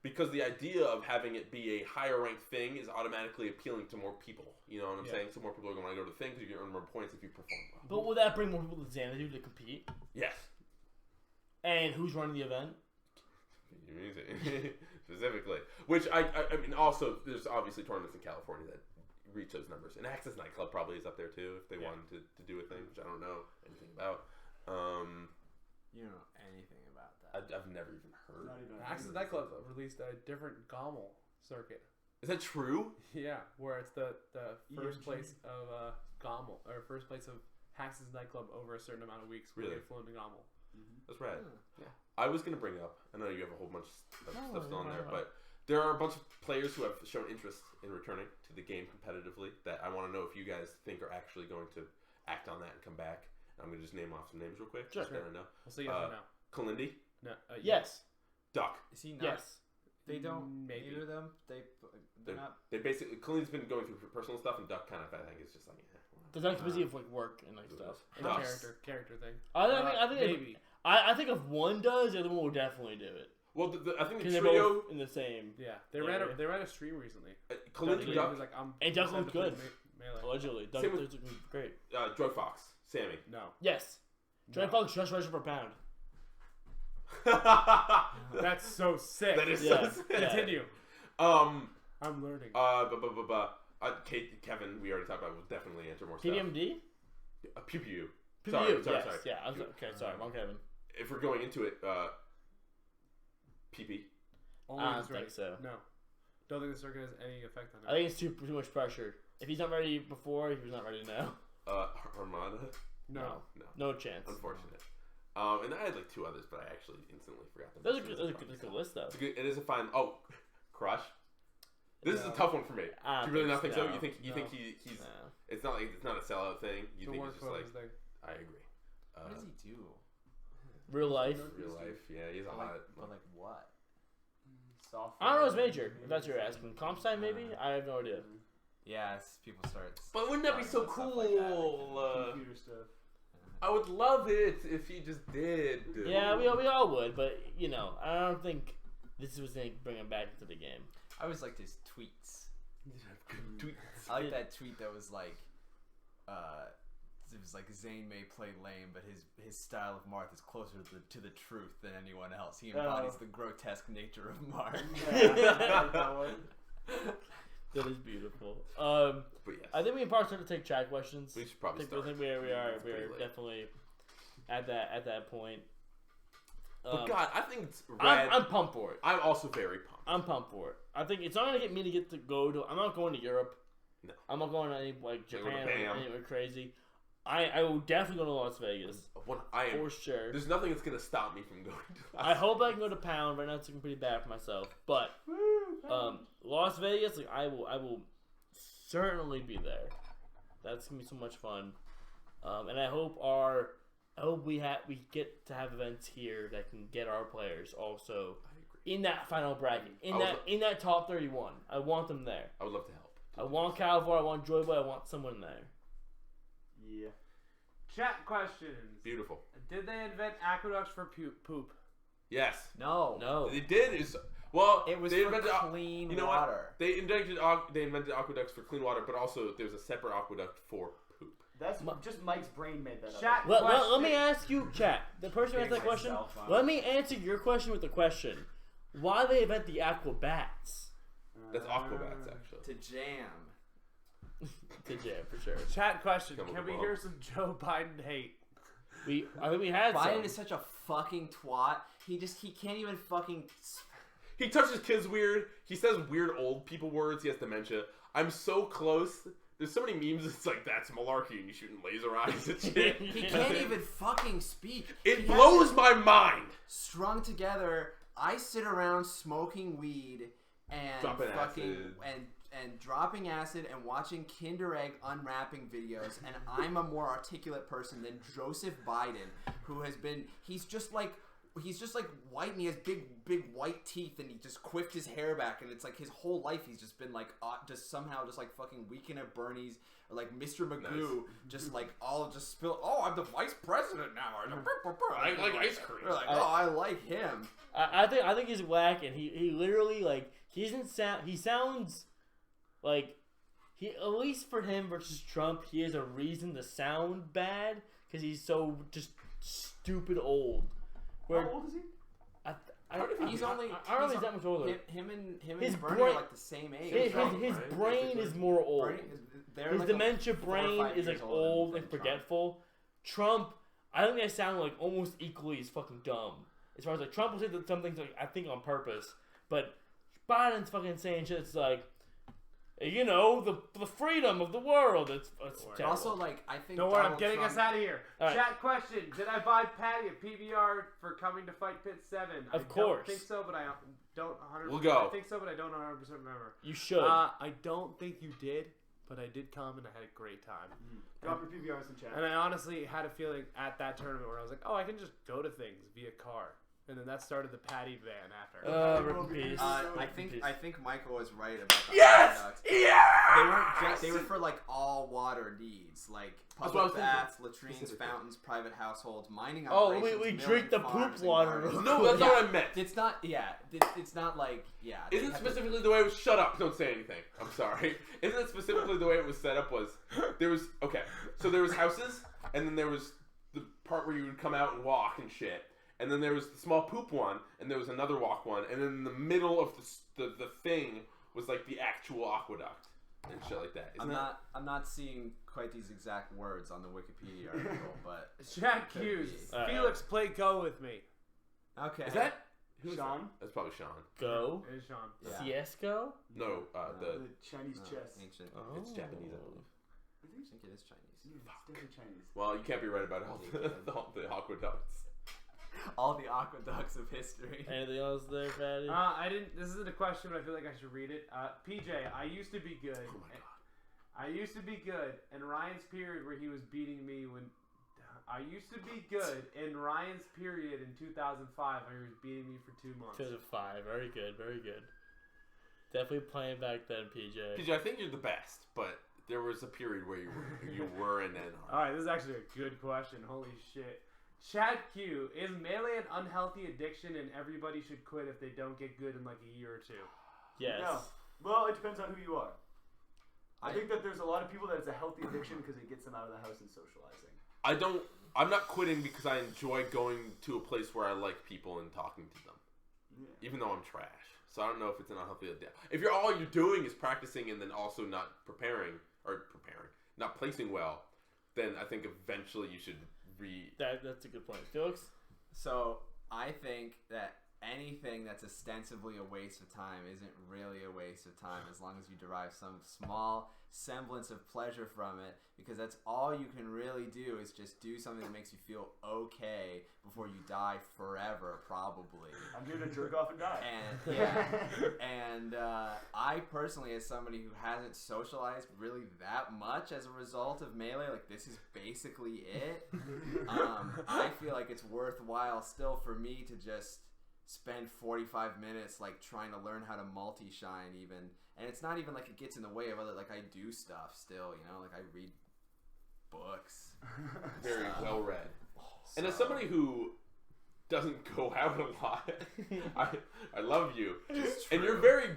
D: because the idea of having it be a higher ranked thing is automatically appealing to more people. You know what I'm saying? So more people are going to want to go to the thing because you can earn more points if you perform well.
C: But will that bring more people to Xanadu to compete?
D: Yes.
C: And who's running the event?
D: Specifically. Which, I mean, also, there's obviously tournaments in California that reach those numbers. And Access Nightclub probably is up there too if they wanted to do a thing, which I don't know anything about.
A: You don't know anything about that.
D: I've never even heard.
E: Access Nightclub released a different GOML circuit.
D: Is that true?
E: Yeah, where it's the first place of GOML, or first place of Access Nightclub over a certain amount of weeks will
D: Really?
E: get flown to GOML.
D: That's rad.
A: Yeah.
D: I was going to bring up, I know you have a whole bunch of
C: No,
D: stuff still on there,
C: no.
D: but there are a bunch of players who have shown interest in returning to the game competitively that I want to know if you guys think are actually going to act on that and come back. I'm going to just name off some names real quick.
C: Sure.
D: Just let I know.
E: I'll say yes or no.
D: Kalindi,
E: No.
C: Yes.
D: Duck.
A: Is he not?
C: Yes.
A: They don't.
E: Maybe.
A: Either of them. They're not.
D: They basically, Kalindi's been going through personal stuff, and Duck kind of, I think, is just like,
C: Does that busy with like work and like stuff?
E: And
D: Ducks.
E: character thing.
C: I think
E: maybe.
C: I think if one does, the other one will definitely do it.
D: Well, I think the
C: Because they're
D: trio,
C: both in the same.
E: Yeah, they
C: Yeah,
E: ran a stream recently.
D: Kalindi,
E: He
D: Duck,
E: was like, I'm
C: And Duck
E: excited
C: looked
E: to play
C: good.
E: Melee.
C: Allegedly, Doug
D: Same with-
C: is looking great.
D: Drug Fox, Sammy.
E: No.
C: Yes. Trey Fox just registered for pound.
E: That's so sick.
D: That is
C: Yeah.
D: so sick.
C: Yeah.
E: Continue.
D: Um,
E: I'm learning.
D: Kevin, we already talked about, will definitely enter more stuff.
C: PDMD?
D: Pew Pew.
C: PDU,
D: Sorry.
C: yes. Yeah, I was, okay, sorry, wrong Kevin.
D: If we're going into it, PP.
E: Only
C: I
E: if
C: don't
E: it's ready.
C: think so.
E: No. Don't think the circuit has any effect on it.
C: I think it's too much pressure. If he's not ready before, he's not ready now.
D: Armada.
E: No.
C: No chance.
D: Unfortunate. And I had like two others, but I actually instantly forgot them.
C: That's a good list, though.
D: It is a fine. Oh, Crush. This is a tough one for me.
C: I
D: Do you really not think so?
C: no.
D: You think he's?
C: No.
D: It's not like it's not a sellout thing. You
E: The
D: think
E: work
D: it's just like?
E: focus thing.
D: I agree.
A: What does he do?
C: Real life.
D: Real life, yeah, he's a
A: But
D: lot.
A: like what?
B: Software.
C: I don't know his major, if that's what you're asking. Comp sci, maybe? I have no idea.
A: Yes, people start.
D: But wouldn't that be so
A: talking
D: cool?
A: about stuff
B: Computer stuff.
D: I would love it if he just did.
C: Yeah, we all would, but, you know, I don't think this was going to bring him back into the game.
A: I always liked his tweets.
D: Good tweets.
A: I like that tweet that was like, it was like Zane may play lame, but his style of Marth is closer to the truth than anyone else. He embodies the grotesque nature of Marth.
C: That is beautiful.
D: But yes.
C: I think we can probably start to take chat questions.
D: We should probably
C: I think we are
D: It's pretty late.
C: definitely at that point.
D: But God, I think it's rad.
C: I'm pumped for it.
D: I'm also very pumped.
C: I'm pumped for it. I think it's not gonna get me to go to. I'm not going to Europe.
D: No.
C: I'm not going to any like
D: You're
C: Japan
D: going to
C: or
D: Bam.
C: anywhere crazy. I will definitely go to Las Vegas
D: I am.
C: for sure.
D: There's nothing that's gonna stop me from going to.
C: I hope I can go to Pound. Right now it's looking pretty bad for myself, but Las Vegas, like I will certainly be there. That's gonna be so much fun, and I hope we get to have events here that can get our players also in that final bracket, in that top 31. I want them there.
D: I would love to help.
C: I want Calvor, I want Joyboy, I want someone there.
B: Yeah.
E: Chat questions.
D: Beautiful.
E: Did they invent aqueducts for poop?
D: Yes.
C: No.
D: They did is well.
A: It was
D: they
A: for
D: invented,
A: clean
D: you know
A: water.
D: What? They invented aqueducts for clean water, but also there's a separate aqueduct for poop.
B: That's just Mike's brain made that
E: Chat
B: up.
C: Let me ask you, chat. The person who asked that question, let me answer your question with the question. Why they invent the aquabats?
D: That's aquabats actually.
A: To jam.
C: To jam, for sure.
E: Chat question.
D: Come on,
E: Can we
D: come
E: hear
D: on.
E: some Joe Biden hate?
C: I think we had
A: Biden
C: some.
A: is such a fucking twat. He can't even fucking.
D: He touches kids weird. He says weird old people words. He has dementia. I'm so close. There's so many memes. It's like that's malarkey, and you shooting laser eyes at shit.
A: He can't even fucking speak.
D: It
A: He
D: blows
A: has
D: my mind.
A: strung together. I sit around smoking weed and
D: Dropping
A: fucking
D: acid.
A: and dropping acid and watching Kinder Egg unwrapping videos, and I'm a more articulate person than Joseph Biden, who has been. He's just like he's just like white and he has big white teeth and he just quiffed his hair back and it's like his whole life he's just been like just somehow just like fucking Weekend at Bernie's or like Mr. Magoo just like all just spill. Oh, I'm the vice president now.
D: I like ice cream.
A: They're like, oh, I like him.
C: I think he's whack, and he literally like he doesn't sound. He sounds like he, at least for him versus Trump, he has a reason to sound bad because he's so just stupid old. Where,
B: How old is he?
C: I don't know if
A: He's
C: I don't know if he's that much older.
A: Him and
C: His
A: Bernie
C: brain-
A: are like the same age.
C: His brain is more old. His
A: like
C: dementia
A: 4 or
C: brain
A: 5
C: is like
A: years older
C: old
A: than
C: and forgetful. Trump, I think they sound like almost equally as fucking dumb. As far as like Trump will say some things like I think on purpose, but Biden's fucking saying shit. It's like, you know, the freedom of the world. It's terrible.
A: Also, like I think.
E: Don't worry, I'm
A: Donald
E: getting
A: Trump,
E: us out of here.
C: All right.
E: Chat question: did I buy Patty a PBR for coming to Fight Pit 7?
C: Of course.
E: I don't think so, but I don't 100%.
D: We'll go.
E: I think so, but I don't 100% remember.
C: You should.
E: I don't think you did, but I did come and I had a great time.
B: Drop your PBRs in chat.
E: And I honestly had a feeling at that tournament where I was like, oh, I can just go to things via car. And then that started the Patty van after.
C: Rip in peace.
A: I think Michael was right about the
D: Yes!
A: aqueducts.
D: Yeah!
A: They were for like all water needs, like
D: That's what I was
A: public baths, latrines, fountains, private households, mining
C: Oh,
A: operations.
C: we
A: milling
C: drink the
A: farms,
C: poop
A: and
C: water.
A: gardens.
D: No, that's not what I meant.
A: It's not. Yeah, it's not like yeah. they
D: Isn't
A: have to-
D: specifically the way it was... Shut up. Don't say anything. I'm sorry. Isn't it specifically the way it was set up was... There was... Okay. So there was houses, and then there was the part where you would come out and walk and shit. And then there was the small poop one, and there was another walk one. And then in the middle of the thing was like the actual aqueduct and shit like that.
A: I'm not seeing quite these exact words on the Wikipedia article, but
E: Chat
A: could
E: cues.
A: be.
E: Felix, play Go with me.
A: Okay.
D: Is that... Who is
B: Sean?
D: that? That's probably Sean.
C: Go.
E: It is Sean.
A: Yeah.
C: CS:GO.
D: No,
B: The Chinese chess.
A: Ancient.
C: Oh.
D: it's Japanese, I believe.
A: I think it is Chinese.
B: Yeah, it's definitely Chinese.
D: Well, you can't be right about all the aqueducts.
A: All the aqueducts of history.
C: Anything else there, Patty?
E: I didn't. This isn't a question, but I feel like I should read it. PJ, I used to be good.
D: Oh my god.
E: I used to be good, and Ryan's period where he was beating me when. I used to be good in Ryan's period in 2005 where he was beating me for 2 months.
C: 2005. Very good. Very good. Definitely playing back then, PJ.
D: PJ, I think you're the best, but there was a period where you were and then.
E: Alright, this is actually a good question. Holy shit. Chad Q, is Melee an unhealthy addiction and everybody should quit if they don't get good in like a year or two?
C: Yes.
B: No. Well, it depends on who you are. I think that there's a lot of people that it's a healthy addiction because it gets them out of the house and socializing.
D: I'm not quitting because I enjoy going to a place where I like people and talking to them.
B: Yeah.
D: Even though I'm trash. So I don't know if it's an unhealthy addiction. If all you're doing is practicing and then also not not placing well, then I think eventually you should
C: That's a good point. Felix?
A: So I think that anything that's ostensibly a waste of time isn't really a waste of time as long as you derive some small semblance of pleasure from it, because that's all you can really do is just do something that makes you feel okay before you die forever, probably.
B: I'm here to jerk off and die.
A: And yeah, and I personally, as somebody who hasn't socialized really that much as a result of Melee, like this is basically it. I feel like it's worthwhile still for me to just spend 45 minutes like trying to learn how to multi-shine even, and it's not even like it gets in the way of other, like I do stuff still, you know, like I read books.
D: very well read. And as somebody who doesn't go out a lot, I love you. And you're very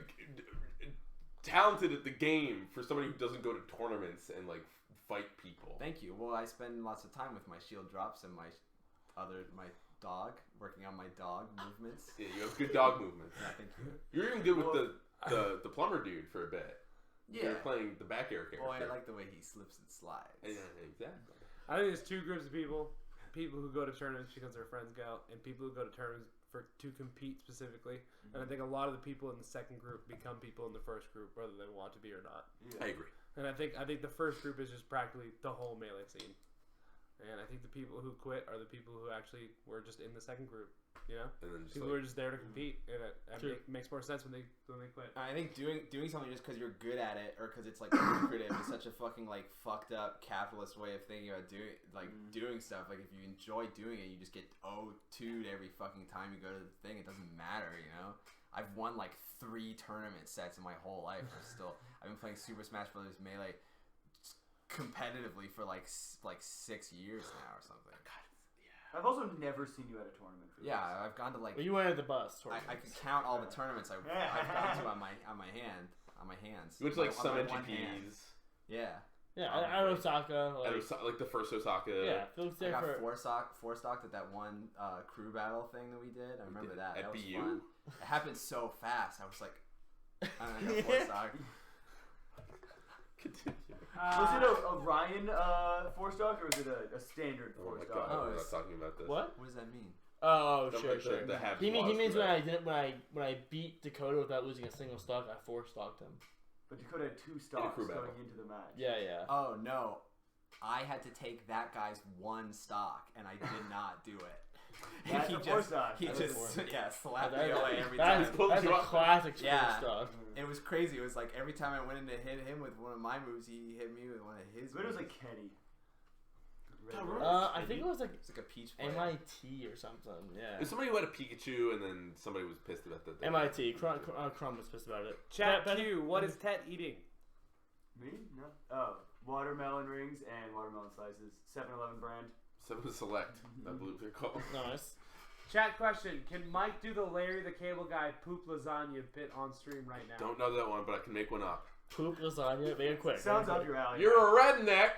D: talented at the game for somebody who doesn't go to tournaments and like fight people.
A: Thank you. Well, I spend lots of time with my shield drops and my dog, working on my dog movements.
D: Yeah, you have good dog movements.
A: Yeah, thank you.
D: You're even good with the plumber dude for a bit.
A: Yeah.
D: You're playing the back air character.
A: Well, I like the way he slips and slides.
D: Yeah, exactly.
E: I think there's two groups of people. People who go to tournaments because their friends go, and people who go to tournaments to compete specifically. Mm-hmm. And I think a lot of the people in the second group become people in the first group, whether they want to be or not.
B: Yeah.
D: I agree.
E: And I think the first group is just practically the whole Melee scene. And I think the people who quit are the people who actually were just in the second group. You know,
D: And then just
E: people who are just there to compete, and it makes more sense when they quit.
A: I think doing something just because you're good at it or because it's like lucrative is such a fucking like fucked up capitalist way of thinking about doing stuff. Like if you enjoy doing it, you just get O2'd every fucking time you go to the thing. It doesn't matter, you know. I've won like 3 tournament sets in my whole life. I've been playing Super Smash Bros. Melee competitively for like 6 years now or something.
B: I've also never seen you at a tournament. For
A: Yeah, I've gone to like.
C: Well, you went at the bus.
A: I could count all the tournaments I've gone to on my hands.
D: You went to like
A: On
D: some
A: my one hand.
D: NGPs.
A: Yeah.
C: Yeah, at Osaka.
D: Like the first Osaka.
C: Yeah, Felix
A: I
C: there
A: got
C: for.
A: four stocked at that one crew battle thing that we did. I remember that.
D: At
A: That was
D: BU?
A: fun. It happened so fast. I was like, I got 4 stocked.
D: Continue.
B: Was it a Ryan 4-stock or was it a standard
D: Oh my
B: 4-stock?
D: god,
A: Oh,
D: we're
A: it's-
D: not talking about this.
C: What?
A: What does that mean?
C: Oh,
D: The-
C: sure,
D: like
C: sure.
D: the Habs
C: He
D: lost
C: means
D: to
C: when
D: that.
C: when I beat Dakota without losing a single stock, I 4-stocked him.
B: But Dakota had 2 stocks
D: crew
B: going
D: battle.
B: into the match.
C: Yeah.
A: Oh no, I had to take that guy's 1 stock, and I did not do it.
B: That's
A: he
B: a
A: just
B: 4-stock.
A: he
B: That's
A: just
C: a
A: slapped me away every
C: That
A: time.
C: is,
D: Pulled
C: that's
D: you
C: a
D: up.
C: classic
A: Yeah.
C: 4-stock.
A: It was crazy. It was like every time I went in to hit him with one of my moves, he hit me with one of his.
B: But it was
A: moves.
B: like Kenny.
C: I think it was like
A: It's like a peach player.
C: MIT or something. Yeah.
D: There's somebody who had a Pikachu, and then somebody was pissed about that.
C: MIT. Crumb was pissed about it.
E: Chat
C: Ben-
E: Q, what is Tet eating?
B: Me? No. Oh, watermelon rings and watermelon slices. 7-Eleven brand.
D: Seven Select, I believe they're called.
C: Nice.
E: Chat question: can Mike do the Larry the Cable Guy poop lasagna bit on stream right now?
D: Don't know that one, but I can make one up.
C: Poop lasagna. Very quick.
B: Sounds
C: very
B: up
C: quick.
B: your alley.
D: You're a redneck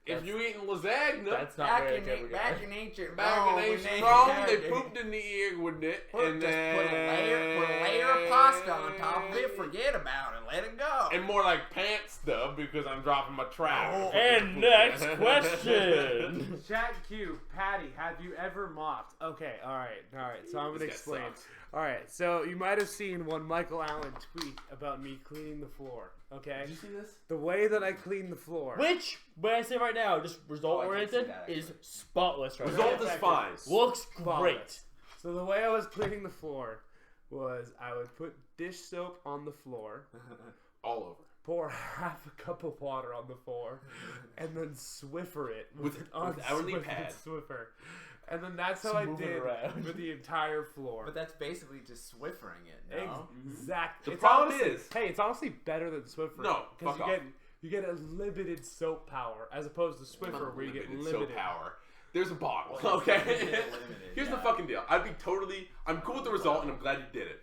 D: if
C: That's-
D: you eating lasagna.
C: That's not very good.
A: back in ancient
D: Back in ancient Rome, they pooped in the egg, wouldn't it?
A: Put a layer of pasta on top of it, forget about it, let it go.
D: And more like pants stuff because I'm dropping my trowel.
C: And next question.
E: Chat Q, Patty, have you ever mopped? Okay, all right. So I'm gonna
D: This guy
E: explain.
D: sucks.
E: All right, so you might have seen one Michael Allen tweet about me cleaning the floor. Okay,
D: Did you see this?
E: the way that I clean the floor.
C: Which, when I say right now, just result
A: Oh, I did see
C: oriented,
A: that,
C: is
A: actually.
C: spotless right
D: Result
C: now.
D: is fine.
C: Looks
E: Flawless.
C: great.
E: So the way I was cleaning the floor was I would put dish soap on the floor,
D: All over.
E: pour half a cup of water on the floor, and then Swiffer it
D: With
E: an
D: hourly
E: unswifted
D: pad.
E: Swiffer. And then that's how
C: Just
E: I
C: move it
E: did
C: around.
E: with the entire floor.
A: But that's basically just Swiffering it, no?
E: Exactly.
D: The problem is-
E: hey, it's honestly better than Swiffer.
D: No,
E: because
D: fuck
E: you get a limited soap power as opposed to Swiffer where you get
D: Limited
E: limited
D: soap power. There's a bottle,
A: Well,
D: okay?
A: limited,
D: Here's the
A: yeah.
D: fucking deal. I'm cool with the result, and I'm glad you did it.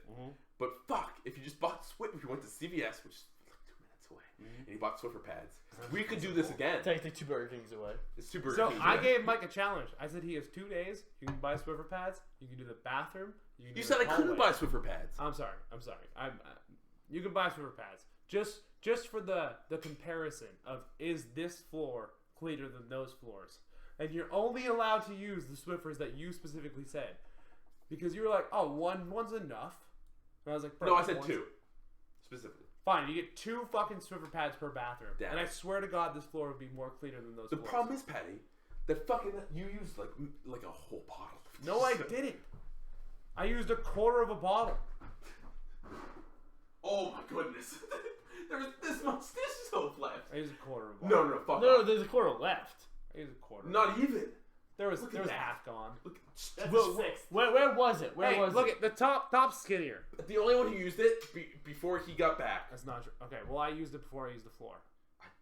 D: But fuck, if you just bought Swiffer, if you went to CVS, which is like 2 minutes away, and you bought Swiffer pads, we could do this again.
C: Take the 2 Burger Kings away.
D: It's super
E: So
D: easy.
E: I gave Mike a challenge. I said he has 2 days. You can buy Swiffer pads. You can do the bathroom. You, can do
D: You
E: the
D: said I couldn't
E: hallway.
D: buy Swiffer pads.
E: I'm sorry. You can buy Swiffer pads just for the comparison of is this floor cleaner than those floors, and you're only allowed to use the Swiffers that you specifically said, because you were like, oh, one's enough, and I was like, bro,
D: No, I said
E: one's-
D: 2. Specifically.
E: Fine, you get 2 fucking Swiffer pads per bathroom,
D: Damn
E: and I
D: it.
E: swear to God, this floor would be more cleaner than those.
D: The
E: floors.
D: problem is, Patty, that fucking you used like a whole bottle.
E: No, I didn't. I used a quarter of a bottle.
D: Oh my goodness. There was this much dish soap left.
E: I used a quarter of a bottle.
D: No, fuck
C: No,
D: off.
C: there's a quarter left.
E: I used a quarter.
D: Not even.
E: There was
D: Look at that.
E: half gone.
D: Look,
B: That's
C: Where,
B: a 6.
C: where was it? Where
E: Hey,
C: was
E: look
C: it?
E: at the top skinnier.
D: the only one who used it before he got back.
E: That's not true. Okay, well I used it before I used the floor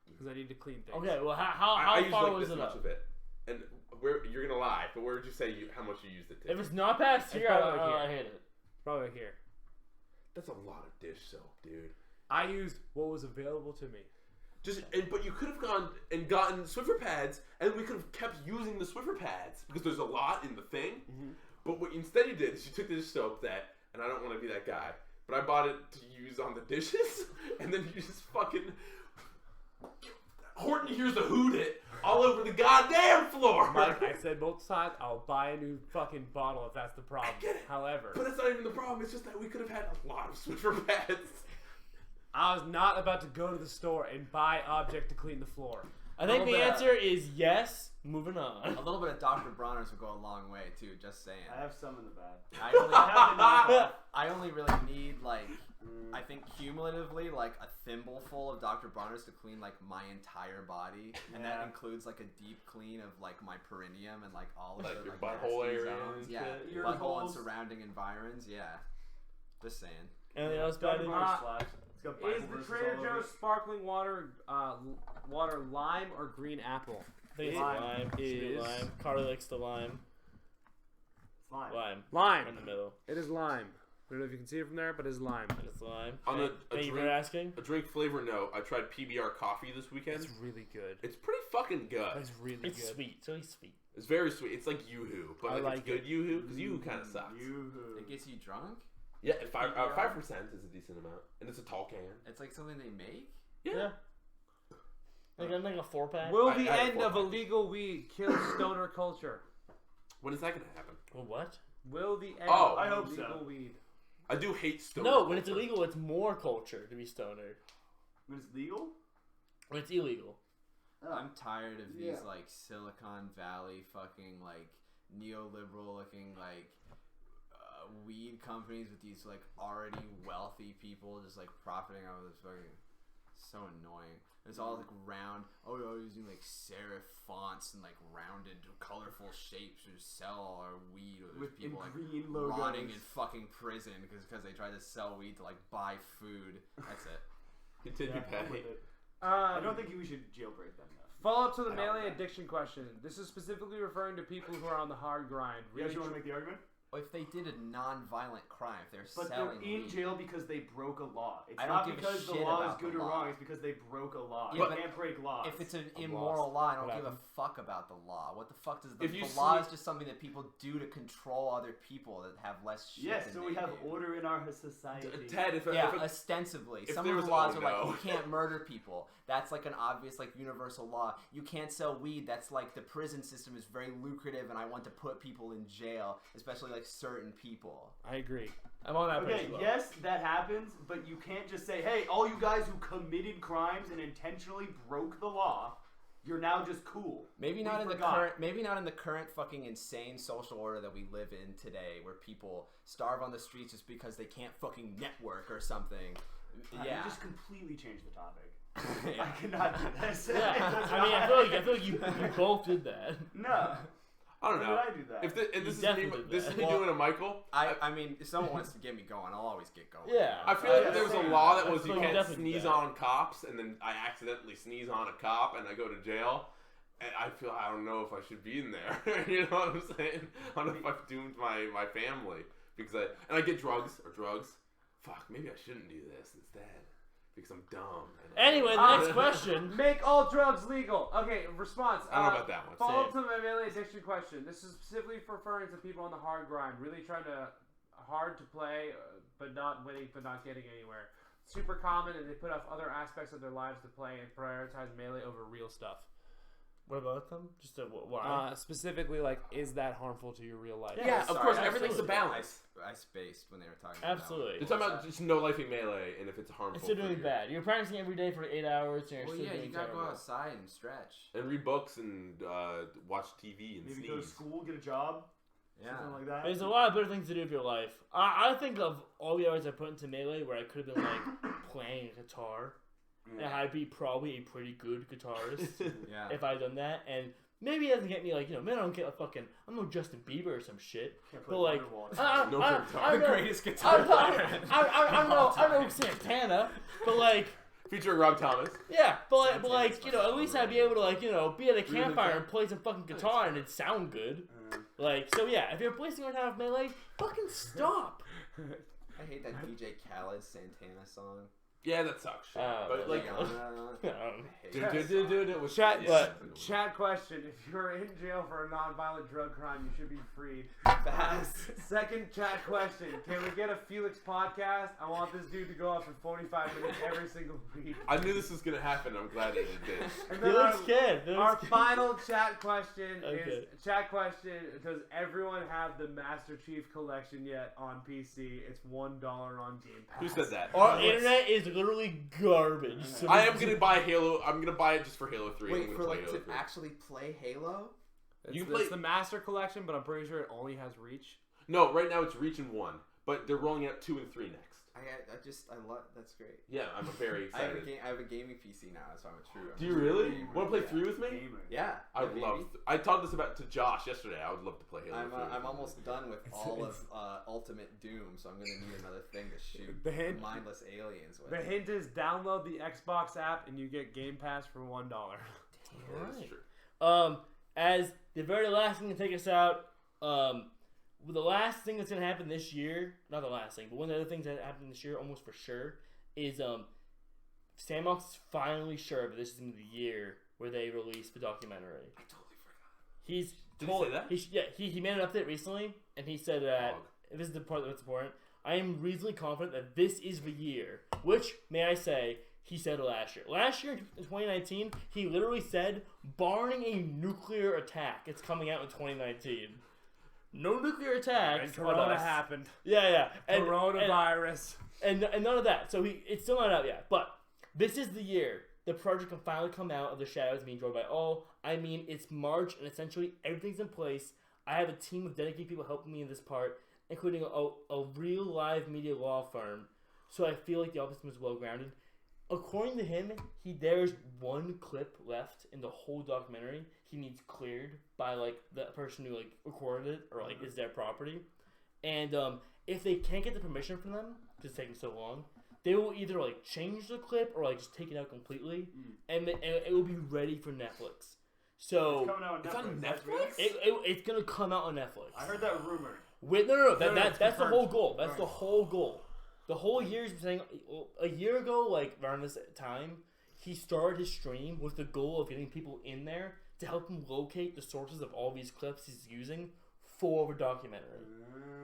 E: because I need to clean things.
C: Okay, well, how
D: I used
C: far
D: like
C: was
D: this
C: it
D: much
C: up?
D: of it. And you're gonna lie, but where would you say how much you used it to?
C: If it's not past
E: It's
C: here,
E: probably
C: I
E: here.
C: hate it.
E: Probably here.
D: That's a lot of dish soap, dude.
E: I used what was available to me.
D: But you could have gone and gotten Swiffer pads, and we could have kept using the Swiffer pads because there's a lot in the thing. But what instead you did is you took this soap and I don't want to be that guy, but I bought it to use on the dishes, and then you just fucking Horton hears the hoot it all over the goddamn floor.
E: Mike, I said both times I'll buy a new fucking bottle if that's the problem.
D: I get it.
E: However,
D: But that's not even the problem. It's just that we could have had a lot of Swiffer pads.
E: I was not about to go to the store and buy object to clean the floor.
C: I think the answer is yes. Moving on.
A: A little bit of Dr. Bronner's would go a long way too. Just saying.
B: I have some in the bag.
A: I only really need like I think cumulatively like a thimbleful of Dr. Bronner's to clean like my entire body, and that includes like a deep clean of like my perineum and like all of
D: Like
A: the
D: your
A: like
D: butthole
A: nasty
D: area
A: zones.
D: and
A: Yeah,
D: shit.
B: Ear
A: butthole and
B: holes.
A: surrounding environs. Yeah, just saying.
C: Anything else,
B: Dr.
C: buddy?
B: Bronner's Flash. It's got Bible
F: Is the
B: verses
F: Trader
B: all over
F: Joe's
B: it.
F: sparkling water lime or green apple?
C: I think it's
B: Lime.
C: lime.
F: It
C: Should be
F: is.
C: lime. Carly likes the lime.
B: It's lime.
C: Lime.
F: Lime.
C: In the middle.
F: It is lime. I don't know if you can see it from there, but it's lime.
C: It's lime.
D: On a
C: Thank you for
D: drink-
C: asking.
D: A drink flavor note, I tried PBR coffee this weekend.
F: It's really good.
D: It's pretty fucking good.
F: It's really
C: It's
F: good.
C: sweet. It's really sweet.
D: It's very sweet. It's like Yoo-hoo, but
F: I
D: like
F: like
D: it's good Yoo-hoo because Yoo-hoo kind of sucks.
A: It gets you drunk.
D: Yeah, 5%
A: PBR?
D: is a decent amount, and it's a tall can.
A: It's like something they make.
C: Yeah. Like a 4-pack.
F: Will
D: I
F: the
D: had a
F: end of
D: 4-pack.
F: illegal weed kill stoner culture?
D: When is that gonna happen?
C: Well, what?
F: Will the end
D: Oh.
F: of
B: I hope
F: illegal
B: so.
F: weed?
D: I do hate stoner.
C: No, when it's
D: culture.
C: illegal, it's more culture to be stoner.
B: When it's legal?
C: When it's illegal.
A: I'm tired of these
B: Yeah.
A: like Silicon Valley fucking like neoliberal looking like weed companies with these like already wealthy people just like profiting out of this fucking so annoying. It's all like round. Oh, you're using like serif fonts and like rounded, colorful shapes to sell our weed. Or there's
B: With
A: people like
B: green
A: rotting in
B: logos.
A: fucking prison because they tried to sell weed to like buy food. That's it.
D: Continue,
B: Yeah, I'm
D: Patty.
B: with it. I don't think we should jailbreak them though.
F: Follow up to the
B: I don't
F: melee
B: know.
F: addiction question. This is specifically referring to people who are on the hard grind.
B: You guys want to make the argument?
A: If they did a non-violent crime, if they're
B: But
A: selling
B: they're in
A: weed,
B: jail because they broke a law. It's
A: I don't
B: not
A: give a
B: because the
A: shit
B: law is
A: about
B: good
A: the
B: or
A: law.
B: wrong. It's because they broke a law.
A: Yeah,
B: You
A: but
B: can't break laws.
A: if it's an
F: I'm
A: immoral
F: lost.
A: law, I don't
F: What
A: give a
F: happened?
A: fuck about the law. What the fuck does the
D: If you
A: law
D: sleep-
A: is just something that people do to control other people that have less shit.
B: yes,
A: than
B: so
A: they
B: we have
A: do.
B: order in our society.
D: Ted, if
A: Yeah,
D: if
A: ostensibly.
D: if
A: Some
D: there
A: of
D: was-
A: the laws
D: oh,
A: are like
D: no.
A: you can't murder people. That's like an obvious like universal law. You can't sell weed. That's like the prison system is very lucrative, and I want to put people in jail, especially like certain people.
F: I agree.
C: I'm on that
B: Okay,
C: page. as well.
B: yes, that happens, but you can't just say, hey, all you guys who committed crimes and intentionally broke the law, you're now just cool.
A: Maybe
B: We
A: not in
B: forgot.
A: the current. Maybe not in the current fucking insane social order that we live in today, where people starve on the streets just because they can't fucking network or something. Yeah.
B: You just completely changed the topic.
A: Yeah.
B: I cannot do this.
C: Yeah.
B: That's
C: I mean, I
B: not-
C: feel like you both did that.
B: No.
D: I don't
B: When
D: know.
B: did I do that?
D: If this is me,
C: definitely did
D: this is
C: that.
D: me doing a Michael.
A: I mean, if someone wants to get me going, I'll always get going.
C: Yeah.
D: I feel like
B: Yeah,
D: if there was a
B: same.
D: law that
C: I
D: was
C: feel
D: you
C: like
D: can't
C: definitely
D: sneeze
C: that.
D: on cops, and then I accidentally sneeze on a cop and I go to jail, and I don't know if I should be in there. You know what I'm saying? I don't know if I've doomed my family because I get drugs. Fuck, maybe I shouldn't do this instead because I'm dumb.
C: Anyway, the next question.
F: Make all drugs legal. Okay, response.
D: I don't know about that one.
F: Follow
C: Same.
F: up to my melee addiction question. This is specifically referring to people on the hard grind, really trying to hard to play, but not winning, but not getting anywhere. Super common, and they put off other aspects of their lives to play and prioritize melee over real stuff.
C: What about them? Just why?
F: Specifically, like, is that harmful to your real life?
D: Yeah, of
A: Sorry,
D: course,
A: I
D: everything's a
A: spaced.
D: balance.
A: I spaced when they were talking.
C: Absolutely.
D: They're talking about just no lifing melee, and if it's harmful.
C: Instead of
D: for
C: doing
D: you.
C: bad. You're practicing every day for 8 hours, and you're
A: Well,
C: still
A: yeah,
C: doing
A: you gotta go
C: terrible.
A: outside and stretch.
D: And read books and watch TV and
B: Maybe
D: sneeze.
B: go to school, get a job,
A: Yeah.
B: something like that.
C: There's a lot of better things to do with your life. I think of all the hours I put into Melee where I could have been like playing a guitar. And I'd be probably a pretty good guitarist
A: Yeah.
C: if I'd done that. And maybe it doesn't get me like, man, I don't get a fucking, I'm no Justin Bieber or some shit.
B: Can't
C: But
B: play
C: like,
B: Wonderwall.
D: No
C: I'm
D: guitar.
A: the greatest guitar player.
C: I know Santana, but like,
D: Featuring Rob Thomas.
C: yeah, but
A: Santana's
C: like, at least I'd be able to like, be at a
D: Really
C: campfire
D: fun.
C: and play some fucking guitar and it'd sound good. Like, so yeah, if you're wasting your time with Melee, fucking stop.
A: I hate that DJ Khaled Santana song.
D: Yeah, that sucks. Shit. But like, it was
F: Chat question: if you're in jail for a non-violent drug crime, you should be freed.
A: Fast.
F: Second chat question: can we get a Felix podcast? I want this dude to go up for 45 minutes every single week.
D: I knew this was gonna happen. I'm glad that it did.
F: And
C: He
F: then
C: looks scared.
F: our final chat question
C: Okay.
F: is does everyone have the Master Chief Collection yet on PC? It's $1 on Game Pass.
D: Who said that?
C: Our internet is literally garbage. So
D: I am gonna buy Halo. I'm gonna buy it just for Halo 3. I'm
A: Wait,
D: gonna
A: for
D: play
A: like
D: Halo
A: to
D: 3.
A: actually play Halo?
E: It's,
D: You
E: it's
D: play-
E: the Master Collection, but I'm pretty sure it only has Reach.
D: No, right now it's Reach in 1, but they're rolling out 2 and 3 next.
A: I love. That's great.
D: Yeah, I'm very
A: I have
D: excited.
A: I have a gaming PC now, so I'm a true.
D: Do you really
A: gamer.
D: want to play
A: Yeah.
D: 3 with me?
B: Gamer.
A: Yeah,
D: I would
A: baby.
D: love. I talked this about to Josh yesterday. I would love to play Halo. 3 with
A: I'm
D: you.
A: almost done with all
E: It's-
A: of Ultimate Doom, so I'm gonna need another thing to shoot
E: The hint-
A: mindless aliens with.
E: The hint is download the Xbox app and you get Game Pass for $1.
D: Yeah, that's
C: Right.
D: true.
C: As the very last thing to take us out, the last thing that's gonna happen this year, not the last thing, but one of the other things that happened this year, almost for sure, is Samox is finally sure that this is gonna be the year where they release the documentary.
A: I totally forgot.
C: He's
D: Did he
C: told,
D: say that?
C: he made an update recently, and he said that
D: Dog.
C: this is the part that's important. I am reasonably confident that this is the year, which, may I say, he said last year. Last year, in 2019, he literally said, barring a nuclear attack, it's coming out in 2019. No nuclear attacks.
E: And
C: on
E: Corona
C: us.
E: happened.
C: Yeah.
E: Coronavirus.
C: And none of that. So it's still not out yet. But this is the year the project can finally come out of the shadows being enjoyed by all. I mean, it's March, and essentially everything's in place. I have a team of dedicated people helping me in this part, including a real live media law firm. So I feel like the optimism is well grounded. According to him, there's one clip left in the whole documentary he needs cleared by like the person who like recorded it or like is their property. And if they can't get the permission from them, because it's taking so long, they will either like change the clip or like just take it out completely, and it will be ready for Netflix. So
B: It's coming out on
D: It's on
B: That's
D: Netflix?
B: real?
C: it's gonna come out on Netflix.
B: I heard that rumored.
C: Wait, no.
B: No,
C: That's the
B: confirmed.
C: whole goal. That's the
B: Confirmed.
C: whole goal. The whole year's been saying a year ago, like around this time, he started his stream with the goal of getting people in there to help him locate the sources of all these clips he's using for the documentary.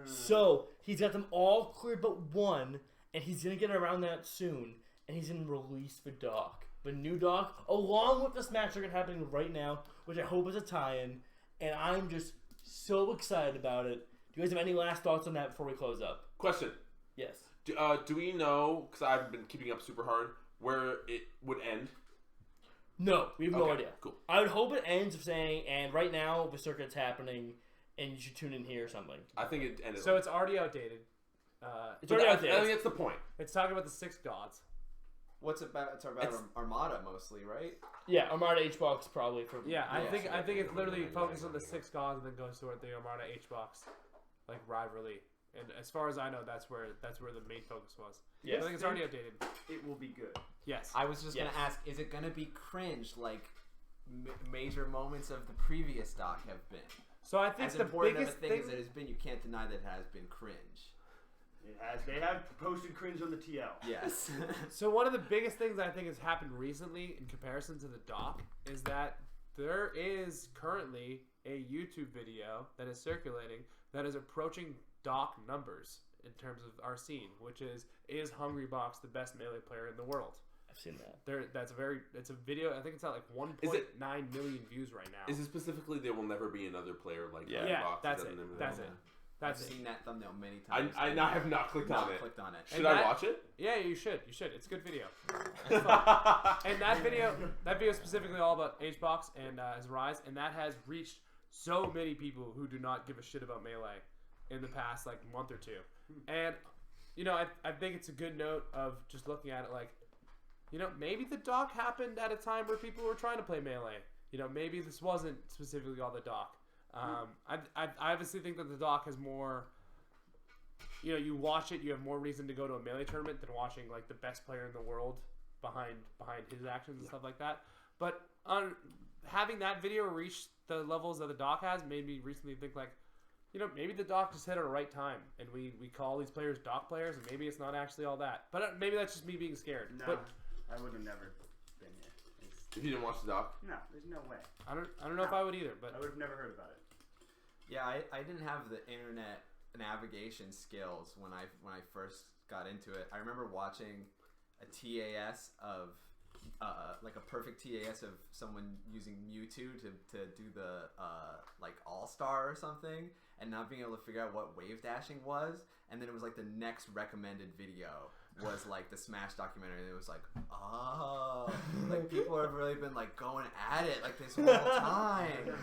C: So he's got them all cleared but one, and he's gonna get around that soon, and he's gonna release the doc, the new doc, along with this match they're happening right now, which I hope is a tie-in, and I'm just so excited about it. Do you guys have any last thoughts on that before we close up?
D: Question:
C: Yes.
D: Do we know? Because I've been keeping up super hard. Where it would end?
C: No, we have no
D: Okay,
C: idea.
D: cool.
C: I would hope it ends with saying, and right now the circuit's happening, and you should tune in here or something.
D: I think it ended.
E: So it's already outdated.
C: It's already out there.
D: I think that's the point.
E: It's talking about the 6 gods.
A: What's it about? It's about
D: It's-
A: Armada mostly, right?
C: Yeah, Armada H-Box probably for.
E: Yeah, I
A: Yeah.
E: think it's literally focused on the 6 gods and then goes toward the Armada H-Box, like rivalry. And as far as I know, that's where the main focus was.
C: Yeah.
E: I think it's already outdated.
B: It will be good.
E: Yes.
A: I was just
C: Yes.
A: gonna ask: is it gonna be cringe like major moments of the previous doc have been?
E: So I think
A: As
E: the
A: important of a
E: biggest
A: thing
E: thing.
A: as it has been, you can't deny that it has been cringe.
B: It has. They have posted cringe on the TL.
A: Yes.
E: So one of the biggest things I think has happened recently in comparison to the doc is that there is currently a YouTube video that is circulating that is approaching doc numbers in terms of our scene, which is Hungrybox the best melee player in the world?
C: I've seen that.
E: It's a video. I think it's at like 1.9 million views right now.
D: Is it specifically there will never be another player like
C: Yeah.
E: Yeah,
D: Xbox?
E: that's
D: doesn't
E: it.
D: even-
E: That's it.
A: I've
E: That's it.
A: seen that thumbnail many
D: I
A: times.
D: I have not clicked on
A: Not
D: it.
A: clicked on it.
D: Should
E: And
D: I
E: that-
D: watch it?
E: Yeah, you should. You should. It's a good video. It's fun. And that video is specifically all about HBox and his rise, and that has reached so many people who do not give a shit about Melee in the past like month or two. And I think it's a good note of just looking at it like, maybe the doc happened at a time where people were trying to play Melee. Maybe this wasn't specifically all the doc. I obviously think that the doc has more. You watch it, you have more reason to go to a Melee tournament than watching like the best player in the world behind his actions and stuff like that. But having that video reach the levels that the doc has made me recently think like, maybe the doc just hit at the right time, and we call these players doc players, and maybe it's not actually all that. But maybe that's just me being scared.
B: No,
E: But
B: I would have never been here.
D: If you didn't watch the doc,
B: No, there's no way.
E: I don't know if I would either. But
B: I would have never heard about it.
A: Yeah, I didn't have the internet navigation skills when I first got into it. I remember watching a TAS of like a perfect TAS of someone using Mewtwo to do the like All-Star or something, and not being able to figure out what wave dashing was, and then it was like the next recommended video was like the Smash documentary. It was like, oh, like people have really been like going at it like this whole time.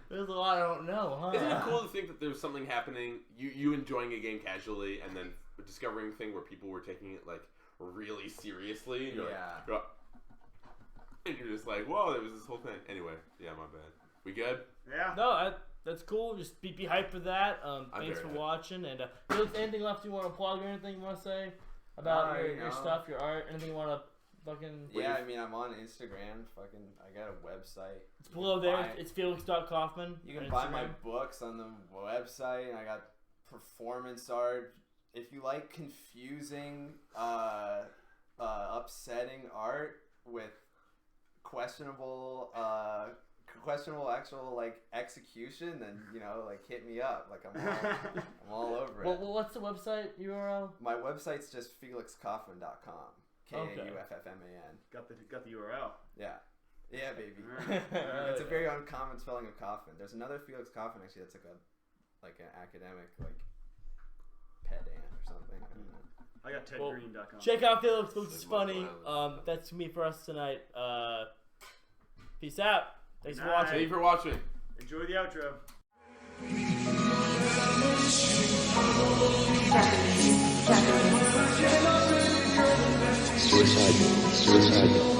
C: There's a lot I don't know, huh?
D: Isn't it cool to think that there's something happening, you enjoying a game casually, and then discovering a thing where people were taking it like really seriously? And and you're just like, whoa, there was this whole thing. Anyway, yeah, my bad. We good?
B: Yeah.
C: No, that's cool. Just be hyped for that. Thanks for watching. And Felix, anything left you want to plug or anything you want to say about your stuff, your art, anything you want to fucking...
A: Yeah, I mean, I'm on Instagram. Fucking, I got a website.
C: It's below there. It's Felix.Kaufman.
A: You can buy my books on the website. I got performance art. If you like confusing, upsetting art with questionable actual like execution, then like hit me up. Like I'm all over it.
C: Well, what's the website URL?
A: My website's just felixkaufman.com. Kauffman.
B: Got the URL.
A: Yeah, baby.
B: Right.
A: It's a very uncommon spelling of Kaufman. There's another Felix Kaufman actually. That's like an academic like pedant or something. I don't know.
B: I got tedgreen.com.
C: Check out Felix. Felix is funny. That's me for us tonight. Peace out. Thanks for watching.
D: Thank you for watching.
B: Enjoy the outro.
G: Suicide.